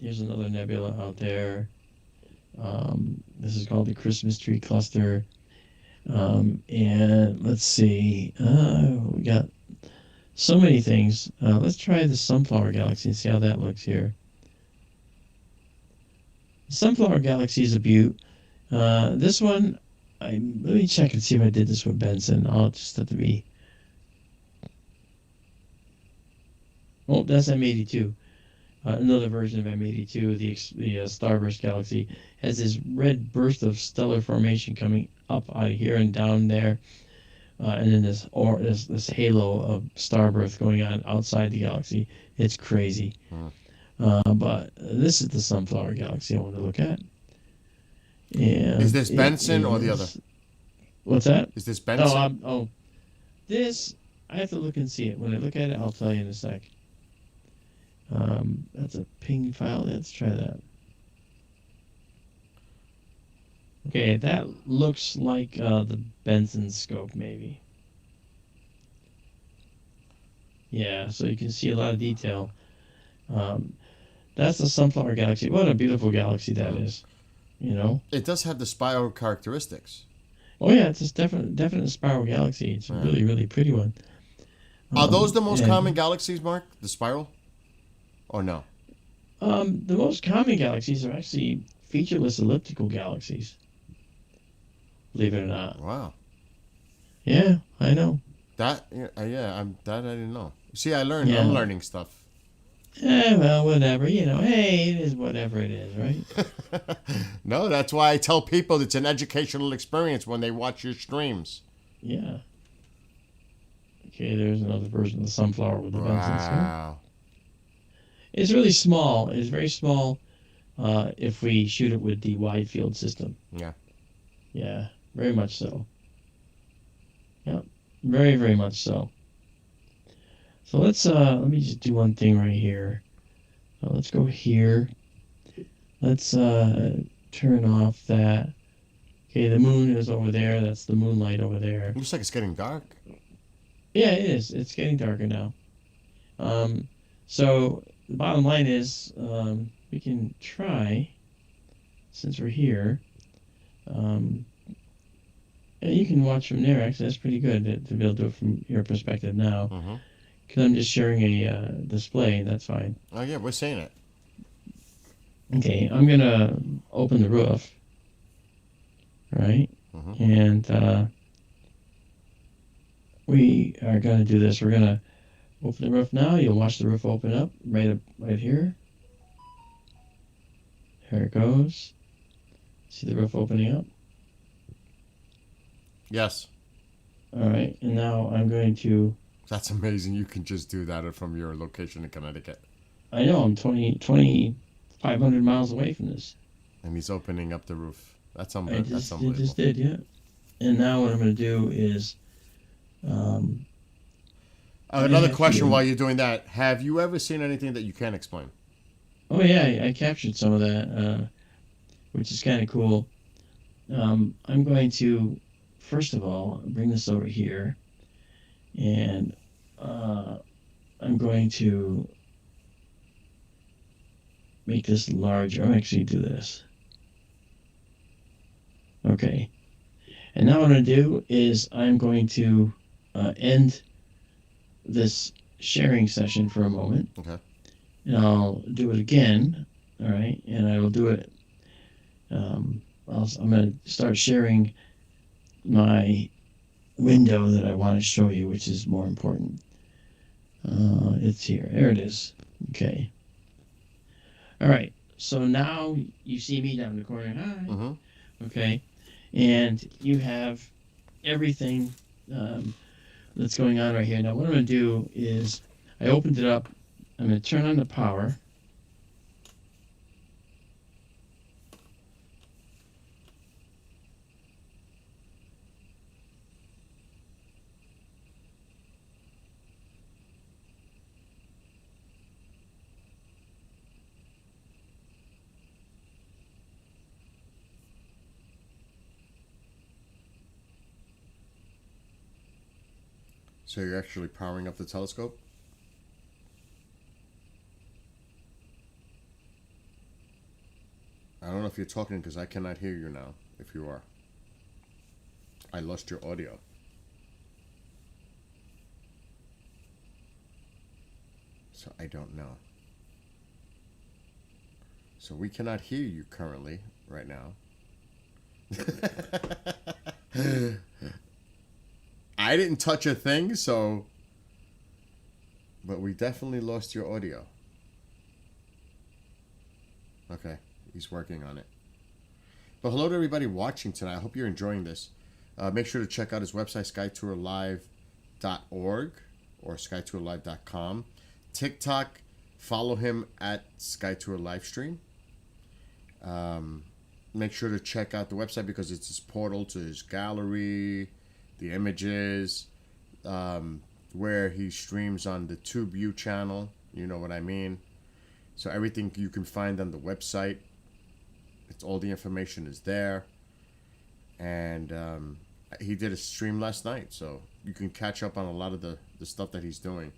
Here's another nebula out there. This is called the Christmas tree cluster. And let's see. We got so many things. Let's try the Sunflower Galaxy and see how that looks here. Sunflower Galaxy is a beaut. This one, let me check and see if I did this with Benson. I'll just have to be. Oh, that's M82. Another version of M82, the Starburst Galaxy, has this red burst of stellar formation coming up out of here and down there, and then this halo of starbirth going on outside the galaxy. It's crazy. But this is the Sunflower Galaxy I want to look at. And Is this it Benson or the other? What's that? Is this Benson? This I have to look and see it. When I look at it, I'll tell you in a sec. That's a ping file. Let's try that. Okay, that looks like the Benson scope, maybe. Yeah, so you can see a lot of detail. That's the Sunflower Galaxy. What a beautiful galaxy that is. You know? It does have the spiral characteristics. Oh yeah, it's a definite spiral galaxy. It's a Right. really, really pretty one. Are those the most And, common galaxies, Mark? The spiral, or no? The most common galaxies are actually featureless elliptical galaxies. Believe it or not. Wow. Yeah, I know. That I didn't know. See, I'm Yeah. learning stuff. Well, whatever. Hey, it is whatever it is, right? No, that's why I tell people it's an educational experience when they watch your streams. Yeah. Okay, there's another version of the sunflower with the Benson scope. Wow. It's really small. It's very small if we shoot it with the wide field system. Yeah. Yeah, very much so. Yep, very, very much so. So let me just do one thing right here. Let's go here. Let's turn off that Okay, the moon is over there. That's the moonlight over there. Looks like it's getting dark. Yeah, it is. It's getting darker now. Um, so the bottom line is, we can try, since we're here. Um, yeah, you can watch from there. Actually, that's pretty good to be able to do it from your perspective now. Mm-hmm. Because I'm just sharing a display. That's fine. Oh yeah, we're seeing it. Okay, I'm gonna open the roof, right? Mm-hmm. And we are gonna do this. We're gonna open the roof now. You'll watch the roof open up right here. There it goes. See the roof opening up. Yes. All right, and now I'm going to. That's amazing. You can just do that from your location in Connecticut. I know I'm 2,500 miles away from this. And he's opening up the roof. That's I unbelievable. just, it just did, yeah. And now what I'm going to do is, um, Another question while you're doing that. Have you ever seen anything that you can't explain? oh yeah, I captured some of that, which is kind of cool. I'm going to, first of all, bring this over here, and I'm going to make this larger. I'll actually do this. Okay. And now what I'm going to do is I'm going to end this sharing session for a moment. Okay. And I'll do it again. All right. And I will do it. I'm going to start sharing my window that I want to show you, which is more important. It's here. There it is. Okay. All right. So now you see me down in the corner. Hi. Mm-hmm. Okay. And you have everything that's going on right here. Now, what I'm going to do is I opened it up. I'm going to turn on the power. So you're actually powering up the telescope? I don't know if you're talking because I cannot hear you now, if you are. I lost your audio. So I don't know. So we cannot hear you currently, right now. I didn't touch a thing, so... But we definitely lost your audio. Okay, he's working on it. But hello to everybody watching tonight. I hope you're enjoying this. Make sure to check out his website, skytourlive.org or skytourlive.com. TikTok, follow him at skytourlivestream. Make sure to check out the website because it's his portal to his gallery, the images, where he streams on the TubeU channel. You know what I mean? So everything you can find on the website. It's all the information is there. And he did a stream last night, so you can catch up on a lot of the stuff that he's doing.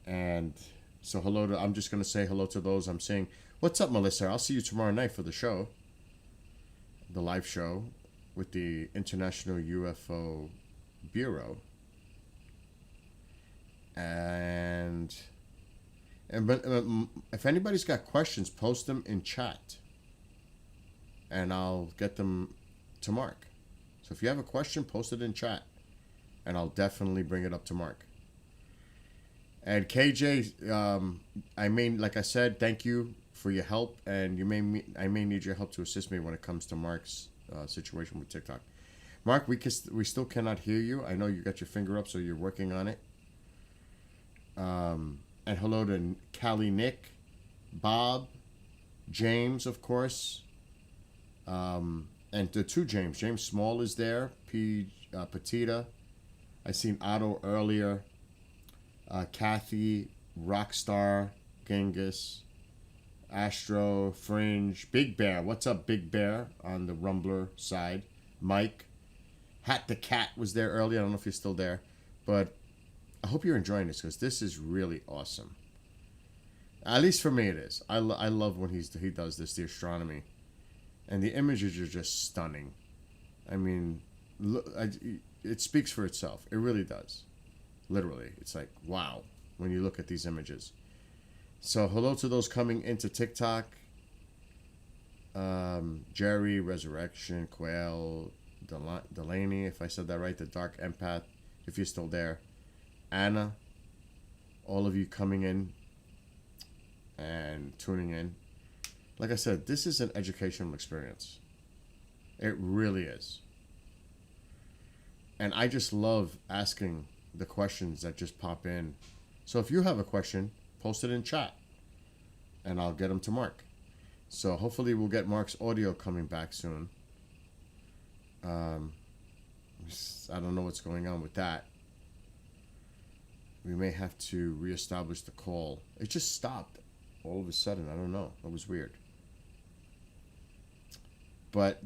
And so I'm just going to say hello to those I'm saying. What's up, Melissa? I'll see you tomorrow night for the show. The live show with the International UFO Bureau. And if anybody's got questions, post them in chat. And I'll get them to Mark. So if you have a question, post it in chat. And I'll definitely bring it up to Mark. And KJ, like I said, thank you for your help. And I may need your help to assist me when it comes to Mark's situation with TikTok. Mark, we still cannot hear you. I know you got your finger up, so you're working on it. And hello to Callie, Nick, Bob, James, of course. And the two James. James Small is there. Petita. I seen Otto earlier. Kathy, Rockstar, Genghis. Astro, Fringe, Big Bear. What's up, Big Bear, on the Rumbler side? Mike. Hat the Cat was there earlier. I don't know if you're still there. But I hope you're enjoying this because this is really awesome. At least for me it is. I love when he does this, the astronomy. And the images are just stunning. I mean, look, it speaks for itself. It really does. Literally. It's like, wow, when you look at these images. So hello to those coming into TikTok. Jerry, Resurrection, Quail, Delaney, if I said that right, the Dark Empath, if you're still there. Anna, all of you coming in and tuning in. Like I said, this is an educational experience. It really is. And I just love asking the questions that just pop in. So if you have a question, post it in chat and I'll get them to Mark. So hopefully we'll get Mark's audio coming back soon. I don't know what's going on with that. We may have to reestablish the call. It just stopped all of a sudden. I don't know. That was weird. But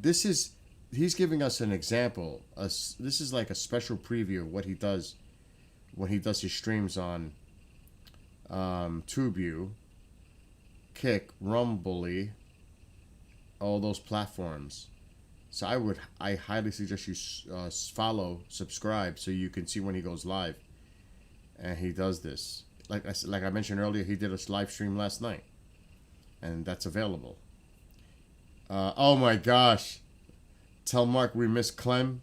he's giving us an example. This is like a special preview of what he does when he does his streams on TubeU, Kick, Rumbly, all those platforms. So I highly suggest you follow, subscribe, so you can see when he goes live. And he does this. Like I mentioned earlier, he did a live stream last night, and that's available. Oh my gosh! Tell Mark we miss Clem.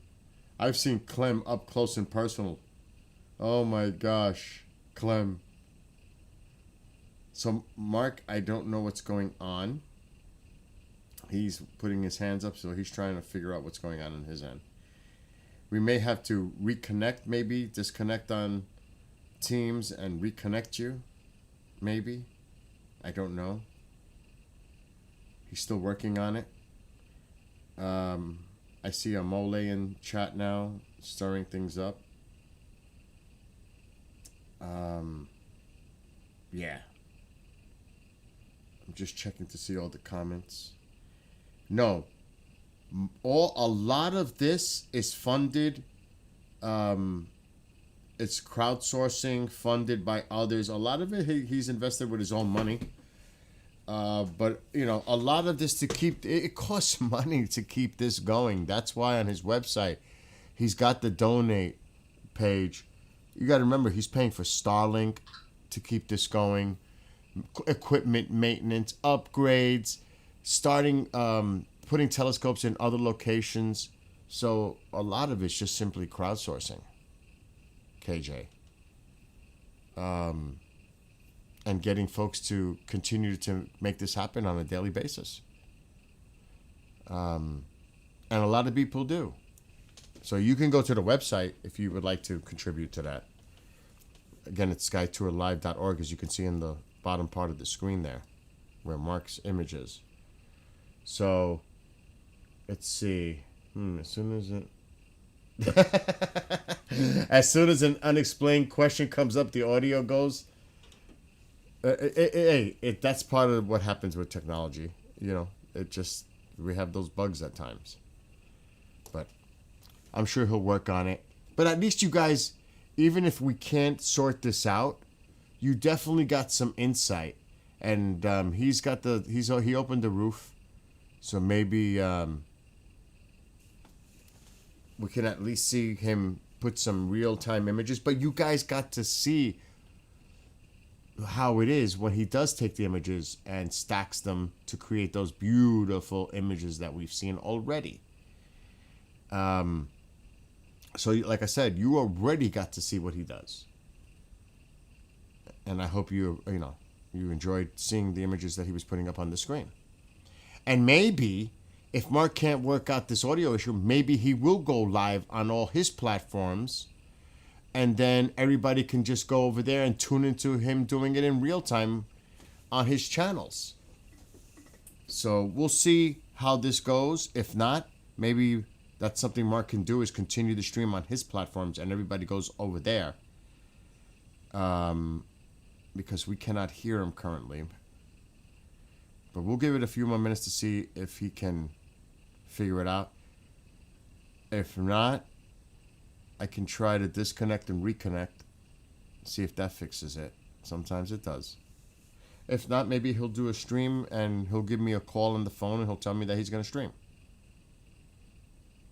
I've seen Clem up close and personal. Oh my gosh, Clem. So Mark, I don't know what's going on. He's putting his hands up, so he's trying to figure out what's going on his end. We may have to reconnect, maybe disconnect on Teams and reconnect you, maybe. I don't know. He's still working on it. I see a Mole in chat now, stirring things up. Yeah. I'm just checking to see all the comments. No. A lot of this is funded. It's crowdsourcing, funded by others. A lot of it he's invested with his own money. But, a lot of this it costs money to keep this going. That's why on his website, he's got the donate page. You got to remember, he's paying for Starlink to keep this going, equipment maintenance, upgrades, putting telescopes in other locations. So a lot of it's just simply crowdsourcing. KJ. And getting folks to continue to make this happen on a daily basis. And a lot of people do. So you can go to the website if you would like to contribute to that. Again, it's skytourlive.org, as you can see in the bottom part of the screen there, where Mark's image is. So, let's see. As soon as an unexplained question comes up, the audio goes. That's part of what happens with technology. We have those bugs at times. But I'm sure he'll work on it. But at least you guys, even if we can't sort this out, you definitely got some insight. And he opened the roof, so maybe we can at least see him put some real-time images. But you guys got to see how it is when he does take the images and stacks them to create those beautiful images that we've seen already. So like I said, you already got to see what he does. And I hope you enjoyed seeing the images that he was putting up on the screen. And maybe if Mark can't work out this audio issue, maybe he will go live on all his platforms, and then everybody can just go over there and tune into him doing it in real time on his channels. So we'll see how this goes. If not, maybe that's something Mark can do, is continue the stream on his platforms and everybody goes over there. Because we cannot hear him currently. But we'll give it a few more minutes to see if he can figure it out. If not, I can try to disconnect and reconnect. See if that fixes it. Sometimes it does. If not, maybe he'll do a stream and he'll give me a call on the phone and he'll tell me that he's going to stream.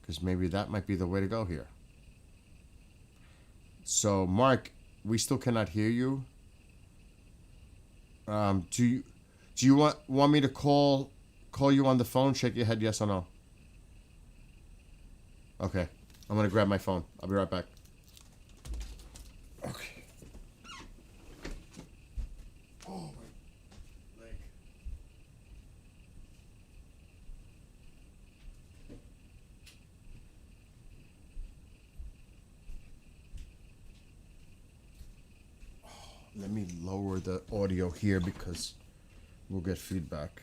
Because maybe that might be the way to go here. So, Mark, we still cannot hear you. Do you want me to call you on the phone? Shake your head, yes or no. Okay, I'm gonna grab my phone. I'll be right back. Okay. Oh my leg. Let me lower the audio here because we'll get feedback.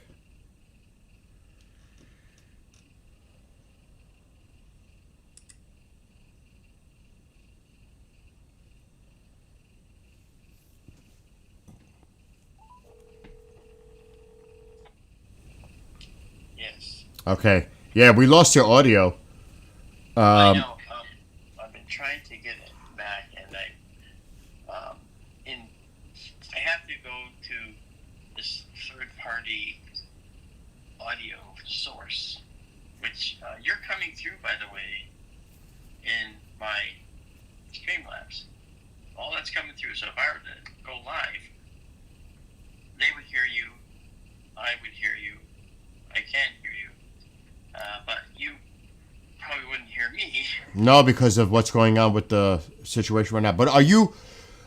Yes. Okay. Yeah, we lost your audio. I know. I've been trying to get it back, and I have to go to this third-party audio source, which you're coming through, by the way, in my Streamlabs. All that's coming through. So if I were to go live, they would hear you. I would hear you. I can hear you. But you probably wouldn't hear me. No, because of what's going on with the situation right now. But are you?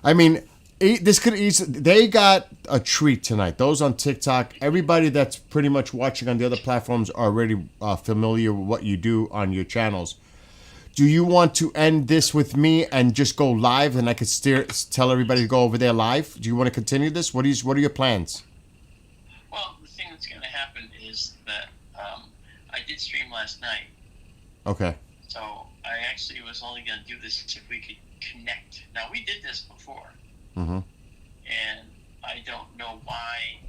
I mean, this could easily. They got a treat tonight. Those on TikTok, everybody that's pretty much watching on the other platforms are already familiar with what you do on your channels. Do you want to end this with me and just go live, and I could tell everybody to go over there live? Do you want to continue this? What are your plans? Well, the thing that's going to happen is that I did stream last night. Okay. So I actually was only going to do this if we could connect. Now, we did this before. Mm-hmm. And I don't know why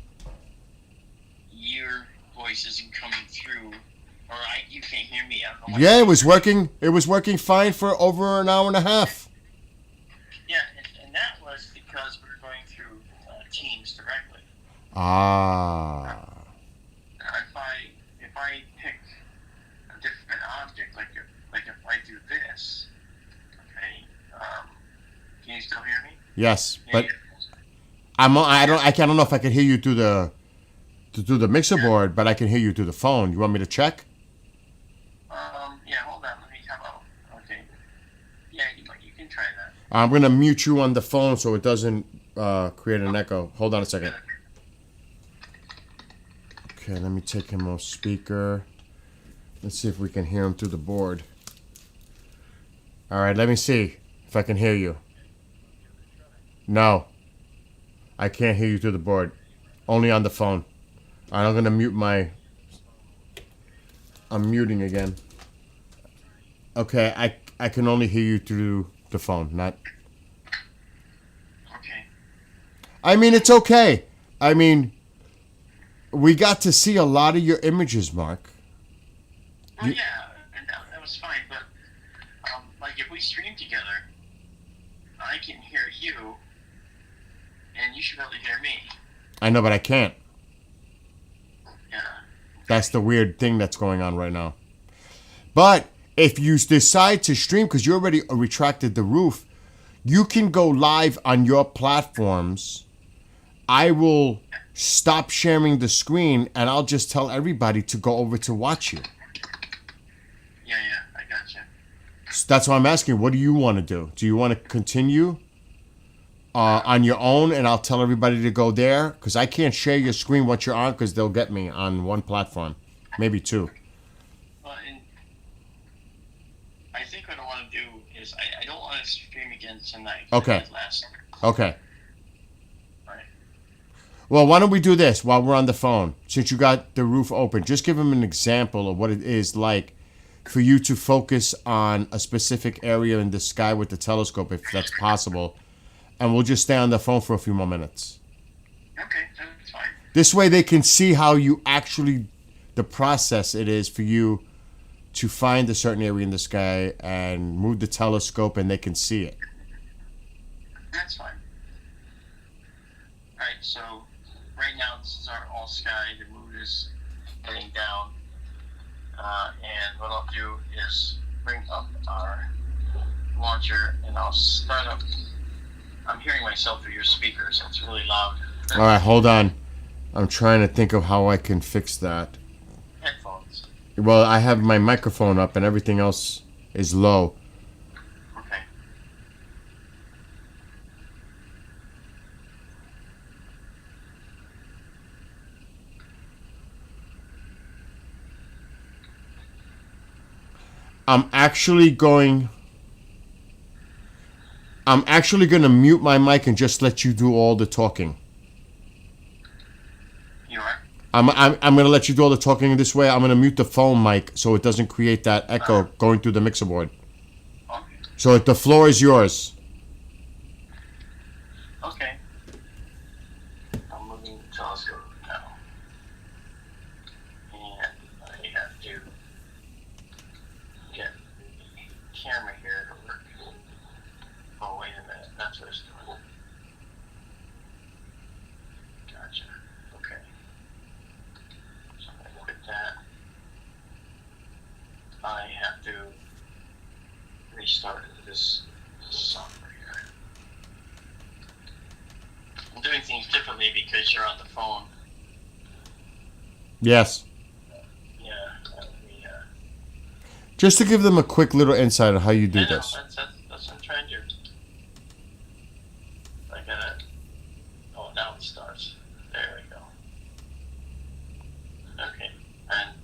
your voice isn't coming through, or you can't hear me. I don't know why. Yeah, it was working. It was working fine for over an hour and a half. Yeah, and that was because we were going through Teams directly. Ah. If I pick a different object, like if I do this, okay, can you still hear me? Yes, Yeah, but I don't know if I can hear you through the mixer board, but I can hear you through the phone. You want me to check? Yeah, hold on. Let me come out. Okay. Yeah, you can try that. I'm gonna mute you on the phone so it doesn't create an echo. Hold on a second. Okay, let me take him off speaker. Let's see if we can hear him through the board. All right, let me see if I can hear you. No, I can't hear you through the board. Only on the phone. All right, I'm gonna mute I'm muting again. Okay, I can only hear you through the phone, not. Okay. I mean, it's okay. I mean, we got to see a lot of your images, Mark. Well, yeah, and that was fine, but like if we stream together, I can hear you, and you should be able to hear me. I know, but I can't. Yeah. That's the weird thing that's going on right now. But if you decide to stream, because you already retracted the roof, you can go live on your platforms. I will stop sharing the screen, and I'll just tell everybody to go over to watch you. Yeah, I gotcha. So that's why I'm asking, what do you want to do? Do you want to continue on your own, and I'll tell everybody to go there? Because I can't share your screen once you're on, because they'll get me on one platform, maybe two. Well, and I think what I want to do is I don't want to stream again tonight. Okay. Last night. Okay. Right. Well, why don't we do this while we're on the phone? Since you got the roof open, just give them an example of what it is like for you to focus on a specific area in the sky with the telescope, if that's possible. And we'll just stay on the phone for a few more minutes. Okay, that's fine. This way they can see how you actually, the process it is for you to find a certain area in the sky and move the telescope and they can see it. That's fine. Alright, so right now this is our all sky. The moon is heading down. And what I'll do is bring up our launcher and I'll start up. I'm hearing myself through your speakers. It's really loud. All right, hold on. I'm trying to think of how I can fix that. Headphones. Well, I have my microphone up and everything else is low. Okay. I'm actually going to mute my mic and just let you do all the talking. You are? I'm going to let you do all the talking this way. I'm going to mute the phone mic so it doesn't create that echo going through the mixer board. Okay. So the floor is yours. Okay. I'm moving the telescope now. And I have to get the camera here to work. Oh, wait a minute. That's what it's doing. Gotcha. Okay. So I'm going to quit that. I have to restart this software here. I'm doing things differently because you're on the phone. Yes. Yeah. Let me, Just to give them a quick little insight on how you do I know, this. that's what I'm trying to do. I gotta. Oh, now it starts. There we go. Okay, and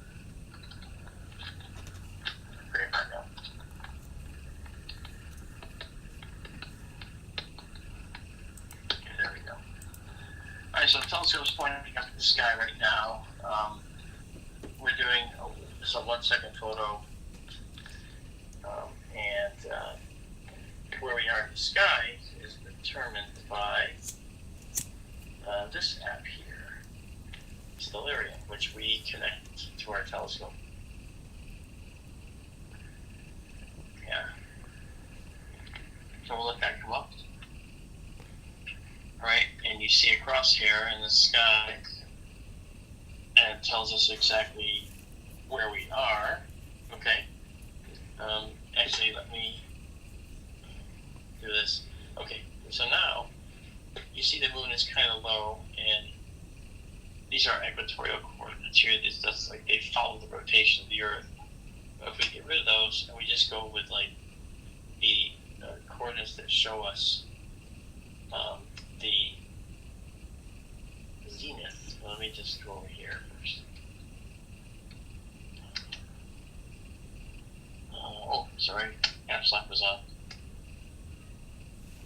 bring it back up. Okay, there we go. All right, so the telescope's pointing up at the sky right now. We're doing this a 1 second photo. And where we are in the sky is determined by this app here, Stellarium, which we connect to our telescope. Yeah. So we'll let that come up. Right, and you see a crosshair in the sky, and it tells us exactly where we are. Okay. Actually, let me do this. Okay, so now you see the moon is kind of low, and these are equatorial coordinates here. That's like they follow the rotation of the Earth. But if we get rid of those and we just go with like the coordinates that show us the zenith. Let me just go over here first. Oh, sorry, caps lock was on.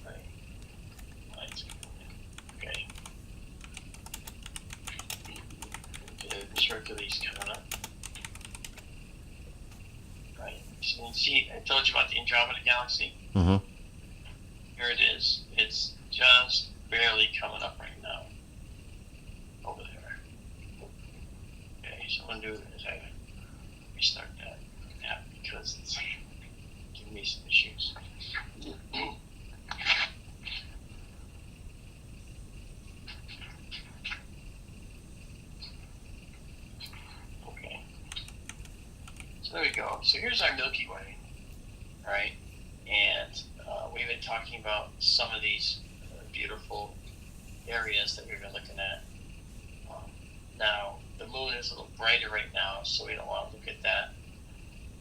Right. Okay. Get Hercules coming up. Right. So you can see, I told you about the Andromeda Galaxy. Mm-hmm. Here it is. It's just barely coming up right now. Over there. Okay, so what I'm going to do is I restart that app because it's giving me some issues. Okay. So there we go. So here's our Milky Way. Alright? And we've been talking about some of these beautiful areas that we've been looking at. Now, the moon is a little brighter right now, so we don't want to look at that.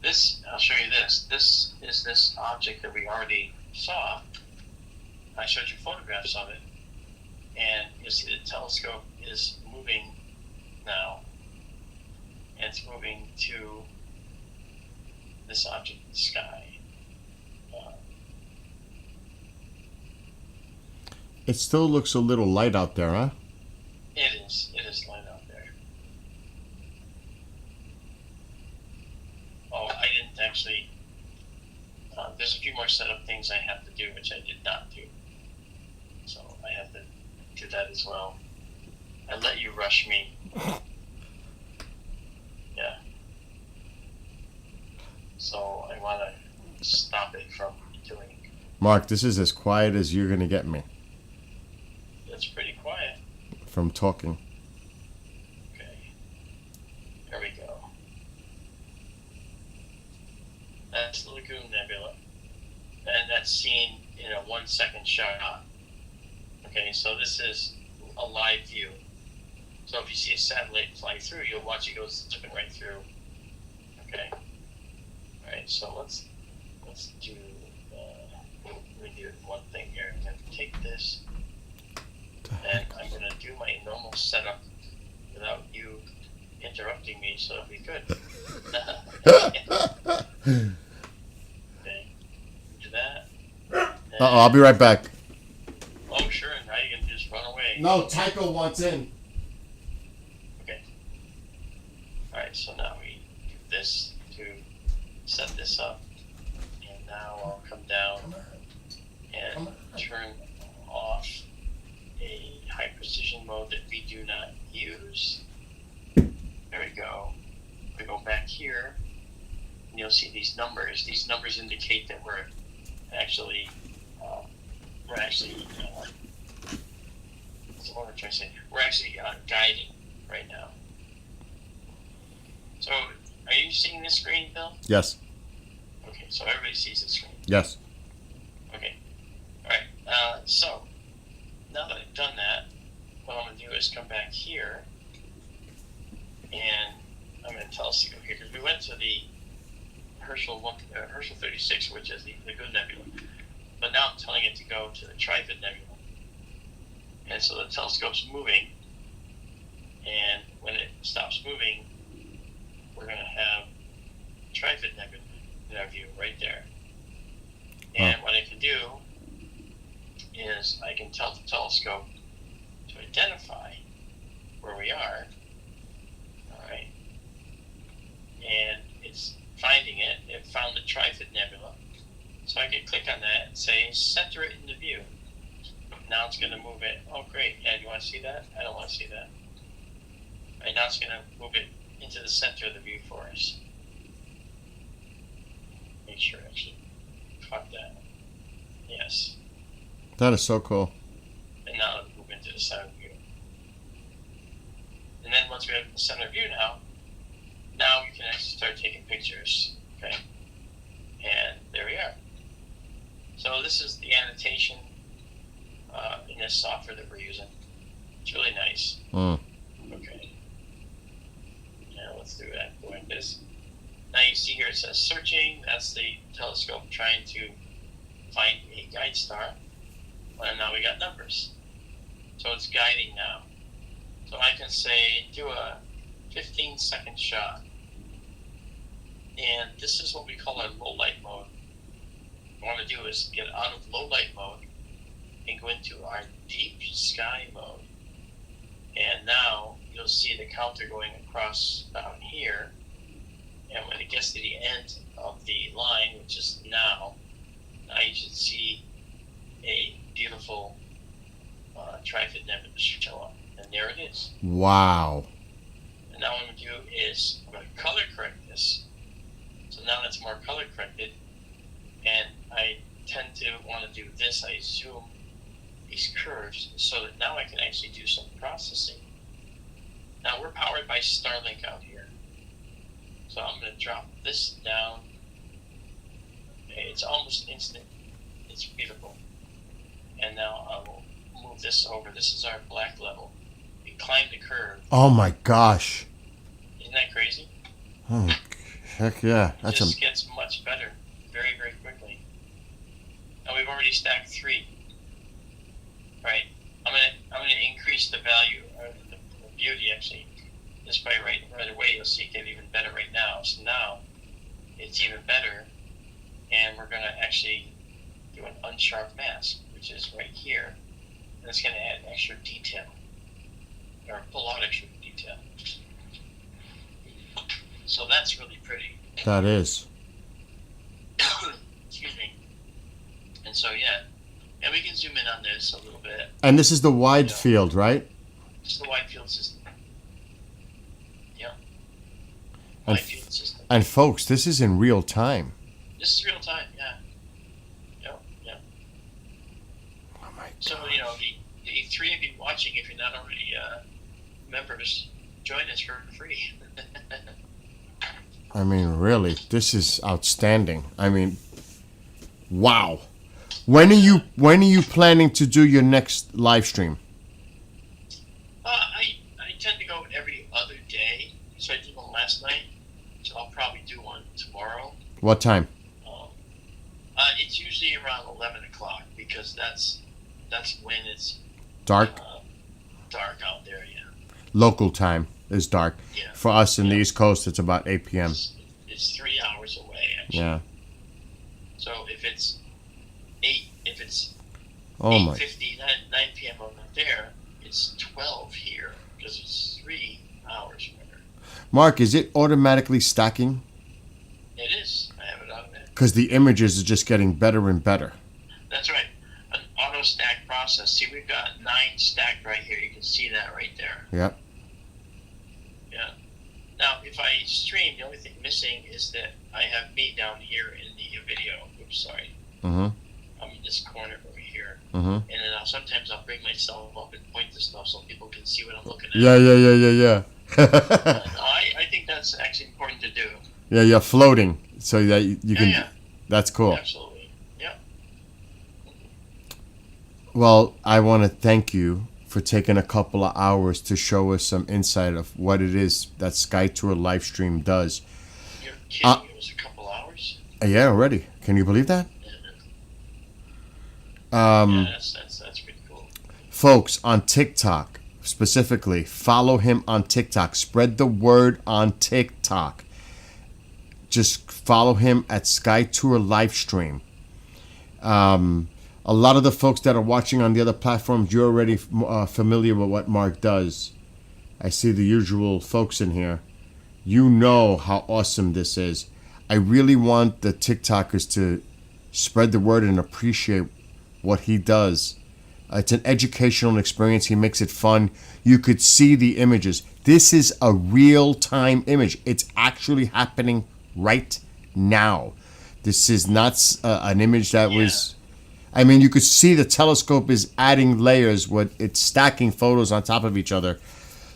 This, I'll show you this. This is this object that we already saw. I showed you photographs of it. And you'll see the telescope is moving now. And it's moving to this object in the sky. It still looks a little light out there, huh? It is light out there. Oh, I didn't actually. There's a few more setup things I have to do, which I did not do. So I have to do that as well. I let you run rush me. Yeah. So I want to stop it from doing. Mark, this is as quiet as you're going to get me It's pretty quiet. from talking. Okay. There we go. That's the Lagoon Nebula. And that's seen in a 1 second shot. Okay, so this is a live view. So if you see a satellite fly through, you'll watch it go zipping right through. Okay. All right. So let's do. Let me do one thing here. I'm going to take this, and I'm going to do my normal setup without you interrupting me. So it'll be good. Okay. Do that. I'll be right back. Oh, sure. Now you can just run away. No, Tycho wants in. Okay. All right. So now we do this to set this up, and now I'll come down and turn off a high precision mode that we do not use. There we go. We go back here, and you'll see these numbers. These numbers indicate that we're actually what am I trying to say? We're actually guiding right now. So, are you seeing this screen, Bill? Yes. Okay, so everybody sees the screen. Yes. Okay. All right. So, now that I've done that, what I'm going to do is come back here, and I'm going to tell us to go here, because we went to the Herschel 36, which is the Good Nebula. But now I'm telling it to go to the Trifid Nebula. And so the telescope's moving, and when it stops moving, we're going to have Trifid Nebula in our view right there. And what I can do is I can tell the telescope to identify where we are. All right. And it's finding it. It found the Trifid Nebula. So I can click on that and say, center it in the view. Now it's going to move it. Oh, great. Yeah, do you want to see that? I don't want to see that. All right, now it's going to move it into the center of the view for us. Make sure I actually caught that. Yes. That is so cool. And now it'll move into the center view. And then once we have the center view now we can actually start taking pictures. Okay. And there we are. So this is the annotation in this software that we're using. It's really nice. Okay. Now let's do that. Go like this. Now you see here it says searching. That's the telescope trying to find a guide star. And now we got numbers. So it's guiding now. So I can say do a 15-second shot. And this is what we call our low light mode. What I want to do is get out of low light mode and go into our deep sky mode. And now you'll see the counter going across down here. And when it gets to the end of the line, which is now you should see a beautiful Trifid Nebula show up. And there it is. Wow. And now what I'm going to do is I'm going to color correct this. So now it's more color corrected. And I tend to want to do this. I zoom these curves so that now I can actually do some processing. Now we're powered by Starlink out here. So I'm going to drop this down. Okay, it's almost instant. It's beautiful. And now I will move this over. This is our black level. We climb the curve. Oh my gosh. Isn't that crazy? Oh, heck yeah. It just gets much better very, very quickly. And we've already stacked 3. Right. I'm gonna increase the value or the beauty actually. This by right away you'll see it get even better right now. So now it's even better, and we're gonna actually do an unsharp mask, which is right here, and it's gonna add extra detail or pull out extra detail. So that's really pretty. That is. Excuse me. And so yeah. And we can zoom in on this a little bit. And this is the wide field, right? This is the wide field system. my field system. And folks, this is in real time. This is real time, yeah. Yep. Oh my So, the three of you watching, if you're not already members, join us for free. I mean, really, this is outstanding. I mean, wow. When are you planning to do your next live stream? I tend to go every other day. So I did one last night. So I'll probably do one tomorrow. What time? It's usually around 11 o'clock because that's when it's Dark? Dark out there, yeah. Local time is dark. Yeah. For us in the East Coast, it's about 8 p.m. It's 3 hours away, actually. Yeah. So if it's 8:50, 9 p.m. over there, it's 12 here because it's 3 hours later. Mark, is it automatically stacking? It is. I have it automatic. Because the images are just getting better and better. That's right. An auto stack process. See, we've got 9 stacked right here. You can see that right there. Yep. Yeah. Now, if I stream, the only thing missing is that I have me down here in the video. Oops, sorry. Mm-hmm. I'm in this corner over here. Mm-hmm. And then sometimes I'll bring myself up and point to stuff so people can see what I'm looking at. Yeah. I think that's actually important to do. Yeah, you're floating so that you can. Yeah. That's cool. Absolutely. Yeah. Well, I want to thank you for taking a couple of hours to show us some insight of what it is that SkyTour live stream does. You're kidding. It was a couple hours? Yeah, already. Can you believe that? Yeah, that's pretty cool. Folks, on TikTok, specifically, follow him on TikTok. Spread the word on TikTok. Just follow him at SkyTour Livestream. A lot of the folks that are watching on the other platforms, you're already familiar with what Marc does. I see the usual folks in here. You know how awesome this is. I really want the TikTokers to spread the word and appreciate what he does. It's an educational experience. He makes it fun. You could see the images. This is a real-time image. It's actually happening right now. This is not an image that was... I mean, you could see the telescope is adding layers. It's stacking photos on top of each other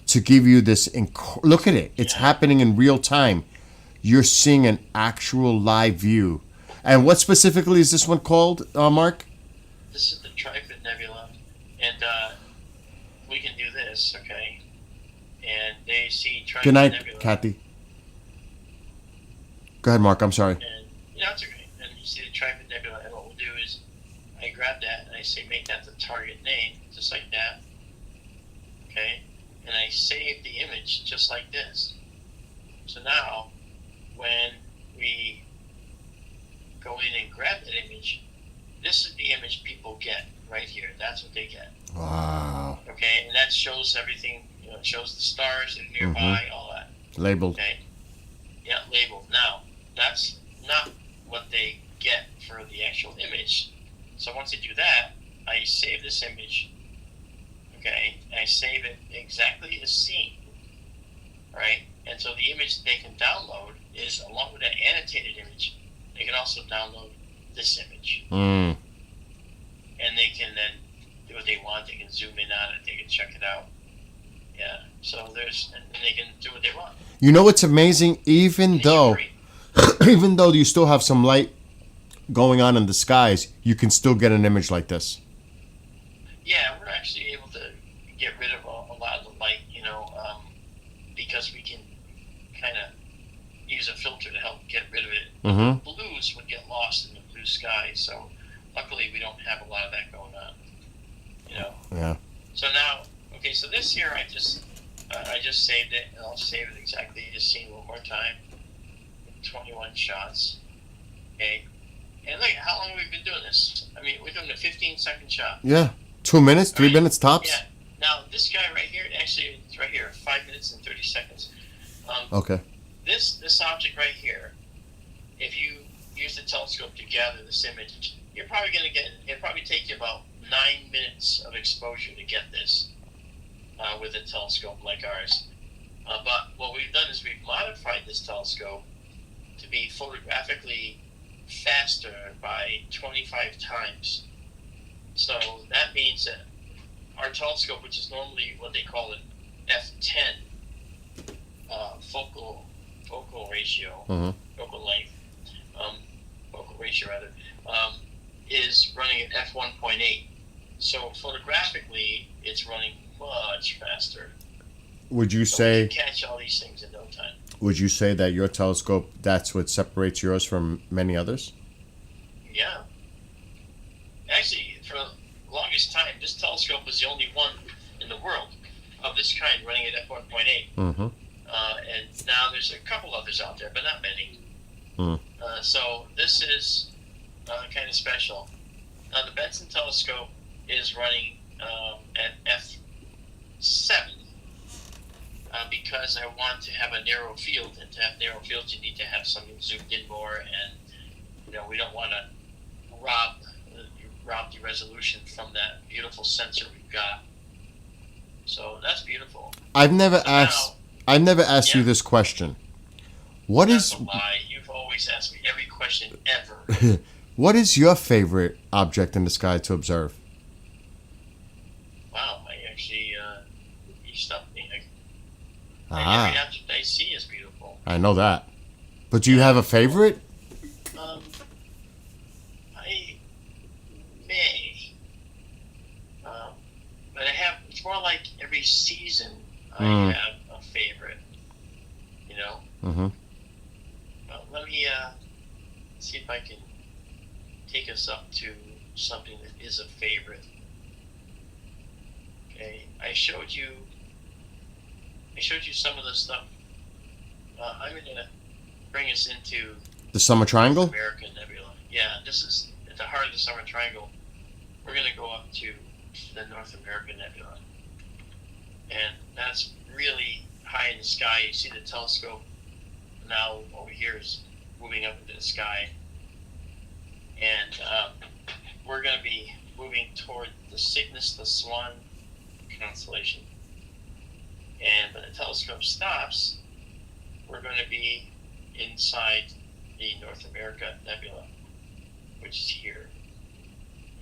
to give you this... Look at it. It's happening in real time. You're seeing an actual live view. And what specifically is this one called, Marc? This is the Trifid Nebula, and we can do this, okay? And they see Trifid Good night, Nebula. Kathy. Go ahead, Marc. I'm sorry. And it's okay. And you see the Trifid Nebula, and what we'll do is I grab that and I say make that the target name, just like that. Okay? And I save the image just like this. So now, when we go in and grab that image, this is the image people get right here. That's what they get. Wow. Okay, and that shows everything. It shows the stars that are nearby, all that. Labeled. Okay. Yeah, labeled. Now, that's not what they get for the actual image. So once I do that, I save this image. Okay, and I save it exactly as seen. Right, and so the image they can download is along with that annotated image. They can also download this image. Mm. And they can then do what they want. They can zoom in on it. They can check it out. Yeah. So and they can do what they want. You know what's amazing? Even though you still have some light going on in the skies, you can still get an image like this. Yeah, we're actually able to get rid of a lot of the light, because we can kind of use a filter to help get rid of it. Mm-hmm. Blues would get lost in the blue sky, so luckily we don't have a lot of that going on. Yeah. So now, okay, so this here I just saved it, and I'll save it exactly as seen one more time. 21 shots. Okay. And look, how long have we been doing this? I mean, we're doing a 15-second shot. Yeah. 2 minutes, 3 minutes tops. Yeah. Now, this guy right here, actually, it's right here, 5 minutes and 30 seconds. Okay. This object right here, if you use the telescope to gather this image, you're probably going to get, it'll probably take you about 9 minutes of exposure to get this with a telescope like ours. But what we've done is we've modified this telescope to be photographically faster by 25 times. So that means that our telescope, which is normally what they call an f10 focal ratio, focal length, focal ratio rather, is running at f1.8. So photographically, it's running much faster. Would you So say we can catch all these things in no time? Would you say that your telescope, that's what separates yours from many others? Yeah. Actually, for the longest time, this telescope was the only one in the world of this kind running at f1.8. And now there's a couple others out there, but not many. So this is kind of special. Now the Benson telescope is running at f7 because I want to have a narrow field, and to have narrow fields, you need to have something zoomed in more, and we don't want to rob the resolution from that beautiful sensor we've got. So that's beautiful. I've never asked you this question. That's a lie. You've always asked me every question ever. What is your favorite object in the sky to observe? Wow, I actually you stumped me. Every object I see is beautiful. I know that. But do you have a favorite? I may. But it's more like every season I have a favorite. Well, let me see if I can take us up to something that is a favorite. Okay, I showed you some of the stuff. I'm going to bring us into the Summer Triangle? North American Nebula. Yeah, this is at the heart of the Summer Triangle. We're going to go up to the North American Nebula. And that's really high in the sky. You see the telescope now over here is moving up into the sky. And we're going to be moving toward the Cygnus, the Swan constellation. And when the telescope stops, we're going to be inside the North America Nebula, which is here.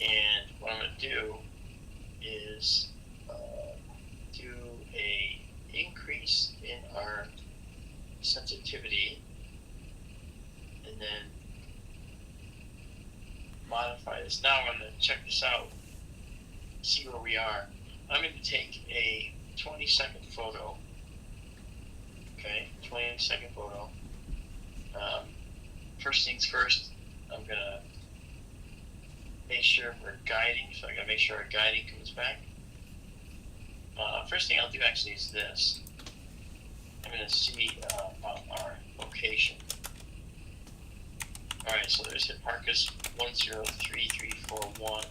And what I'm going to do is do a increase in our sensitivity, and then modify this. Now I'm going to check this out, see where we are. I'm going to take a 20-second photo. Okay, 20-second photo. First things first, I'm going to make sure we're guiding, so I got to make sure our guiding comes back. First thing I'll do actually is this. I'm going to see about our location. Alright, so there's Hipparchus 103341.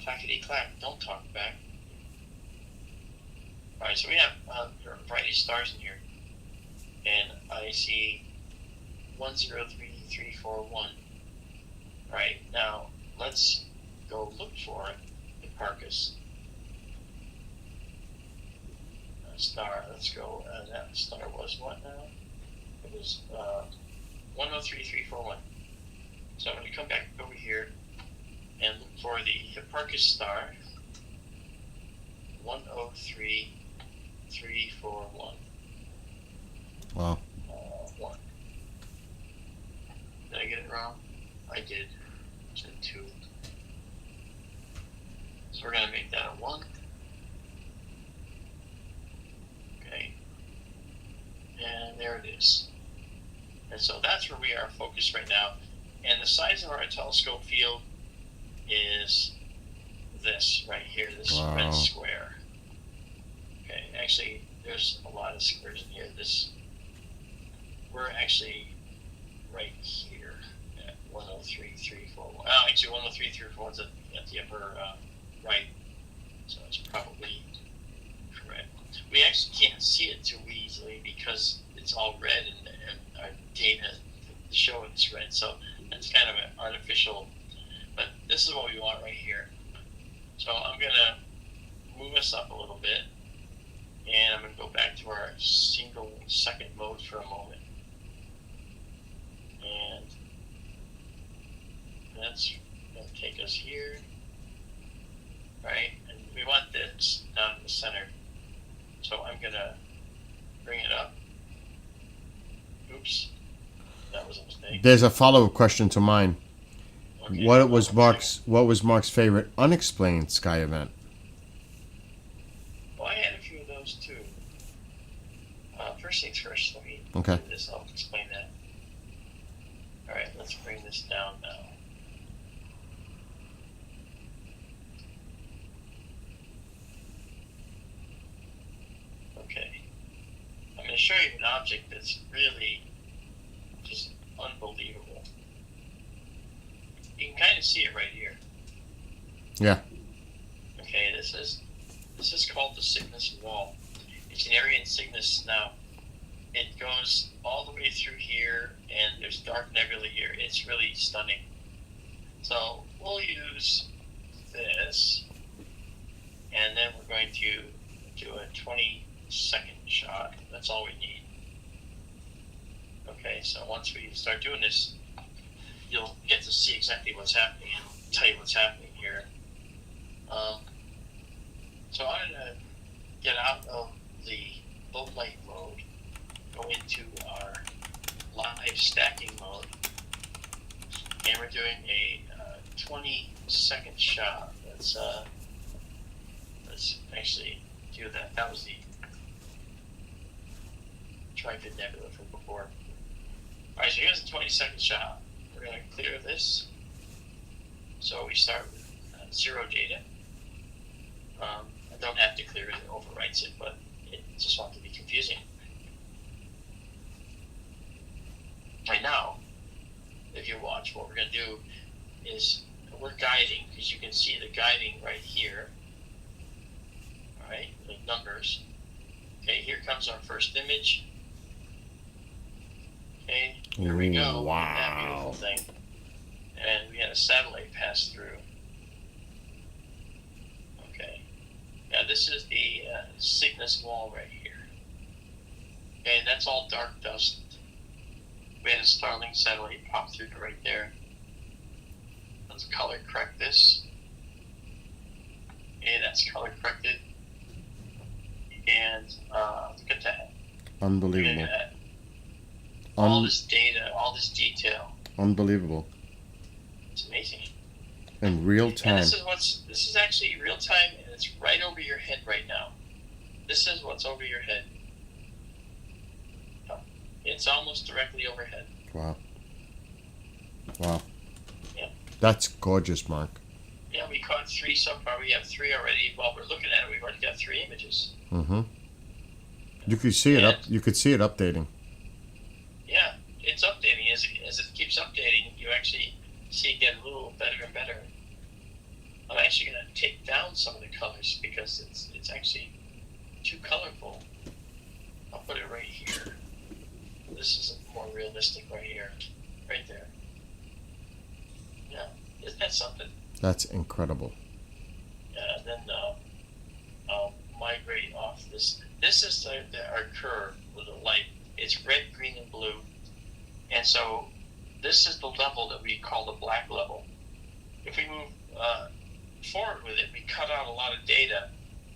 Clackety clack, don't talk back. Alright, so we have brightest stars in here. And I see 103341. Alright, now let's go look for Hipparchus. Star, let's go. That star was what now? It was 103341. So I'm going to come back over here and look for the Hipparchus star 103341. Wow. 1. Did I get it wrong? I did. It's a 2. So we're going to make that a 1. Okay. And there it is. And so that's where we are focused right now. And the size of our telescope field is this right here, this red square. Okay, actually, there's a lot of squares in here. We're actually right here at 103341. Oh, actually, 103341 is at the upper right. So it's probably correct. We actually can't see it too easily because it's all red and our data show it's red. So that's kind of an artificial, but this is what we want right here. So I'm going to move us up a little bit. And I'm going to go back to our single second mode for a moment. And that's going to take us here. Right? And we want this down in the center. So I'm going to bring it up. Oops. That was a mistake. There's a follow-up question to mine. Okay, What was Marc's favorite unexplained sky event? Well, I had a few of those too. First things first, let me Okay. do this. I'll explain that. All right, let's bring this down now. Okay. I'm going to show you an object that's really just unbelievable. You can kind of see it right here. Yeah. Okay, this is called the Cygnus Wall. It's an area in Cygnus now. It goes all the way through here, and there's dark nebula here. It's really stunning. So we'll use this, and then we're going to do a 20-second shot. That's all we need. Okay, so once we start doing this, you'll get to see exactly what's happening and tell you what's happening here. So I'm going to get out of the low light mode, go into our live stacking mode, and we're doing a 20-second shot. Let's actually do that. That was the Trifid Nebula from before. Alright, so here's a 20-second shot. We're going to clear this. So we start with 0 data. I don't have to clear it, it overwrites it, but it just wants to be confusing. Right now, if you watch, what we're going to do is we're guiding, because you can see the guiding right here. Alright, the numbers. Okay, here comes our first image. Okay, here we go. Wow. That beautiful thing. And we had a satellite pass through. Okay. Now this is the Cygnus Wall right here. Okay, that's all dark dust. We had a Starlink satellite pop through right there. Let's color correct this. Okay, that's color corrected. And look at that. Unbelievable. Look at that. All this data, all this detail. Unbelievable. It's amazing. In real time. And this is actually real time, and it's right over your head right now. This is what's over your head. It's almost directly overhead. Wow. Wow. Yeah. That's gorgeous, Marc. Yeah, we caught 3 so far. We have 3 already. While we're looking at it, we've already got 3 images. Mm-hmm. You could see it You could see it updating. Yeah, it's updating. As it keeps updating, you actually see it get a little better and better. I'm actually going to take down some of the colors because it's actually too colorful. I'll put it right here. This is more realistic right here. Right there. Yeah, isn't that something? That's incredible. Then I'll migrate off this. This is our curve with the light. It's red, green, and blue. And so this is the level that we call the black level. If we move forward with it, we cut out a lot of data,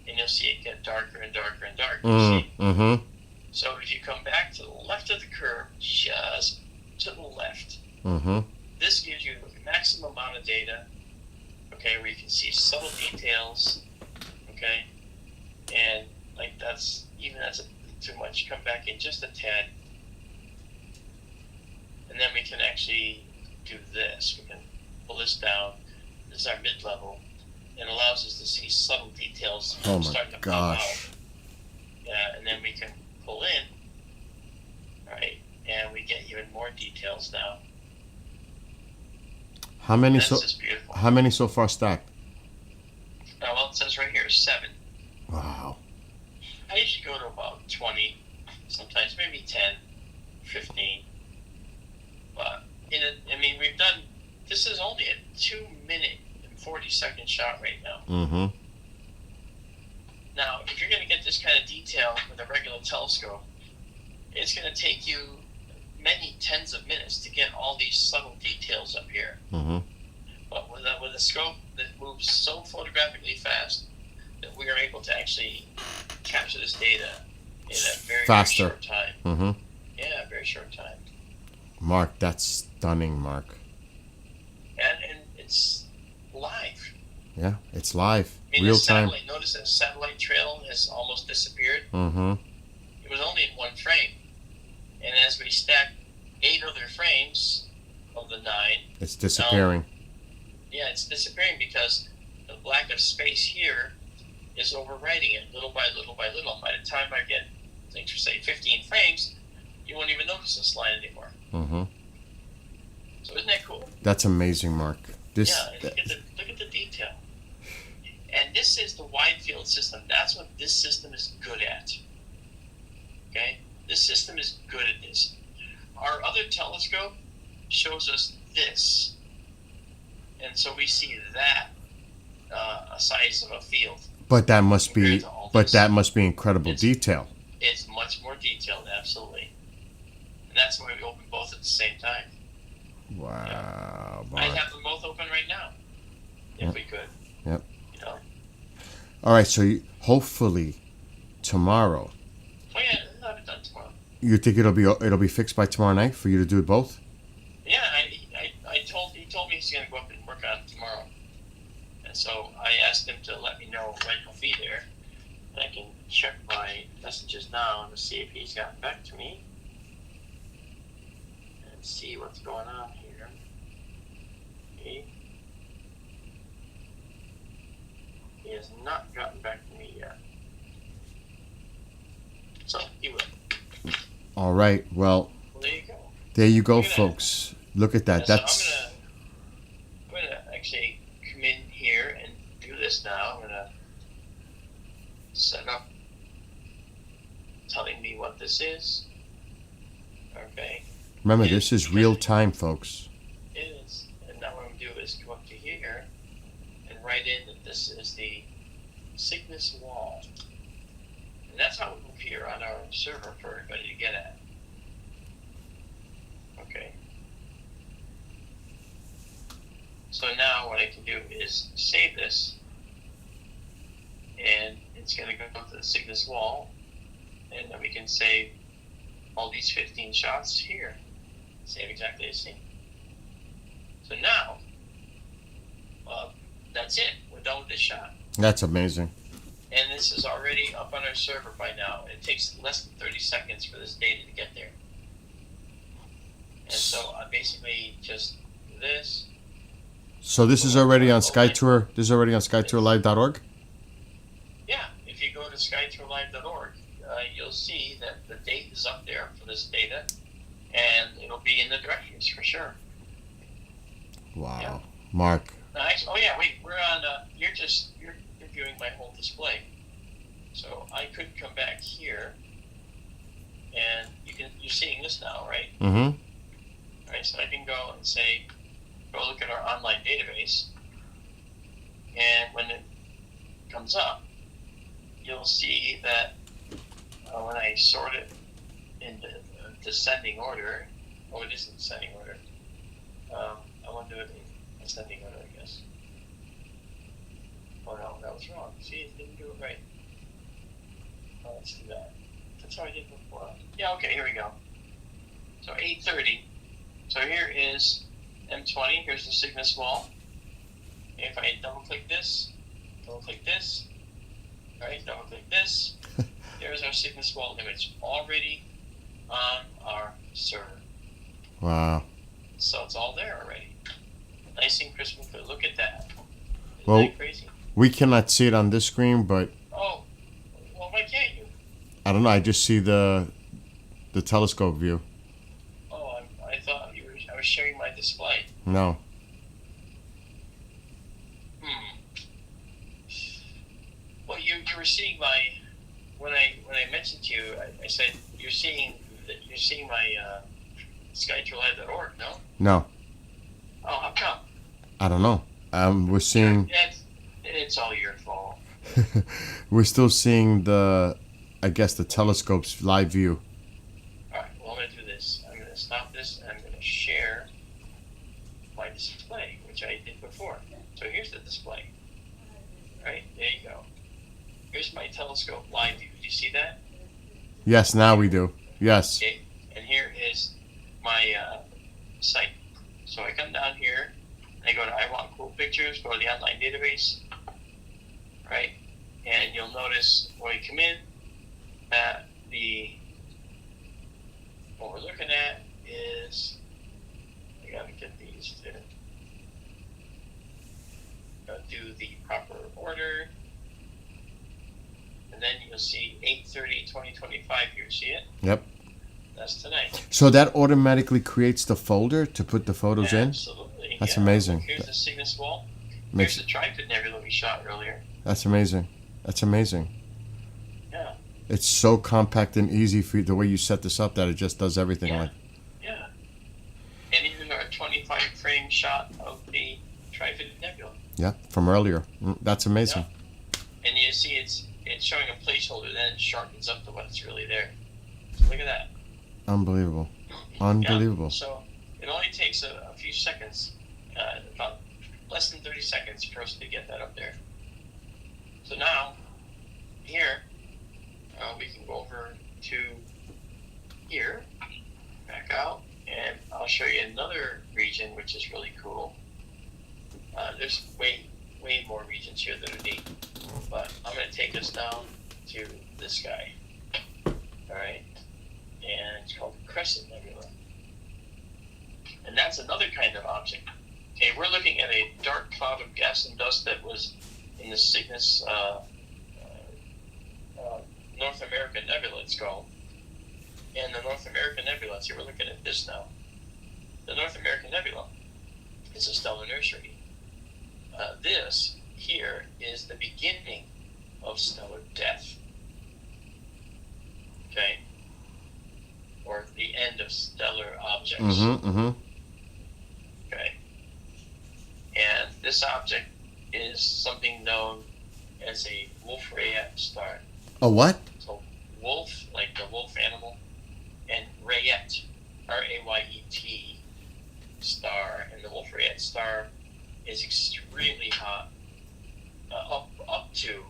and you'll see it get darker and darker and darker. Mm-hmm. So if you come back to the left of the curve, just to the left, this gives you the maximum amount of data, okay, where you can see subtle details, okay, and like that's too much. Come back in just a tad, and then we can actually do this. We can pull this down. This is our mid-level. It allows us to see subtle details starting to pop out. Yeah, and then we can pull in, right, and we get even more details now. How many That's just beautiful. How many so far stacked? Well, it says right here 7. Wow. I usually go to about 20, sometimes maybe 10, 15. But we've done. This is only a 2-minute and 40-second shot right now. Mm-hmm. Now, if you're going to get this this kind of detail with a regular telescope, it's going to take you many tens of minutes to get all these subtle details up here. Mm-hmm. But with a scope that moves so photographically fast that we are able to actually capture this data in a very, very short time. Mm-hmm. Yeah, very short time. Mark, that's stunning, Mark. And it's live. Yeah, it's live. I mean, Real time. Notice that satellite trail has almost disappeared. Mm-hmm. It was only in one frame. And as we stack 8 other frames of the 9, It's disappearing. it's disappearing because the lack of space here is overwriting it little by little by little. By the time I get, say, 15 frames, you won't even notice this line anymore. Mm-hmm. So isn't that cool? That's amazing, Mark. Look at the detail. And this is the wide field system. That's what this system is good at. Okay? This system is good at this. Our other telescope shows us this. And so we see that size of a field. But that must be incredible detail. It's much more detailed, absolutely. And that's why we open both at the same time. Wow, Mark. I'd have them both open right now, if we could. Yep. You know? All right, so hopefully tomorrow. Oh yeah, I'll have it done tomorrow. You think it'll be fixed by tomorrow night for you to do it both? Yeah, he told me he's gonna go up and work on it tomorrow, and so I asked him to let me know when he'll be there. And I can check my messages now to see if he's gotten back to me and see what's going on here. Okay. He has not gotten back to me yet, so he will. All right. Well, There you go. there you go, folks. Look at that. So That's I'm gonna actually come in here and do this now. I'm gonna set up telling me what this is. Okay. remember, this is real time, folks. It is. And now what I'm gonna do is go up to here and write in that this is the Cygnus wall. And that's how it will appear on our server for everybody to get at. Okay. So now what I can do is save this, and it's going to go to the Cygnus wall, and then we can save all these 15 shots here. Save exactly the same. So now, that's it. We're done with this shot. That's amazing. And this is already up on our server by now. It takes less than 30 seconds for this data to get there. And so I basically just do this. So this is already on SkyTour. This is already on SkyTourLive.org. Yeah, if you go to skytourlive.org, you'll see that the date is up there for this data, and it'll be in the directories for sure. Wow, Yeah. Mark. Nice. Oh yeah, wait, we're on. You're viewing my whole display, so I could come back here, and you're seeing this now, right? Mm-hmm. All right, so I can go and say, go look at our online database, and when it comes up, you'll see that when I sort it in descending order, it isn't descending order. I want to do it in ascending order, I guess. Oh no, that was wrong. See, it didn't do it right. Oh, let's do that. That's how I did before. Yeah, okay, here we go. So 8:30. So here is M20. Here's the Cygnus wall. If I double-click this, right, double-click this, there's our Cygnus wall image already on our server. Wow. So it's all there already. Nice and crisp and clear. Look at that. Isn't Well, that crazy? we cannot see it on this screen, but Oh, well, why can't you? I don't know. I just see the telescope view. Oh, I thought I was sharing my display. No. Well, you were seeing my when I mentioned to you, I said you're seeing my SkyTourLive.org. No. No. Oh, how come? I don't know. We're seeing. It's all your fault. We're still seeing the I guess, the telescope's live view. Alright, well, I'm going to do this. I'm going to stop this, and I'm going to share my display, which I did before. So here's the display. Right, there you go. Here's my telescope live view. Do you see that? Yes, now we do. Yes. Okay, and here is my site. So I come down here, and I go to I Want Cool Pictures, go to the online database, right? And you'll notice when we come in that what we're looking at is, I gotta get these to do the proper order. And then you'll see 8/30/2025 here. See it? Yep. That's tonight. So that automatically creates the folder to put the photos in? Absolutely. That's yeah. amazing. Here's the Cygnus wall. Makes Here's the Trifid Nebula we shot earlier. That's amazing. That's amazing. Yeah. It's so compact and easy for you, the way you set this up, that it just does everything. Yeah. Like. Yeah. And even a 25 frame shot of the Trifid Nebula. Yeah, from earlier. That's amazing. Yeah. And you see it's showing a placeholder, then it sharpens up to what's really there. So look at that. Unbelievable. Unbelievable. Yeah. So it only takes a few seconds, about less than 30 seconds for us to get that up there. So now, here, we can go over to here, back out, and I'll show you another region which is really cool. There's way more regions here that are neat, but I'm going to take us down to this guy. Alright, and it's called the Crescent Nebula. And that's another kind of object. Okay, we're looking at a dark cloud of gas and dust that was in the Cygnus North American Nebula, it's called. And the North American Nebula, see, we're looking at this now. The North American Nebula is a stellar nursery. This here is the beginning of stellar death. Okay? Or the end of stellar objects. Okay? And this object is something known as a Wolf-Rayet star. A what? So wolf, like the wolf animal, and Rayet, R-A-Y-E-T, star. And the Wolf-Rayet star is extremely hot, up to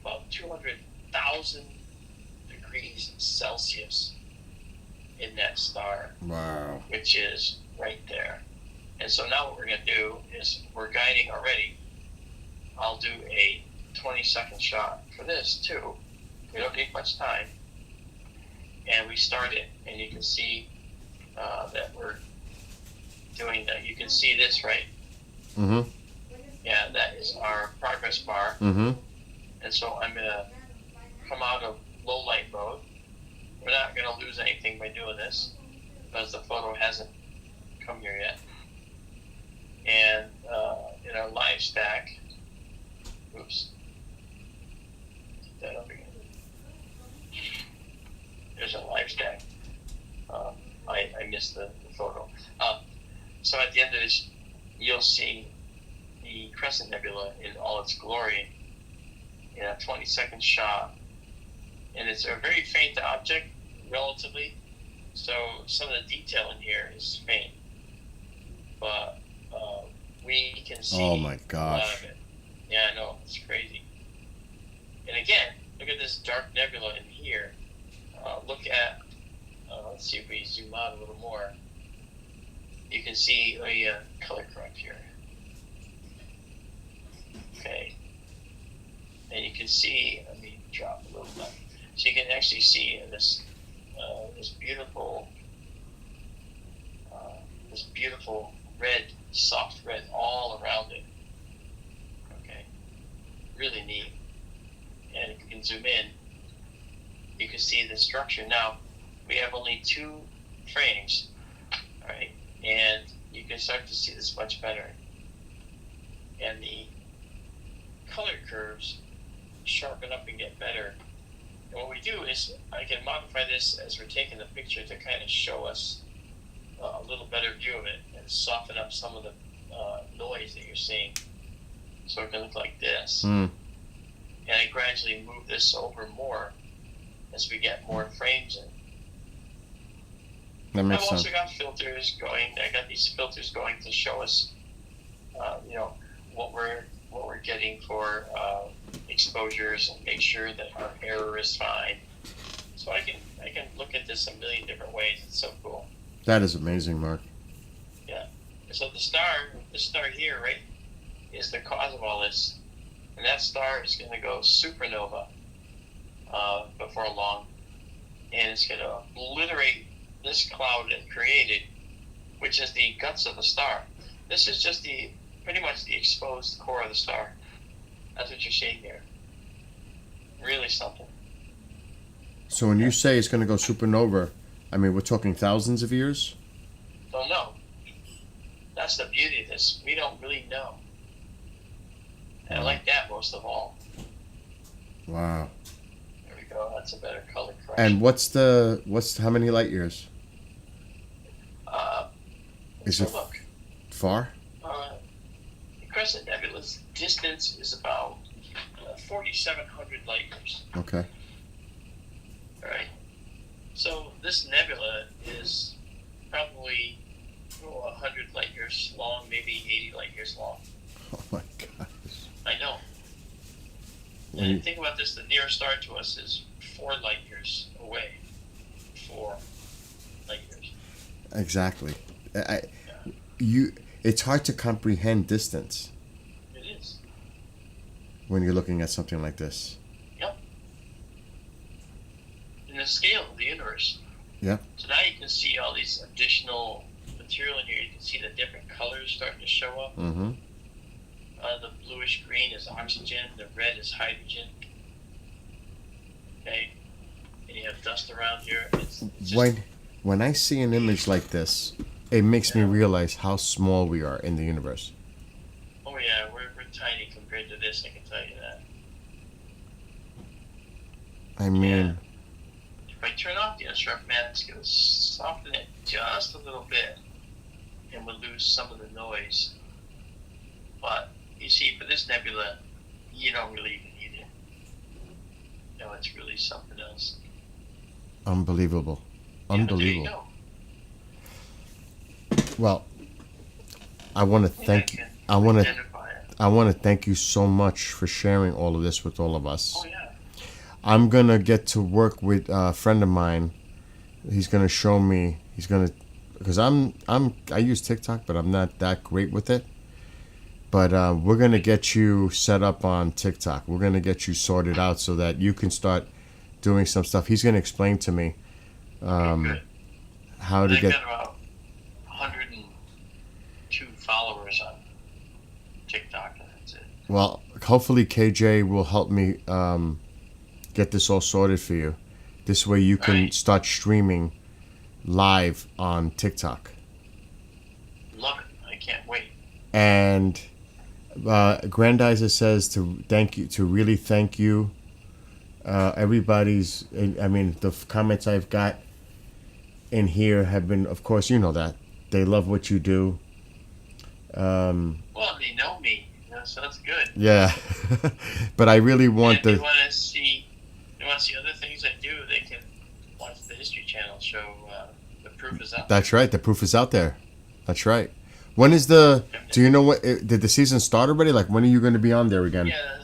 about 200,000 degrees Celsius in that star. Wow. Which is right there. And so now what we're going to do is we're guiding already. I'll do a 20-second shot for this too. We don't need much time. And we start it, and you can see that we're doing that. You can see this, right? Mm-hmm. Yeah, that is our progress bar. Mm-hmm. And so I'm going to come out of low light mode. We're not going to lose anything by doing this because the photo hasn't come here yet. And in our live stack, oops, get that up again. There's a live stack. I missed the photo. So at the end of this, you'll see the Crescent Nebula in all its glory in a 20-second shot. And it's a very faint object, relatively. So some of the detail in here is faint. But we can see Oh my a lot gosh. of it. Yeah, I know. It's crazy. And again, look at this dark nebula in here. Look at, let's see if we zoom out a little more. You can see a color correct here. Okay. And you can see, let me drop a little bit. So you can actually see this beautiful red, soft red all around it. Okay. Really neat. And if you can zoom in, you can see the structure. Now, we have only 2 frames, right? And you can start to see this much better. And the color curves sharpen up and get better. And what we do is I can modify this as we're taking the picture to kind of show us a little better view of it and soften up some of the noise that you're seeing. So it can look like this. Mm. And I gradually move this over more as we get more frames in. That I've makes sense. also got filters going. I got these filters going to show us, what we're getting for exposures and make sure that our error is fine. So I can look at this a million different ways. It's so cool. That is amazing, Mark. Yeah. So the star here, right, is the cause of all this, and that star is going to go supernova before long, and it's going to obliterate this cloud it created, which is the guts of the star. This is just pretty much the exposed core of the star. That's what you're seeing here. Really something. So when you say it's going to go supernova, I mean, we're talking thousands of years? Don't know. That's the beauty of this. We don't really know. And I like that most of all. Wow. There we go. That's a better color correction. And how many light years? Is it look. Far? The Crescent Nebula's distance is about 4,700 light years. Okay. All right. So this nebula is probably 100 light years long, maybe 80 light years long. Oh my gosh. I know. And think about this: the nearest star to us is 4 light years away. 4 light years. Exactly. It's hard to comprehend distance. It is. When you're looking at something like this. Yep. In the scale of the universe. Yep. So now you can see all these additional material in here. You can see the different colors starting to show up. Mm-hmm. The bluish green is oxygen. The red is hydrogen. Okay. And you have dust around here. It's just, when I see an image like this, it makes me realize how small we are in the universe. oh yeah, we're tiny compared to this. I can tell you that. I mean, If I turn off the instrument mask, it'll soften it just a little bit, and we'll lose some of the noise. But you see, for this nebula, you don't really even need it. No, it's really something else. unbelievable. Yeah, but there you Unbelievable. go. Well, I want to thank you. I want to thank you so much for sharing all of this with all of us. Oh yeah. I'm gonna get to work with a friend of mine. He's gonna show me. Because I use TikTok, but I'm not that great with it. But we're gonna get you set up on TikTok. We're gonna get you sorted out so that you can start doing some stuff. He's gonna explain to me Good. how to I've get. got about 102 followers on TikTok, and that's it. Well, hopefully KJ will help me get this all sorted for you. This way you can Right. start streaming live on TikTok. Love it. I can't wait. And Grandizer says to really thank you. Everybody's, I mean, the comments I've got in here have been, of course, you know that. They love what you do. Well, they know me, so that's good. Yeah. But I really want If they want to see other things I do, they can watch the History Channel show. The proof is up. That's right. The proof is out there. That's right. When is do you know did the season start already? Like, when are you going to be on there again? Yeah,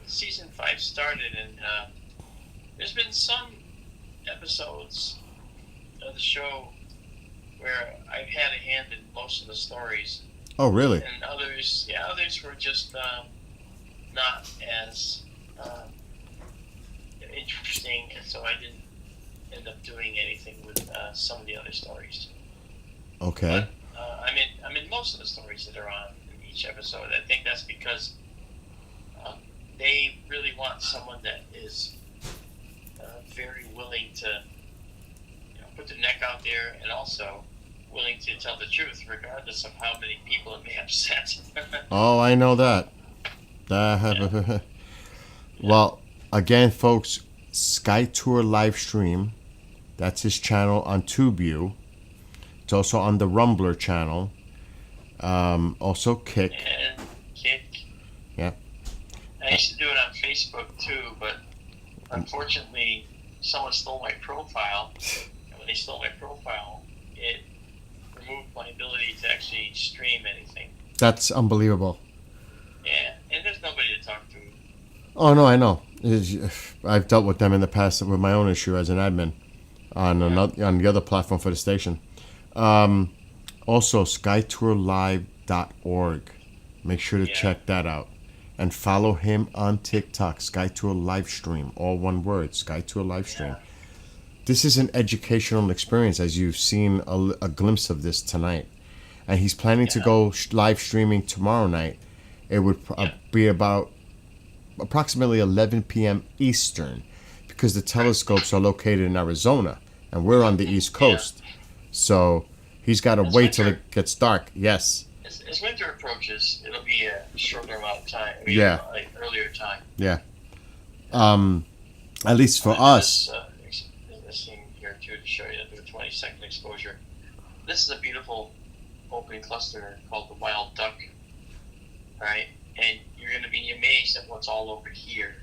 season 5 started, and there's been some episodes of the show where I've had a hand in most of the stories, Oh, really? and others were just not as interesting, and so I didn't end up doing anything with some of the other stories. Okay. But I'm in most of the stories that are on in each episode. I think that's because they really want someone that is very willing to put their neck out there, and also willing to tell the truth, regardless of how many people it may upset. Oh, I know that. Well, again, folks, Sky Tour live stream. That's his channel on TubeView. It's also on the Rumbler channel. Also Kick. And Kick. Yeah. I used to do it on Facebook too, but unfortunately, someone stole my profile, and when they stole my profile, it removed my ability to actually stream anything. That's unbelievable. Yeah, and there's nobody to talk to. Oh no, I know. I've dealt with them in the past with my own issue as an admin on on the other platform for the station. Also, skytourlive.org. Make sure to check that out. And follow him on TikTok, Skytour Livestream, all one word, Skytour Livestream. Yeah. This is an educational experience, as you've seen a glimpse of this tonight. And he's planning to go live streaming tomorrow night. It would be about approximately 11 p.m. Eastern, because the telescopes are located in Arizona, and we're on the East Coast. So he's got to wait till it gets dark. Yes. As winter approaches, it'll be a shorter amount of time. Like earlier time. Yeah. At least for us. This thing here too to show you the 20-second exposure. This is a beautiful open cluster called the wild duck. All right, and you're going to be amazed at what's all over here.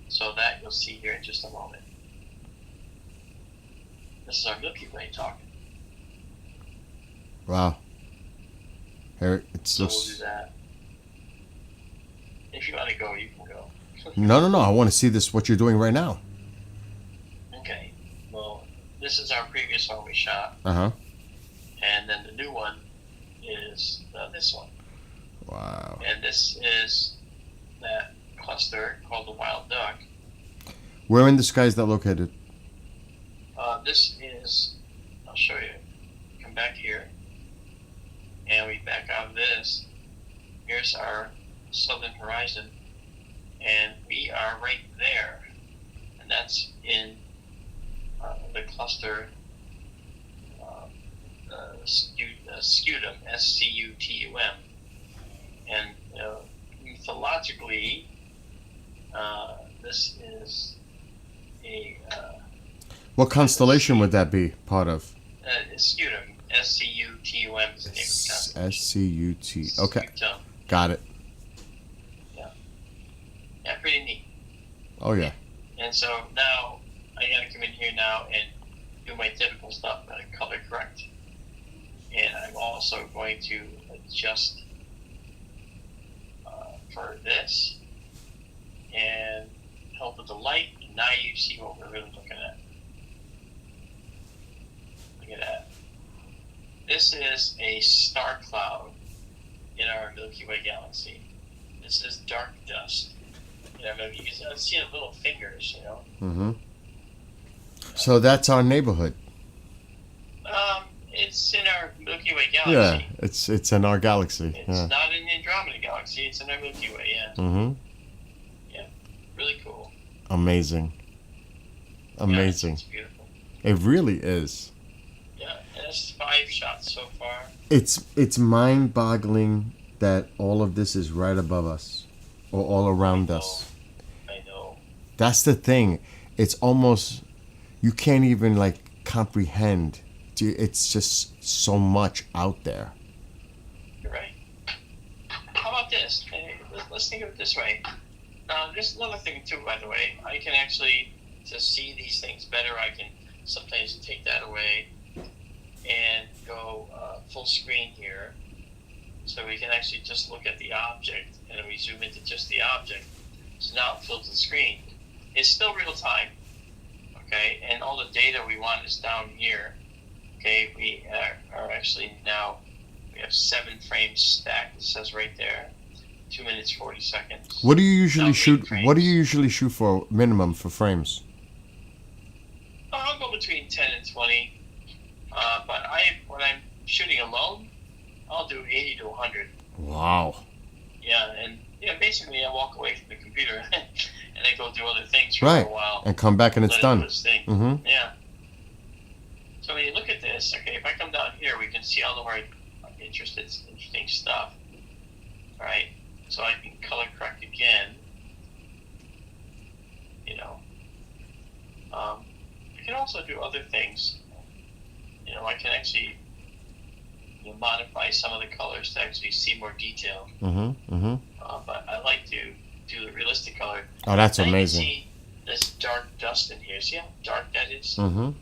So that you'll see here in just a moment. This is our Milky Way talking. Wow. Here, So we'll do that. If you want to go, you can go. No. I want to see this, what you're doing right now. Okay. Well, this is our previous one we shot. Uh-huh. And then the new one is this one. Wow. And this is that cluster called the wild duck. Where in the sky is that located? This is, I'll show you. Come back here. And we back out of this. Here's our southern horizon. And we are right there. And that's in the cluster Scutum, S-C-U-T-U-M. And mythologically, this is a... What constellation would that be part of? Scutum, S-C-U-T-U-M is the name of the constellation. S-C-U-T. Okay. Scutum. Got it. Yeah, pretty neat. Oh, yeah. And so now, I gotta come in here now and do my typical stuff, color correct. And I'm also going to adjust for this and help with the light. And now you see what we're really looking at. Look at that. This is a star cloud in our Milky Way galaxy. This is dark dust. You can see the little fingers, Mm-hmm. So that's our neighborhood. It's in our Milky Way galaxy. Yeah, it's in our galaxy. It's not in the Andromeda galaxy. It's in our Milky Way. Yeah. Mm-hmm. Yeah. Really cool. Amazing. Yeah, it's beautiful. It really is. Yeah, and it's 5 shots so far. It's mind-boggling that all of this is right above us, or all around us. I know. That's the thing. It's almost, you can't even comprehend. It's just so much out there. You're right. How about this? Let's think of it this way. There's another thing too, by the way. I can actually, to see these things better, I can sometimes take that away and go full screen here. So we can actually just look at the object, and then we zoom into just the object. So now it fills the screen. It's still real time, okay? And all the data we want is down here. Okay, we are actually now, we have 7 frames stacked. It says right there, 2 minutes 40 seconds. What do you usually shoot? Frames. What do you usually shoot for minimum for frames? I'll go between 10 and 20. But when I'm shooting alone, I'll do 80 to 100. Wow. Yeah, and basically I walk away from the computer and I go do other things for a while. And come back and it's done. Mm-hmm. Yeah. So when you look at this, okay, if I come down here, we can see all of our interesting stuff. All right. So I can color correct again. I can also do other things. I can actually modify some of the colors to actually see more detail. Mm-hmm. Mm-hmm. But I like to do the realistic color. Oh, that's now amazing. You can see dark dust in here. See how dark that is? Mm-hmm. All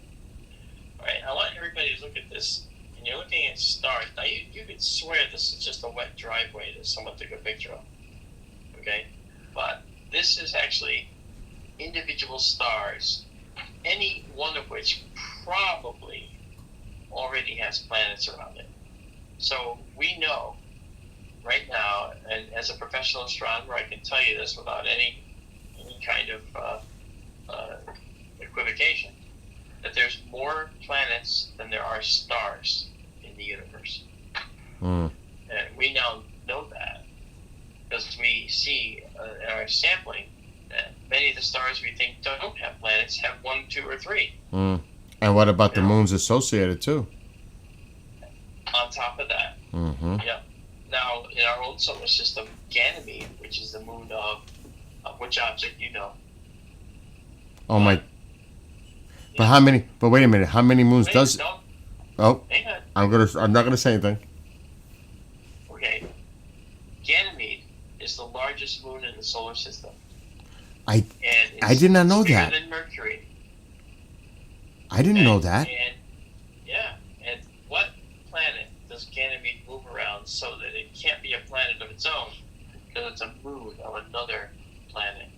right, I want everybody to look at this. And you're looking at stars. Now, you could swear this is just a wet driveway that someone took a picture of. Okay? But this is actually individual stars, any one of which probably already has planets around it. So we know right now, and as a professional astronomer, I can tell you this without any kind of equivocation, that there's more planets than there are stars in the universe. Mm. And we now know that because we see in our sampling that many of the stars we think don't have planets have 1, 2, or 3. Mm. And what about the moons associated too? On top of that. Mm-hmm. Yeah. Now, in our own solar system, Ganymede, which is the moon of which object you know? Oh my! But how many? But wait a minute. How many moons does? No, Oh, hang on. I'm not gonna say anything. Okay. Ganymede is the largest moon in the solar system. I And did not know bigger that. than Mercury. I didn't know that. And yeah. And what planet does Ganymede move around so that it can't be a planet of its own? Because it's a moon of another planet.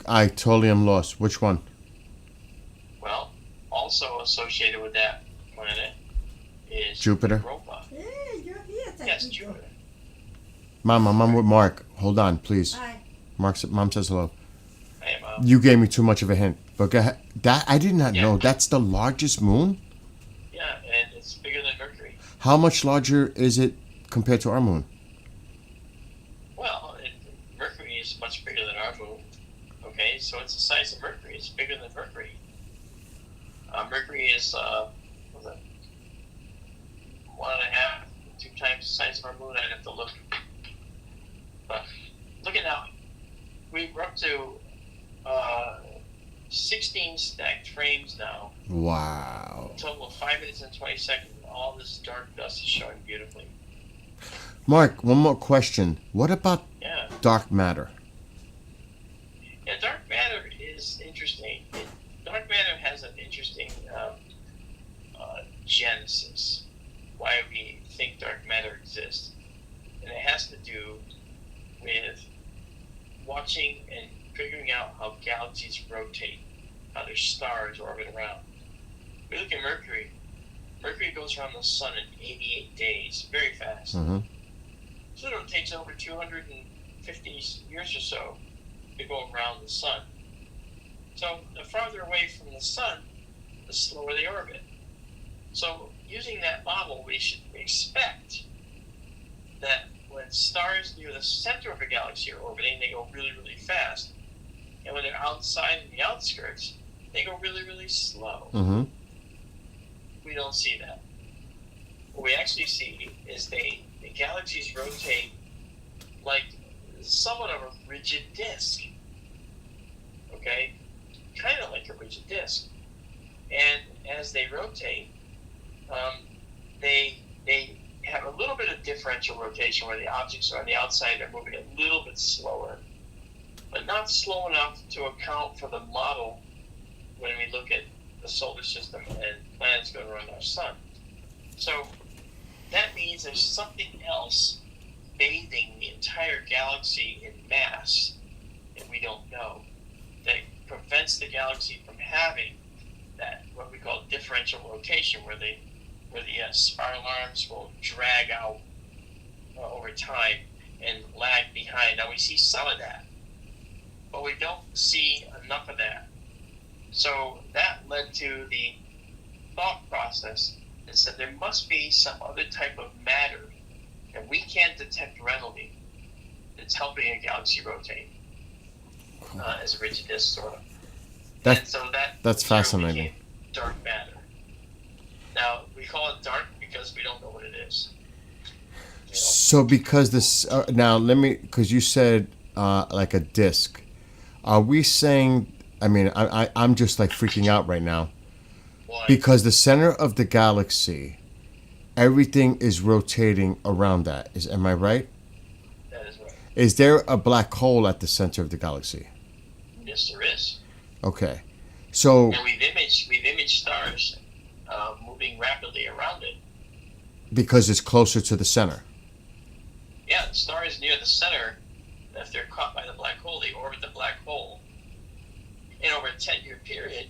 I totally am lost. Which one? Well, also associated with that planet is Jupiter? Europa. Hey, you're here. Yes, Jupiter. Mom, I'm with Mark. Hold on, please. Hi. Mom says hello. Hey, You gave me too much of a hint. But go ahead. That I did not Yeah. know. That's the largest moon. yeah, and it's bigger than Mercury. How much larger is it compared to our moon? Well, Mercury is much bigger than our moon. Okay, so it's the size of Mercury. It's bigger than Mercury. Mercury is was it 1.5, 2 times the size of our moon. I'd have to look. But look at now. We're up to 16 stacked frames now. Wow. A total of 5 minutes and 20 seconds. All this dark dust is showing beautifully. Mark, one more question. What about Yeah. dark matter? Yeah, dark matter is interesting. Dark matter has an interesting genesis, why we think dark matter exists. And it has to do with watching and figuring out how galaxies rotate, how their stars orbit around. We look at Mercury. Mercury goes around the sun in 88 days, very fast. Mm-hmm. So it takes over 250 years or so to go around the sun. So the farther away from the sun, the slower they orbit. So using that model, we should expect that when stars near the center of a galaxy are orbiting, they go really, really fast. And when they're outside in the outskirts, they go really, really slow. Mm-hmm. We don't see that. What we actually see is the galaxies rotate like somewhat of a rigid disk. Okay? Kind of like a rigid disk. And as they rotate, they have a little bit of differential rotation where the objects on the outside are moving a little bit slower, but not slow enough to account for the model when we look at the solar system and planets going around our sun. So that means there's something else bathing the entire galaxy in mass that we don't know, that prevents the galaxy from having that what we call differential rotation, where the spiral arms will drag out over time and lag behind. Now we see some of that, but we don't see enough of that. So that led to the thought process that said there must be some other type of matter that we can't detect readily that's helping a galaxy rotate as a rigid disk, sort of. That's That's fascinating. Dark matter. Now we call it dark because we don't know what it is. You know? So because this now let me, because you said like a disk, are we saying? I mean, I'm just like freaking out right now. Why? Because the center of the galaxy, everything is rotating around that. Am I right? That is right. Is there a black hole at the center of the galaxy? Yes, there is. Okay. So And we've imaged stars moving rapidly around it. because it's closer to the center. Yeah, the stars near the center, if they're caught by the black hole, they orbit the black hole. And over a 10-year period,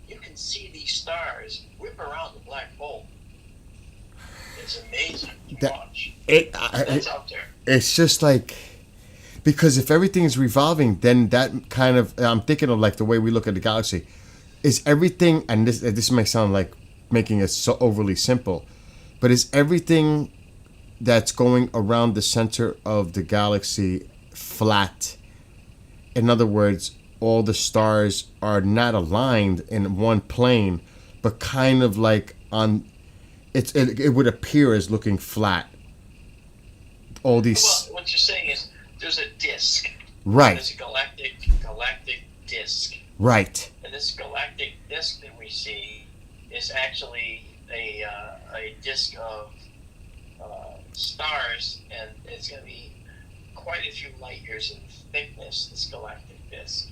you can see these stars whip around the black hole. It's amazing to watch. That's out there. It's just like, because if everything is revolving, then that kind of, I'm thinking of like the way we look at the galaxy. Is everything, and this may sound like making it so overly simple, but is everything that's going around the center of the galaxy flat? In other words, all the stars are not aligned in one plane, but kind of like on, it would appear as looking flat. All these. Well, what you're saying is there's a disk. Right. There's a galactic disk. Right. And this galactic disk that we see is actually a disk of stars, and it's going to be quite a few light years in thickness, this galactic disk.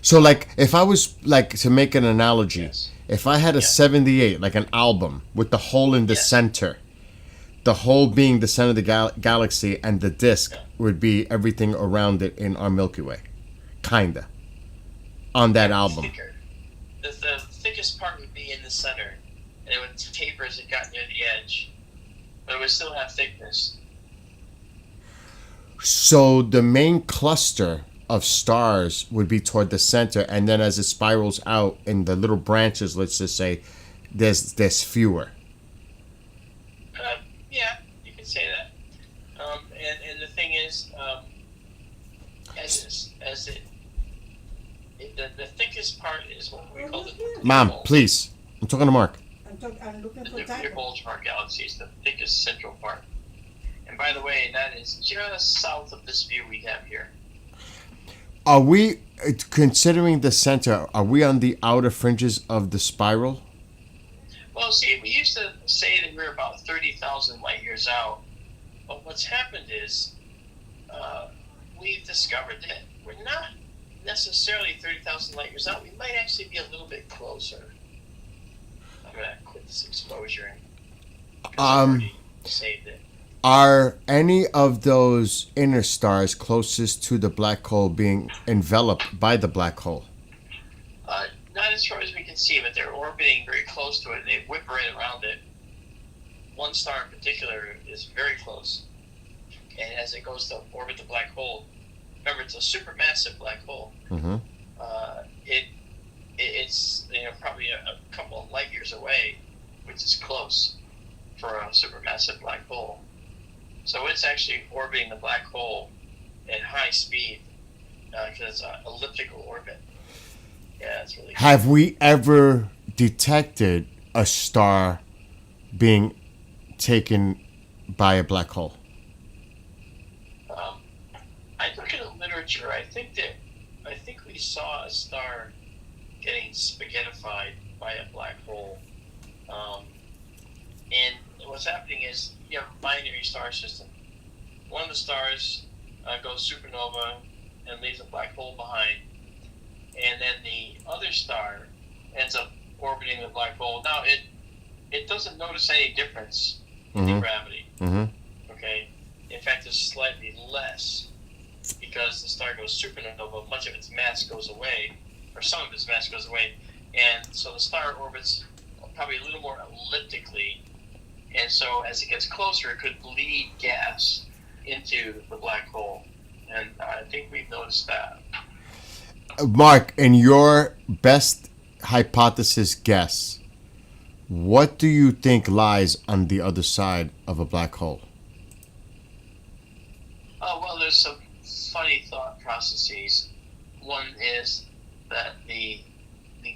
So, like, if I was, like, to make an analogy, Yes. if I had a 78, like an album, with the hole in the Yes. center, the hole being the center of the galaxy, and the disk would be everything around it in our Milky Way. Kinda. On that album. Thicker. The thickest part would be in the center, and it would taper as it got near the edge, but it would still have thickness. So, the main cluster of stars would be toward the center, and then as it spirals out in the little branches, let's just say, there's fewer. Yeah, you could say that. And the thing is, the thickest part is what we call the Mom, bulge. please. I'm talking to Mark. I'm looking The for nuclear time. bulge of our galaxy is the thickest central part. And by the way, that is just south of this view we have here. Are we, considering the center, are we on the outer fringes of the spiral? Well, see, we used to say that we're about 30,000 light years out. But what's happened is we've discovered that we're not necessarily 30,000 light years out. We might actually be a little bit closer. I'm going to quit this exposure and I've already saved it. Are any of those inner stars closest to the black hole being enveloped by the black hole? Not as far as we can see, but they're orbiting very close to it, and they whip right around it. One star in particular is very close, and as it goes to orbit the black hole, remember it's a supermassive black hole. Mm-hmm. It's probably a couple of light years away, which is close for a supermassive black hole. So it's actually orbiting the black hole at high speed because it's an elliptical orbit. Yeah, it's really cool. Have we ever detected a star being taken by a black hole? I look at the literature. I think we saw a star getting spaghettified by a black hole. And what's happening is you have a binary star system. One of the stars goes supernova and leaves a black hole behind. And then the other star ends up orbiting the black hole. Now, it doesn't notice any difference in the gravity. Mm-hmm. Okay? In fact, it's slightly less because the star goes supernova. Much of its mass goes away, or some of its mass goes away. And so the star orbits probably a little more elliptically. And so as it gets closer, it could bleed gas into the black hole. And I think we've noticed that. Mark, in your best hypothesis guess, what do you think lies on the other side of a black hole? Well, there's some funny thought processes. One is that the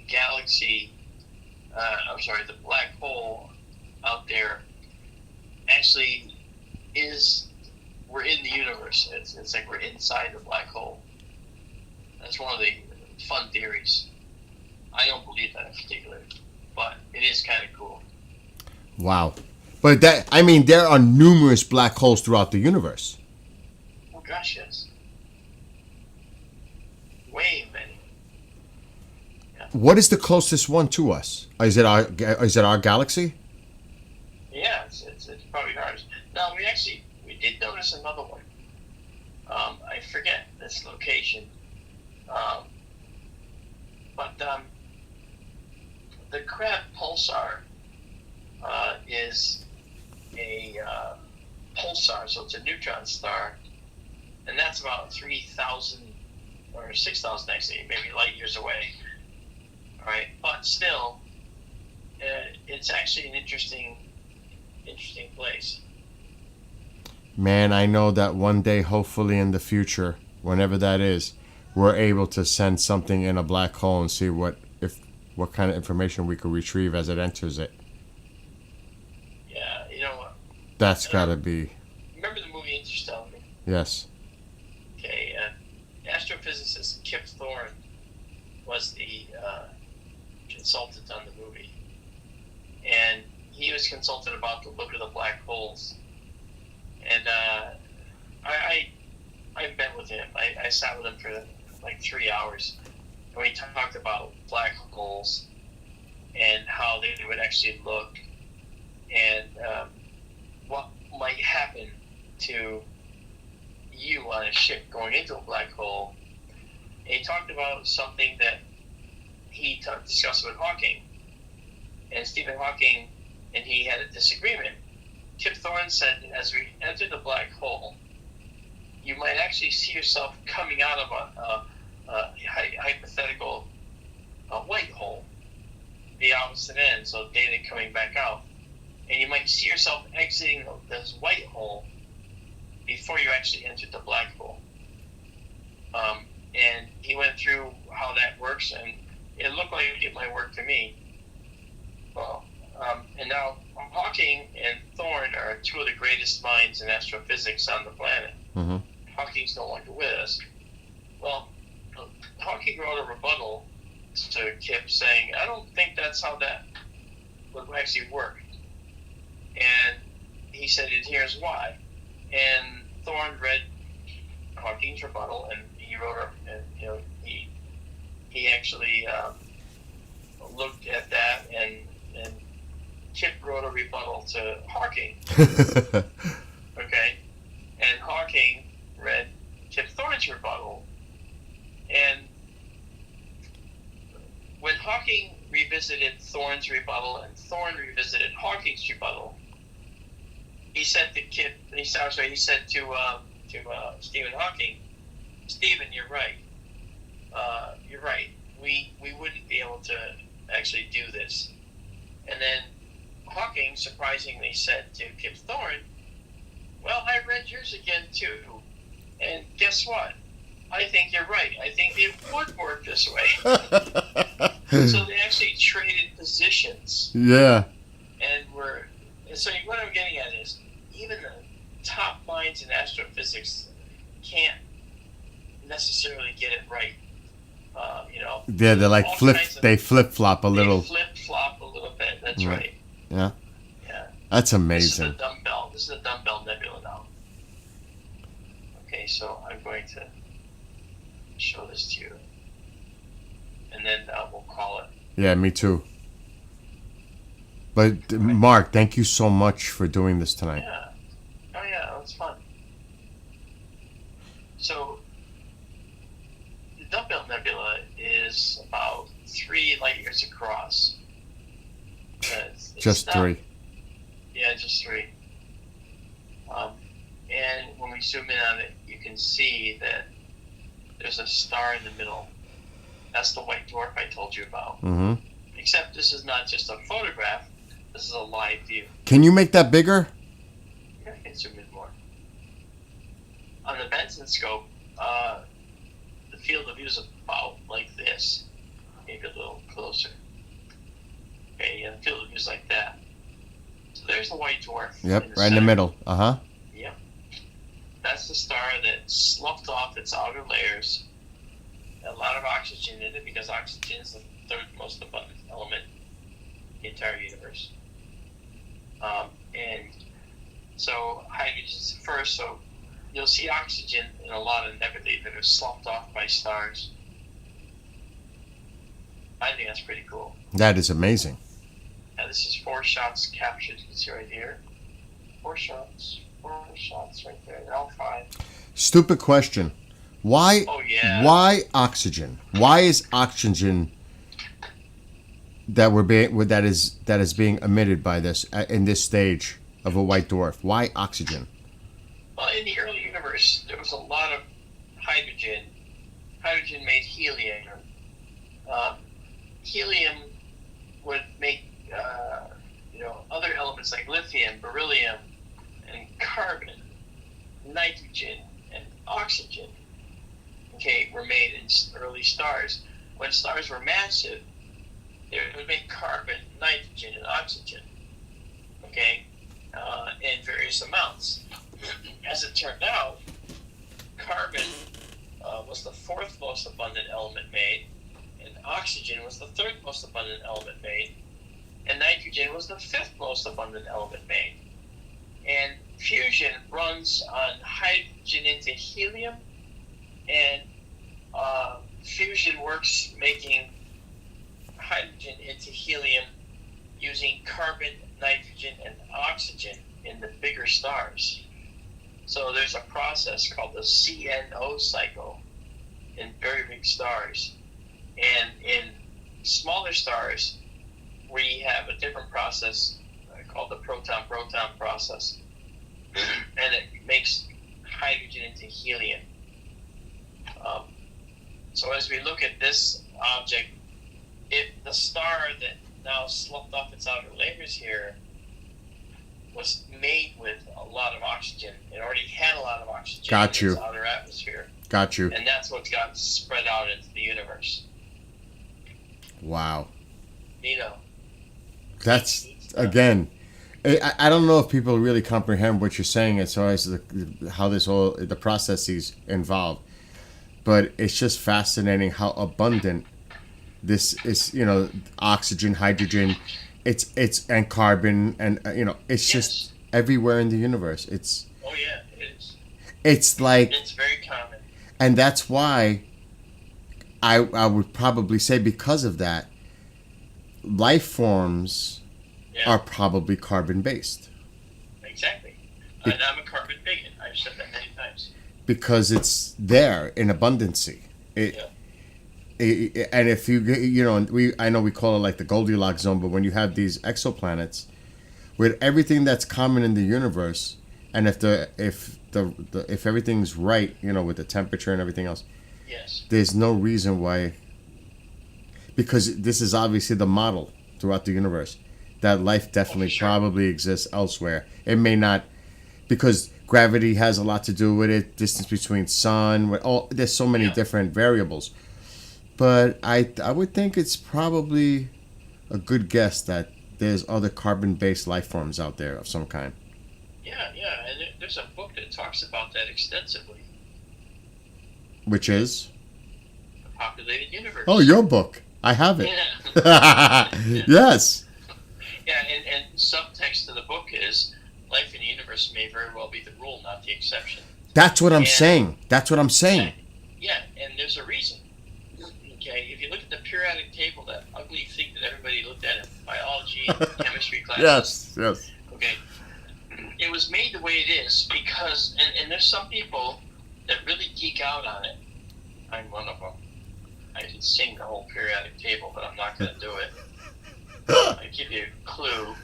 galaxy, the black hole out there actually we're in the universe. It's like we're inside the black hole. That's one of the fun theories. I don't believe that in particular, but it is kind of cool. Wow. But there are numerous black holes throughout the universe. Oh gosh, yes. What is the closest one to us? Is it our galaxy? Yeah, it's probably ours. Now we did notice another one. I forget this location, but the Crab pulsar is a pulsar, so it's a neutron star, and that's about 3,000 or 6,000 actually, maybe light years away. All right, but still, it's actually an interesting place. Man, I know that one day, hopefully in the future, whenever that is, we're able to send something in a black hole and see what kind of information we could retrieve as it enters it. Yeah, you know what? That's gotta be. Remember the movie Interstellar? Yes. Okay, astrophysicist Kip Thorne was the consultant on the movie, and he was consulted about the look of the black holes. And I met with him. I sat with him for like 3 hours, and we talked about black holes and how they would actually look, and what might happen to you on a ship going into a black hole. And he talked about something that he discussed with Hawking, and Stephen Hawking and he had a disagreement. Kip Thorne said, as we enter the black hole, you might actually see yourself coming out of a hypothetical white hole, the opposite end, so data coming back out. And you might see yourself exiting this white hole before you actually entered the black hole. And he went through how that works, and it looked like it might work to me. Well, and now Hawking and Thorne are two of the greatest minds in astrophysics on the planet. Mm-hmm. Hawking's no longer with us. Well, Hawking wrote a rebuttal to Kip saying, I don't think that's how that would actually work. And he said, here's why. And Thorne read Hawking's rebuttal, and he wrote he actually looked at that, and Kip wrote a rebuttal to Hawking. Okay? And Hawking read Kip Thorne's rebuttal. And when Hawking revisited Thorne's rebuttal and Thorne revisited Hawking's rebuttal, he said to Stephen Hawking, Stephen, you're right. You're right. We wouldn't be able to actually do this. And then Hawking surprisingly said to Kip Thorne, well, I read yours again too, and guess what? I think you're right. I think it would work this way. So they actually traded positions. Yeah. And so what I'm getting at is, even the top minds in astrophysics can't necessarily get it right. Yeah, they're like they flip flop a little. They flip flop a little bit. That's right. Yeah. Yeah. That's amazing. This is a dumbbell nebula now. Okay, so I'm going to show this to you, and then we'll call it. Yeah, me too. But Mark, thank you so much for doing this tonight. Yeah. Oh yeah, that was fun. So the dumbbell nebula is about 3 light years across. It's Just not, 3. Yeah, just 3. And when we zoom in on it, you can see that there's a star in the middle. That's the white dwarf I told you about. Mm-hmm. Except this is not just a photograph. This is a live view. Can you make that bigger? Yeah, I can zoom in more. On the Benson scope, the field of view is about like this. Maybe a little closer. Okay, yeah, the field of view is like that. So there's the white dwarf. Yep, right in the middle. Uh-huh. Yep. That's the star that sloughed off its outer layers. A lot of oxygen in it, because oxygen is the third most abundant element in the entire universe. And so hydrogen's first, so you'll see oxygen in a lot of nebulae that are sloughed off by stars. I think that's pretty cool. That is amazing. Now, this is 4 shots captured. You can see right here. 4 shots right there. They're all 5. Stupid question. Why? Oh, yeah. Why oxygen? Why is oxygen that is being emitted by this in this stage of a white dwarf? Why oxygen? Well, in the early universe, there was a lot of hydrogen. Hydrogen made helium. Helium would make other elements like lithium, beryllium, and carbon, nitrogen, and oxygen. Okay, were made in early stars. When stars were massive, they would make carbon, nitrogen, and oxygen. Okay, in various amounts. As it turned out, carbon was the 4th most abundant element made, and oxygen was the 3rd most abundant element made, and nitrogen was the 5th most abundant element made. And fusion runs on hydrogen into helium, and fusion works making hydrogen into helium using carbon, nitrogen, and oxygen in the bigger stars. So there's a process called the CNO cycle in very big stars. And in smaller stars, we have a different process called the proton-proton process. And it makes hydrogen into helium. So as we look at this object, if the star that now sloughed off its outer layers here was made with a lot of oxygen, it already had a lot of oxygen in its outer atmosphere. Got you. And that's what's got spread out into the universe. Wow. That's again, I don't know if people really comprehend what you're saying as far as how the processes involved, but it's just fascinating how abundant this is. Oxygen, hydrogen, it's and carbon, and it's just everywhere in the universe. It's it is. It's like it's very common, and that's why I would probably say because of that, life forms are probably carbon-based. Exactly. And I'm a carbon bigot. I've said that many times. Because it's there in abundancy. And if I know we call it like the Goldilocks zone, but when you have these exoplanets with everything that's common in the universe, and if everything's right, with the temperature and everything else, there's no reason why. Because this is obviously the model throughout the universe that life definitely probably exists elsewhere. It may not, because gravity has a lot to do with it. Distance between sun, there's so many different variables. But I would think it's probably a good guess that there's other carbon-based life forms out there of some kind. Yeah, and there's a book that talks about that extensively. Which is? The Populated Universe. Oh, your book. I have it. Yeah. Yes. Yeah, and subtext to the book is life in the universe may very well be the rule, not the exception. That's what I'm saying. Yeah, and there's a reason. Okay, if you look at the periodic table, that ugly thing that everybody looked at in biology and chemistry classes. Yes. Okay, it was made the way it is because, and there's some people that really geek out on it. I'm one of them. I could sing the whole periodic table, but I'm not going to do it. I give you a clue.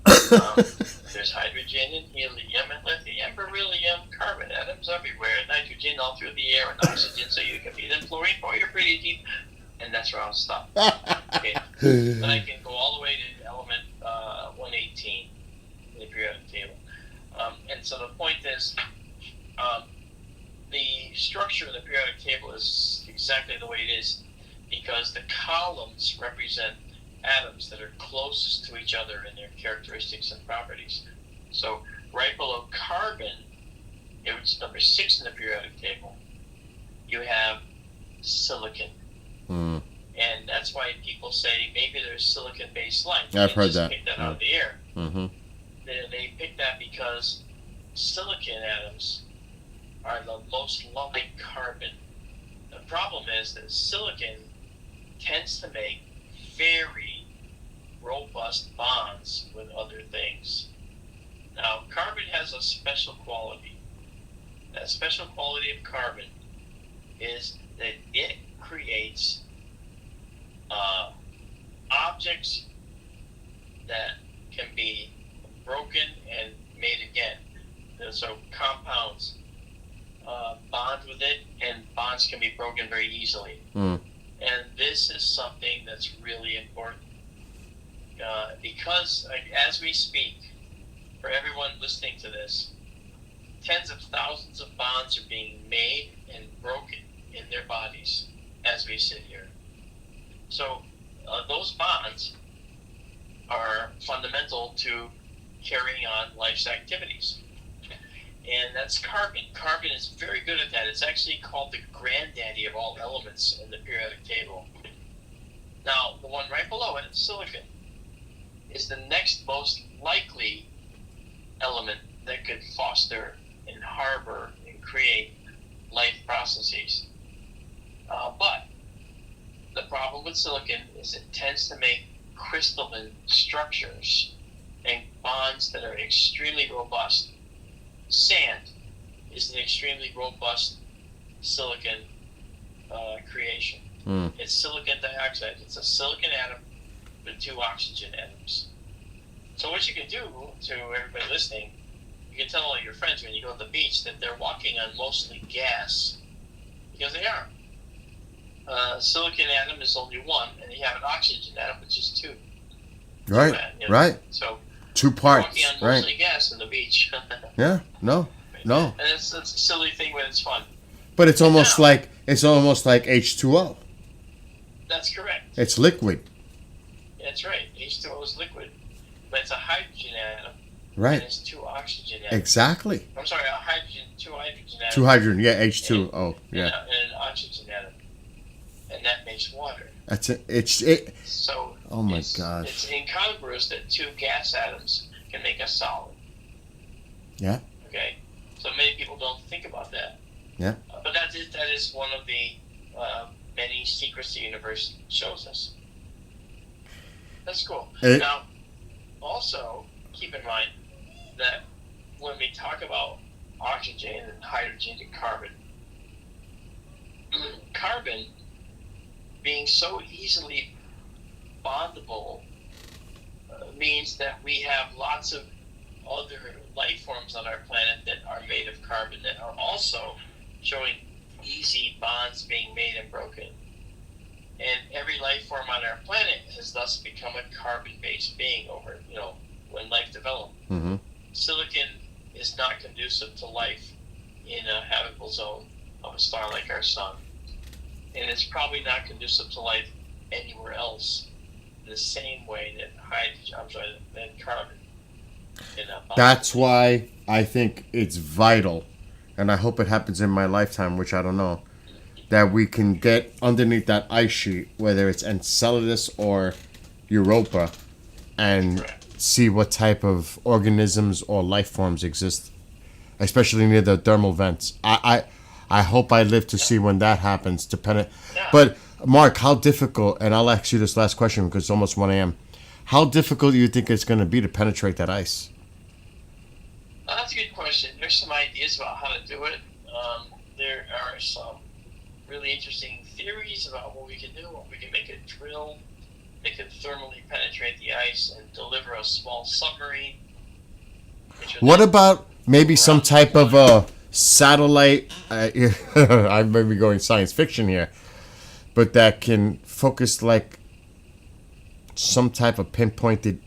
There's hydrogen and helium and lithium, beryllium, carbon atoms everywhere, nitrogen all through the air, and oxygen so you can breathe in, fluorine for your pretty teeth, and that's where I'll stop. Okay, but I can go all the way to element 118 in the periodic table. And so the point is, the structure of the periodic table is exactly the way it is because the columns represent atoms that are closest to each other in their characteristics and properties. So right below carbon, it's number 6 in the periodic table, you have silicon. Mm. And that's why people say maybe there's silicon-based life. I've heard that. Pick that out of the air. Mm-hmm. They pick that because silicon atoms are the most like carbon. The problem is that silicon tends to make very robust bonds with other things. Now, carbon has a special quality. That special quality of carbon is that it creates objects that can be broken and made again. So compounds bond with it, and bonds can be broken very easily. And this is something that's really important because as we speak, for everyone listening to this, tens of thousands of bonds are being made and broken in their bodies as we sit here. So those bonds are fundamental to carrying on life's activities. And that's carbon. Carbon is very good at that. It's actually called the granddaddy of all elements in the periodic table. Now, the one right below it, silicon, is the next most likely element that could foster and harbor and create life processes. But the problem with silicon is it tends to make crystalline structures and bonds that are extremely robust. Sand is an extremely robust silicon creation. It's silicon dioxide. It's a silicon atom with 2 oxygen atoms. So what you can do to everybody listening, you can tell all your friends when you go to the beach that they're walking on mostly gas, because they are. Silicon atom is only 1, and you have an oxygen atom, which is 2. Right, right. So 2 parts, walking on mostly gas on the beach. Yeah, no. And it's a silly thing, but it's fun. But it's almost like H2O. That's correct. It's liquid. That's right. H2O is liquid, but it's a hydrogen atom. Right. And it's 2 oxygen atoms. Exactly. I'm sorry, two hydrogen atoms. 2 hydrogen, yeah, H2O, yeah. And an oxygen atom, and that makes water. That's it. So. Oh my gosh. It's incongruous that 2 gas atoms can make a solid. Yeah. Okay. So many people don't think about that. Yeah. But that is one of the many secrets the universe shows us. That's cool. Now, also keep in mind that when we talk about oxygen and hydrogen and carbon being so easily bondable means that we have lots of other life forms on our planet that are made of carbon that are also showing easy bonds being made and broken. And every life form on our planet has thus become a carbon-based being over, when life developed. Mm-hmm. Silicon is not conducive to life in a habitable zone of a star like our sun. And it's probably not conducive to life anywhere else in the same way that carbon. That's why I think it's vital, and I hope it happens in my lifetime, which I don't know, that we can get underneath that ice sheet, whether it's Enceladus or Europa, and see what type of organisms or life forms exist, especially near the thermal vents. I hope I live to see when that happens. But Mark, how difficult? And I'll ask you this last question because it's almost 1 a.m. How difficult do you think it's going to be to penetrate that ice? That's a good question. There's some ideas about how to do it. There are some really interesting theories about what we can do. We can make a drill that could thermally penetrate the ice and deliver a small submarine. What about maybe some type of a satellite? I may be going science fiction here, but that can focus like some type of pinpointed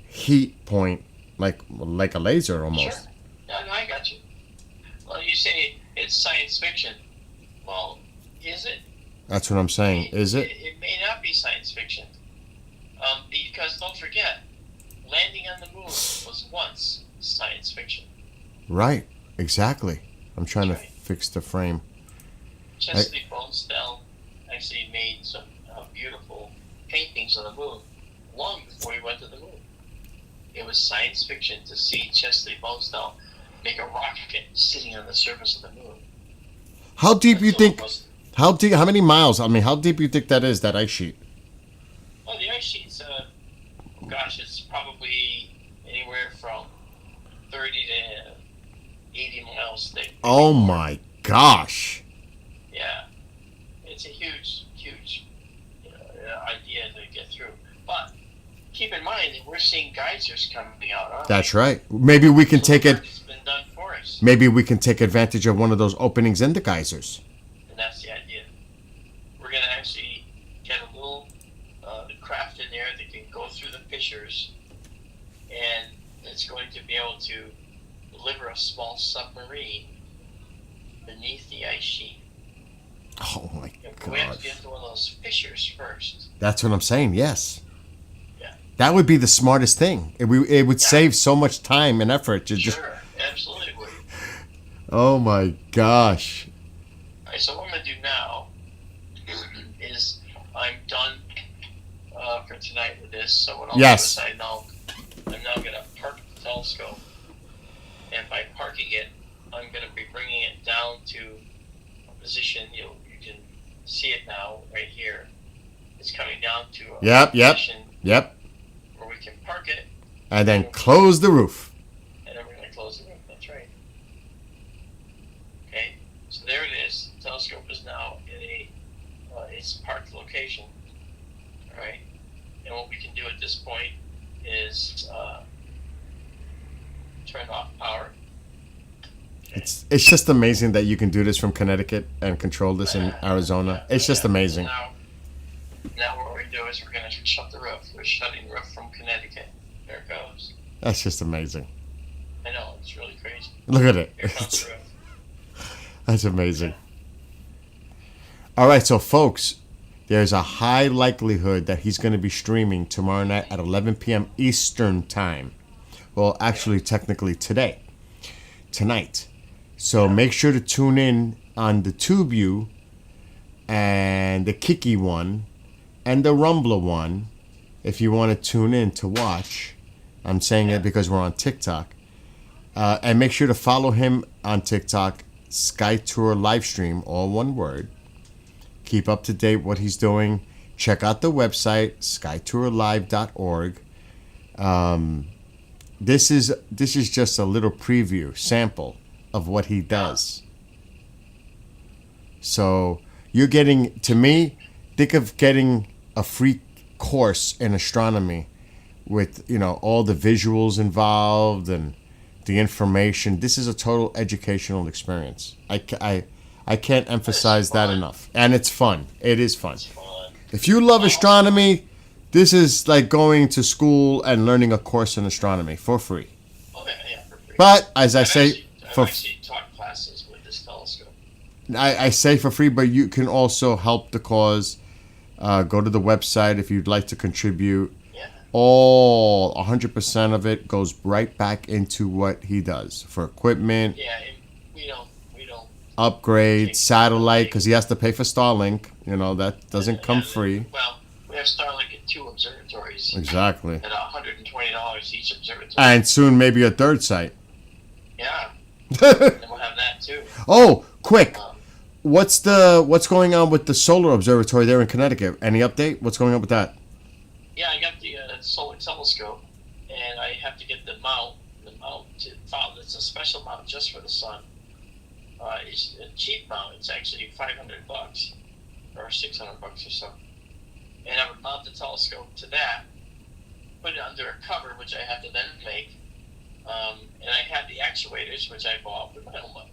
heat point, like a laser almost. Sure. No, I got you. Well, you say it's science fiction. Well, is it? That's what I'm saying. Is it? It may not be science fiction. Because don't forget, landing on the moon was once science fiction. Right. Exactly. I'm trying to fix the frame. Chesley Bonestell actually made some beautiful paintings of the moon long before he went to the moon. It was science fiction to see Chesley Bonestell make a rocket sitting on the surface of the moon. How deep you think? How deep? How many miles? I mean, how deep you think that is, that ice sheet? Oh, ice sheets, gosh, it's probably anywhere from 30 to 80 miles thick. Oh my gosh. Yeah, it's a huge idea to get through. But keep in mind that we're seeing geysers coming out. Aren't That's right. Maybe we can take it. It's been done for us, Maybe we can take advantage of one of those openings in the geysers. and that's the idea. We're gonna actually get a little craft in there that can go through the fissures, and it's going to be able to deliver a small submarine beneath the ice sheet. Oh my And we have to gosh. get into one of those fissures first. That's what I'm saying. Yes. Yeah. That would be the smartest thing. It would save so much time and effort to just. Sure, absolutely would. Oh my gosh. All right, so what I'm going to do now is I'm done for tonight with this. So what I'll Yes. do is I'm now going to park the telescope, and by parking it, I'm going to be bringing it down to a position. You can see it now right here. It's coming down to a Yep. position Yep. where we can park it, And then close the roof. and then we're going to close the roof. That's right. Okay, so there it is. The telescope is now in its parked location. All right, and what we can do at this point is turn off power. It's just amazing that you can do this from Connecticut and control this in Arizona. It's just amazing. Now what we're going to do is we're going to shut the roof. We're shutting the roof from Connecticut. There it goes. That's just amazing. I know, it's really crazy. Look at it. Here comes the roof. That's amazing. All right, so folks, there's a high likelihood that he's going to be streaming tomorrow night at 11 p.m. Eastern time. Well, actually, technically tonight. So make sure to tune in on the TubeU and the Kiki one and the Rumbler one if you want to tune in to watch. I'm saying it because we're on TikTok. And make sure to follow him on TikTok, Sky Tour Livestream, all one word. Keep up to date what he's doing. Check out the website, skytourlive.org. This is just a little preview, sample of what he does. So you're getting, to me, think of getting a free course in astronomy with, all the visuals involved and the information. This is a total educational experience. I can't emphasize that enough. And it's fun. It is fun. It's fun. If you love astronomy, this is like going to school and learning a course in astronomy for free. Oh, yeah, for free. But as I say, I've actually taught classes with this telescope. I say for free, but you can also help the cause. Go to the website if you'd like to contribute. Yeah. All 100% of it goes right back into what he does for equipment, Yeah, and we don't upgrade, satellite, because he has to pay for Starlink. That doesn't come yeah, free. Well, we have Starlink at 2 observatories Exactly. at $120 each observatory. And soon maybe a third site. Yeah, and then we'll have that too. Oh, quick. Um, What's going on with the solar observatory there in Connecticut? Any update? What's going on with that? Yeah, I got the solar telescope, and I have to get the mount. The mount to follow. It's a special mount just for the sun. It's a cheap mount. It's actually $500 or $600 or so. And I would mount the telescope to that, put it under a cover, which I have to then make. And I have the actuators, which I bought with my own money.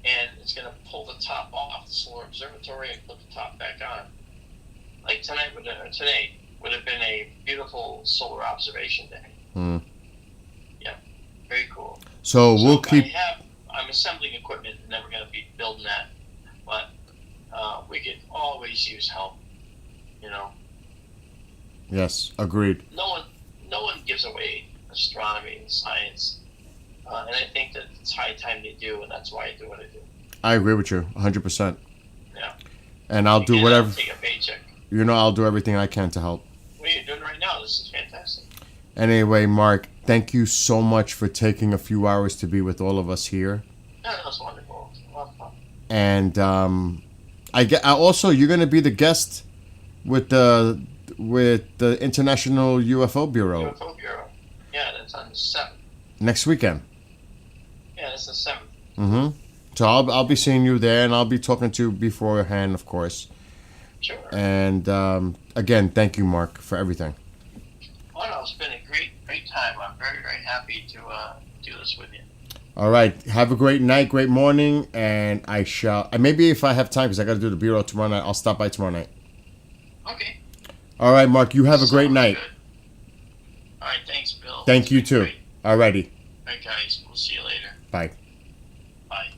And it's going to pull the top off the solar observatory and put the top back on. Like today would have been a beautiful solar observation day. Yeah, very cool. So we'll keep. I'm assembling equipment, and then we're going to be building that. But we could always use help. Yes, agreed. No one gives away astronomy and science, and I think that it's high time they do, and that's why I do what I do. I agree with you 100%. Yeah. And I'll do whatever. Take a paycheck. I'll do everything I can to help. What are you doing right now? This is fantastic. Anyway, Mark, thank you so much for taking a few hours to be with all of us here. Yeah, that was wonderful. It was a lot of fun. And also you're going to be the guest with with the International UFO Bureau UFO Bureau. Yeah, that's on the 7th. next weekend. Yeah, that's the 7th. Mm-hmm. So I'll be seeing you there, and I'll be talking to you beforehand, of course. Sure. And again, thank you, Mark, for everything. Well, no, it's been a great time. I'm very, very happy to do this with you. All right. Have a great night, great morning, and I shall. And maybe if I have time, because I got to do the bureau tomorrow night, I'll stop by tomorrow night. Okay. All right, Mark. You have a great night. Good. All right. Thanks, Bill. Thank you too. Great. All righty. All right, guys. We'll see you later. Bye. Bye.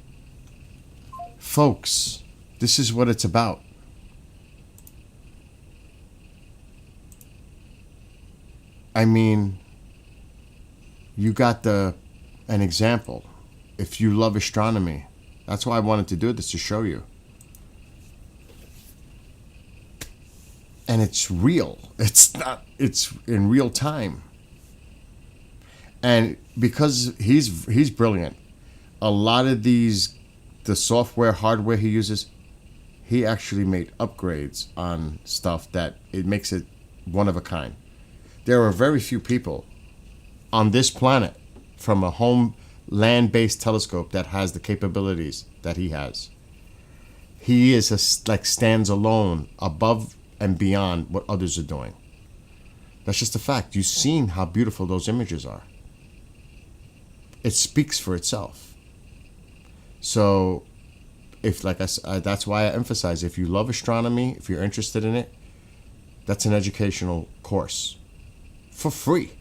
Folks, this is what it's about. I mean, you got an example. If you love astronomy, that's why I wanted to do this, to show you. And it's real. It's in real time. And because he's brilliant, a lot of the software, hardware he uses, he actually made upgrades on stuff that it makes it one of a kind. There are very few people on this planet from a home land-based telescope that has the capabilities that he has. He stands alone above and beyond what others are doing. That's just a fact. You've seen how beautiful those images are. It speaks for itself. So, that's why I emphasize, if you love astronomy, if you're interested in it, that's an educational course for free.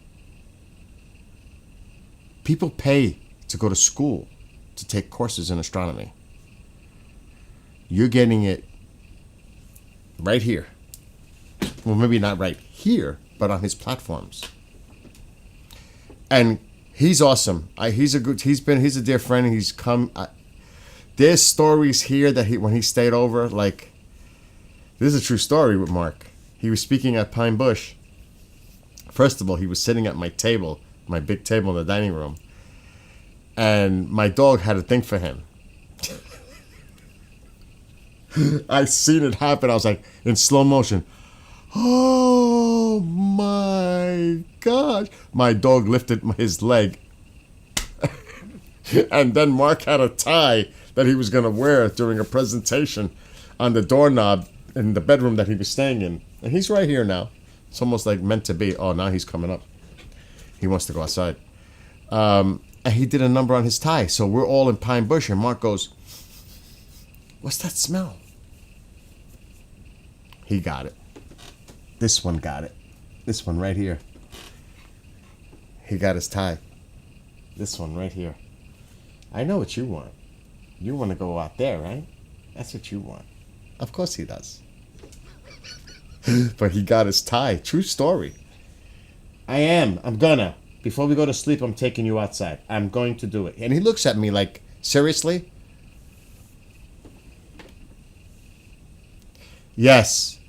People pay to go to school to take courses in astronomy. You're getting it right here. Well, maybe not right here, but on his platforms. And he's awesome. He's a dear friend. He's come. There's stories here that when he stayed over, this is a true story with Mark. He was speaking at Pine Bush. First of all, he was sitting at my table, my big table in the dining room, and my dog had a thing for him. I seen it happen. I was like, in slow motion, oh my gosh. My dog lifted his leg. And then Mark had a tie that he was going to wear during a presentation on the doorknob in the bedroom that he was staying in. And he's right here now. It's almost like meant to be. Oh, now he's coming up. He wants to go outside. And he did a number on his tie. So we're all in Pine Bush, and Mark goes, what's that smell? He got it. This one got it. This one right here. He got his tie. This one right here. I know what you want. You want to go out there, right? That's what you want. Of course he does. But he got his tie. True story. I'm gonna. Before we go to sleep, I'm taking you outside. I'm going to do it. And he looks at me like, seriously? Yes.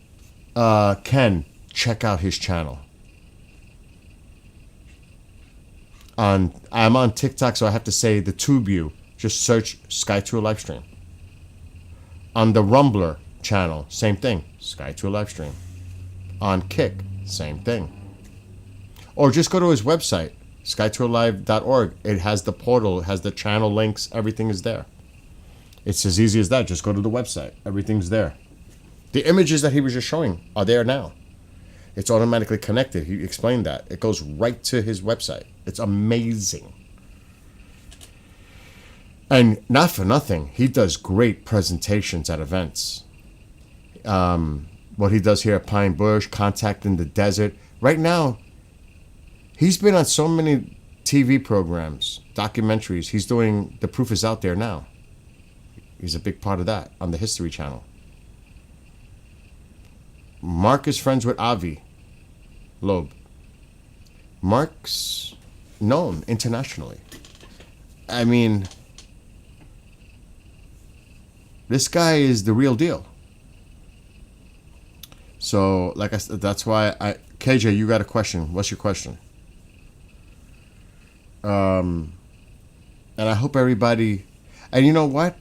Ken, check out his channel. I'm on TikTok, so I have to say the TubeU. Just search Sky Tour Livestream. On the Rumbler channel, same thing. Sky Tour Livestream. On Kick, same thing. Or just go to his website, skytourlive.org. It has the portal, it has the channel links, everything is there. It's as easy as that. Just go to the website. Everything's there. The images that he was just showing are there now. It's automatically connected. He explained that. It goes right to his website. It's amazing. And not for nothing, he does great presentations at events. What he does here at Pine Bush, Contact in the Desert. Right now, he's been on so many TV programs, documentaries. He's doing The Proof Is Out There now. He's a big part of that on the History Channel. Marc is friends with Avi Loeb. Marc's known internationally. I mean, this guy is the real deal. So, like I said, that's why KJ, you got a question. What's your question? And I hope everybody, and you know what?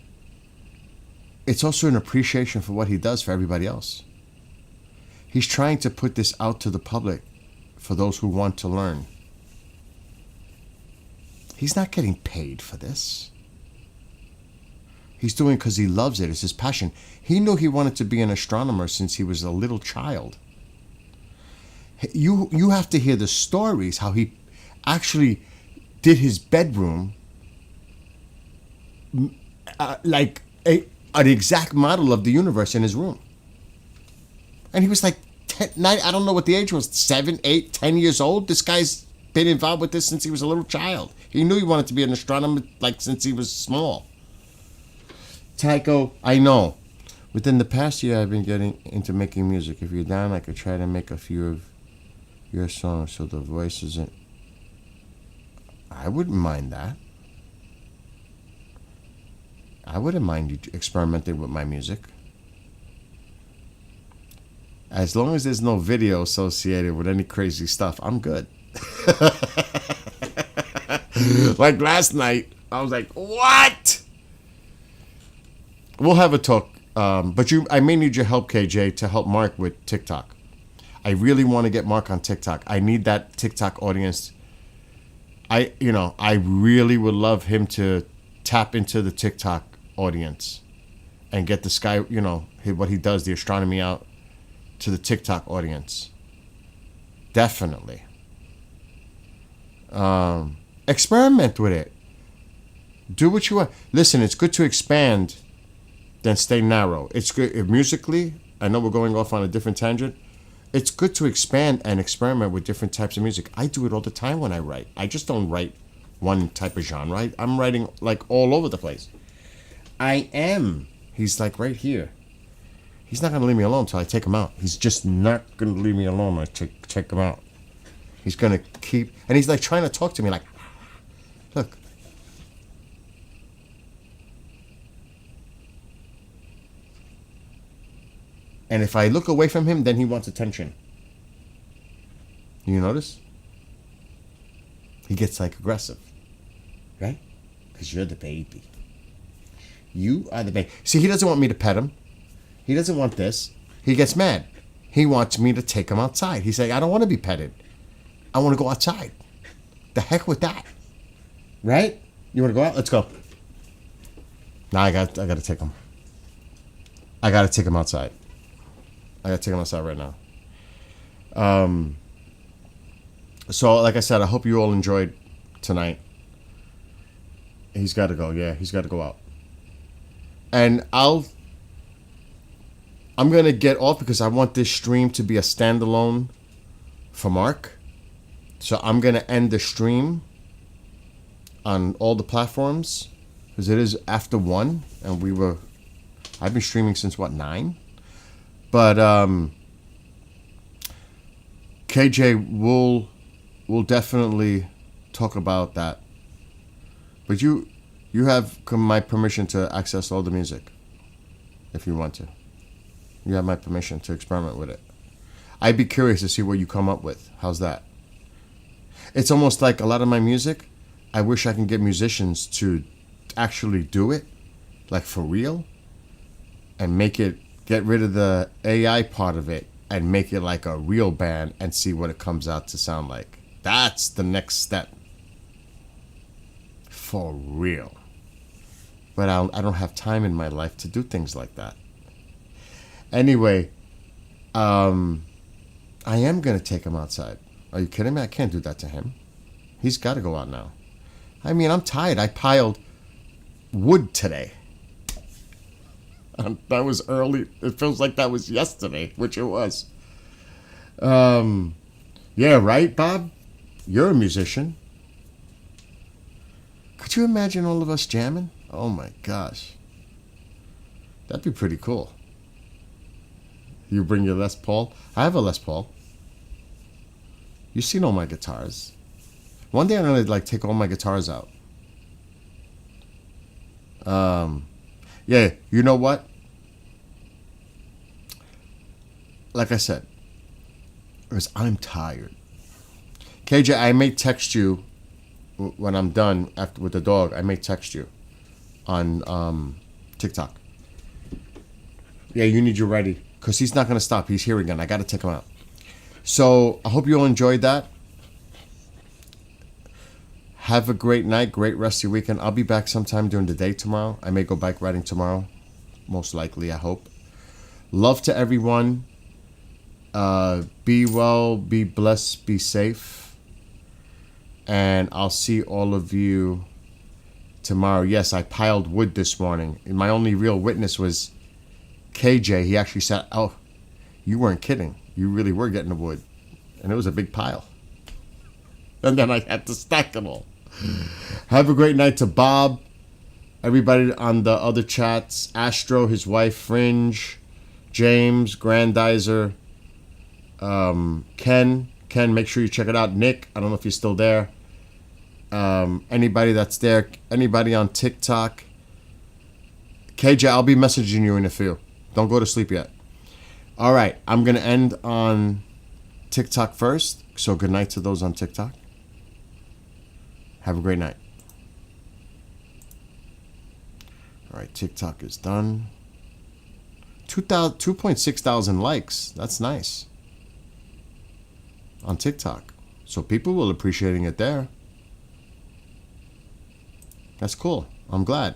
It's also an appreciation for what he does for everybody else. He's trying to put this out to the public for those who want to learn. He's not getting paid for this. He's doing it because he loves it. It's his passion. He knew he wanted to be an astronomer since he was a little child. You have to hear the stories, how he actually did his bedroom like an exact model of the universe in his room. And he was like 10, I don't know what the age was, 7, 8, 10 years old. This guy's been involved with this since he was a little child. He knew he wanted to be an astronomer like since he was small. Tycho, I know. Within the past year, I've been getting into making music. If you're down, I could try to make a few of your songs so the voice isn't... I wouldn't mind that. I wouldn't mind you experimenting with my music. As long as there's no video associated with any crazy stuff, I'm good. Like last night, I was like, what? We'll have a talk. But I may need your help, KJ, to help Marc with TikTok. I really want to get Marc on TikTok. I need that TikTok audience. I really would love him to tap into the TikTok audience and get this guy, what he does, the astronomy, out to the TikTok audience. Definitely. Experiment with it. Do what you want. Listen, it's good to expand than stay narrow. It's good musically. I know we're going off on a different tangent. It's good to expand and experiment with different types of music. I do it all the time when I write. I just don't write one type of genre. I'm writing like all over the place. I am. He's like right here. He's not going to leave me alone until I take him out. He's just not going to leave me alone until I take him out. He's going to keep... And he's like trying to talk to me like... Look. And if I look away from him, then he wants attention. You notice? He gets like aggressive. Right? Because you're the baby. You are the baby. See, he doesn't want me to pet him. He doesn't want this. He gets mad. He wants me to take him outside. He's like, I don't want to be petted. I want to go outside. The heck with that. Right? You want to go out? Let's go. Now I got to take him. I got to take him outside. I got to take him outside right now. So, like I said, I hope you all enjoyed tonight. He's got to go. Yeah, he's got to go out. And I'm going to get off because I want this stream to be a standalone for Marc. So I'm going to end the stream on all the platforms because it is after 1 and I've been streaming since 9? But KJ will definitely talk about that. But you have my permission to access all the music if you want to. You have my permission to experiment with it. I'd be curious to see what you come up with. How's that? It's almost like a lot of my music, I wish I can get musicians to actually do it, like for real, and get rid of the AI part of it and make it like a real band and see what it comes out to sound like. That's the next step. For real. But I don't have time in my life to do things like that. Anyway, I am going to take him outside. Are you kidding me? I can't do that to him. He's got to go out now. I mean, I'm tired. I piled wood today. That was early. It feels like that was yesterday, which it was. Yeah, right, Bob? You're a musician. Could you imagine all of us jamming? Oh, my gosh. That'd be pretty cool. You bring your Les Paul? I have a Les Paul. You've seen all my guitars. One day I'm going to take all my guitars out. Yeah, you know what? Like I said, because I'm tired. KJ, I may text you when I'm done with the dog. I may text you on TikTok. Yeah, you need your ready. because he's not going to stop. He's here again. I got to take him out. So I hope you all enjoyed that. Have a great night, great rest of your weekend. I'll be back sometime during the day tomorrow. I may go bike riding tomorrow, most likely, I hope. Love to everyone. Be well, be blessed, be safe. And I'll see all of you tomorrow. Yes, I piled wood this morning. And my only real witness was KJ. He actually said, oh, you weren't kidding. You really were getting the wood. And it was a big pile. And then I had to stack them all. Have a great night to Bob, everybody on the other chats, Astro, his wife, Fringe, James, Grandizer, Ken, make sure you check it out. Nick, I don't know if you're still there. Anybody that's there, anybody on TikTok. KJ, I'll be messaging you in a few. Don't go to sleep yet. All right, I'm going to end on TikTok first. So good night to those on TikTok. Have a great night. All right, TikTok is done. 2.6 thousand likes. That's nice. On TikTok. So people will appreciating it there. That's cool. I'm glad.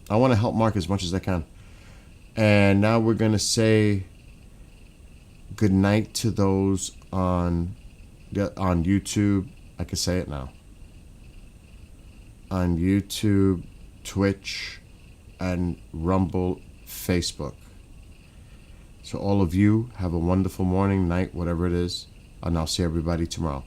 I want to help Marc as much as I can. And now we're going to say good night to those on YouTube. I can say it now. On YouTube, Twitch, and Rumble, Facebook. So all of you have a wonderful morning, night, whatever it is. And I'll see everybody tomorrow.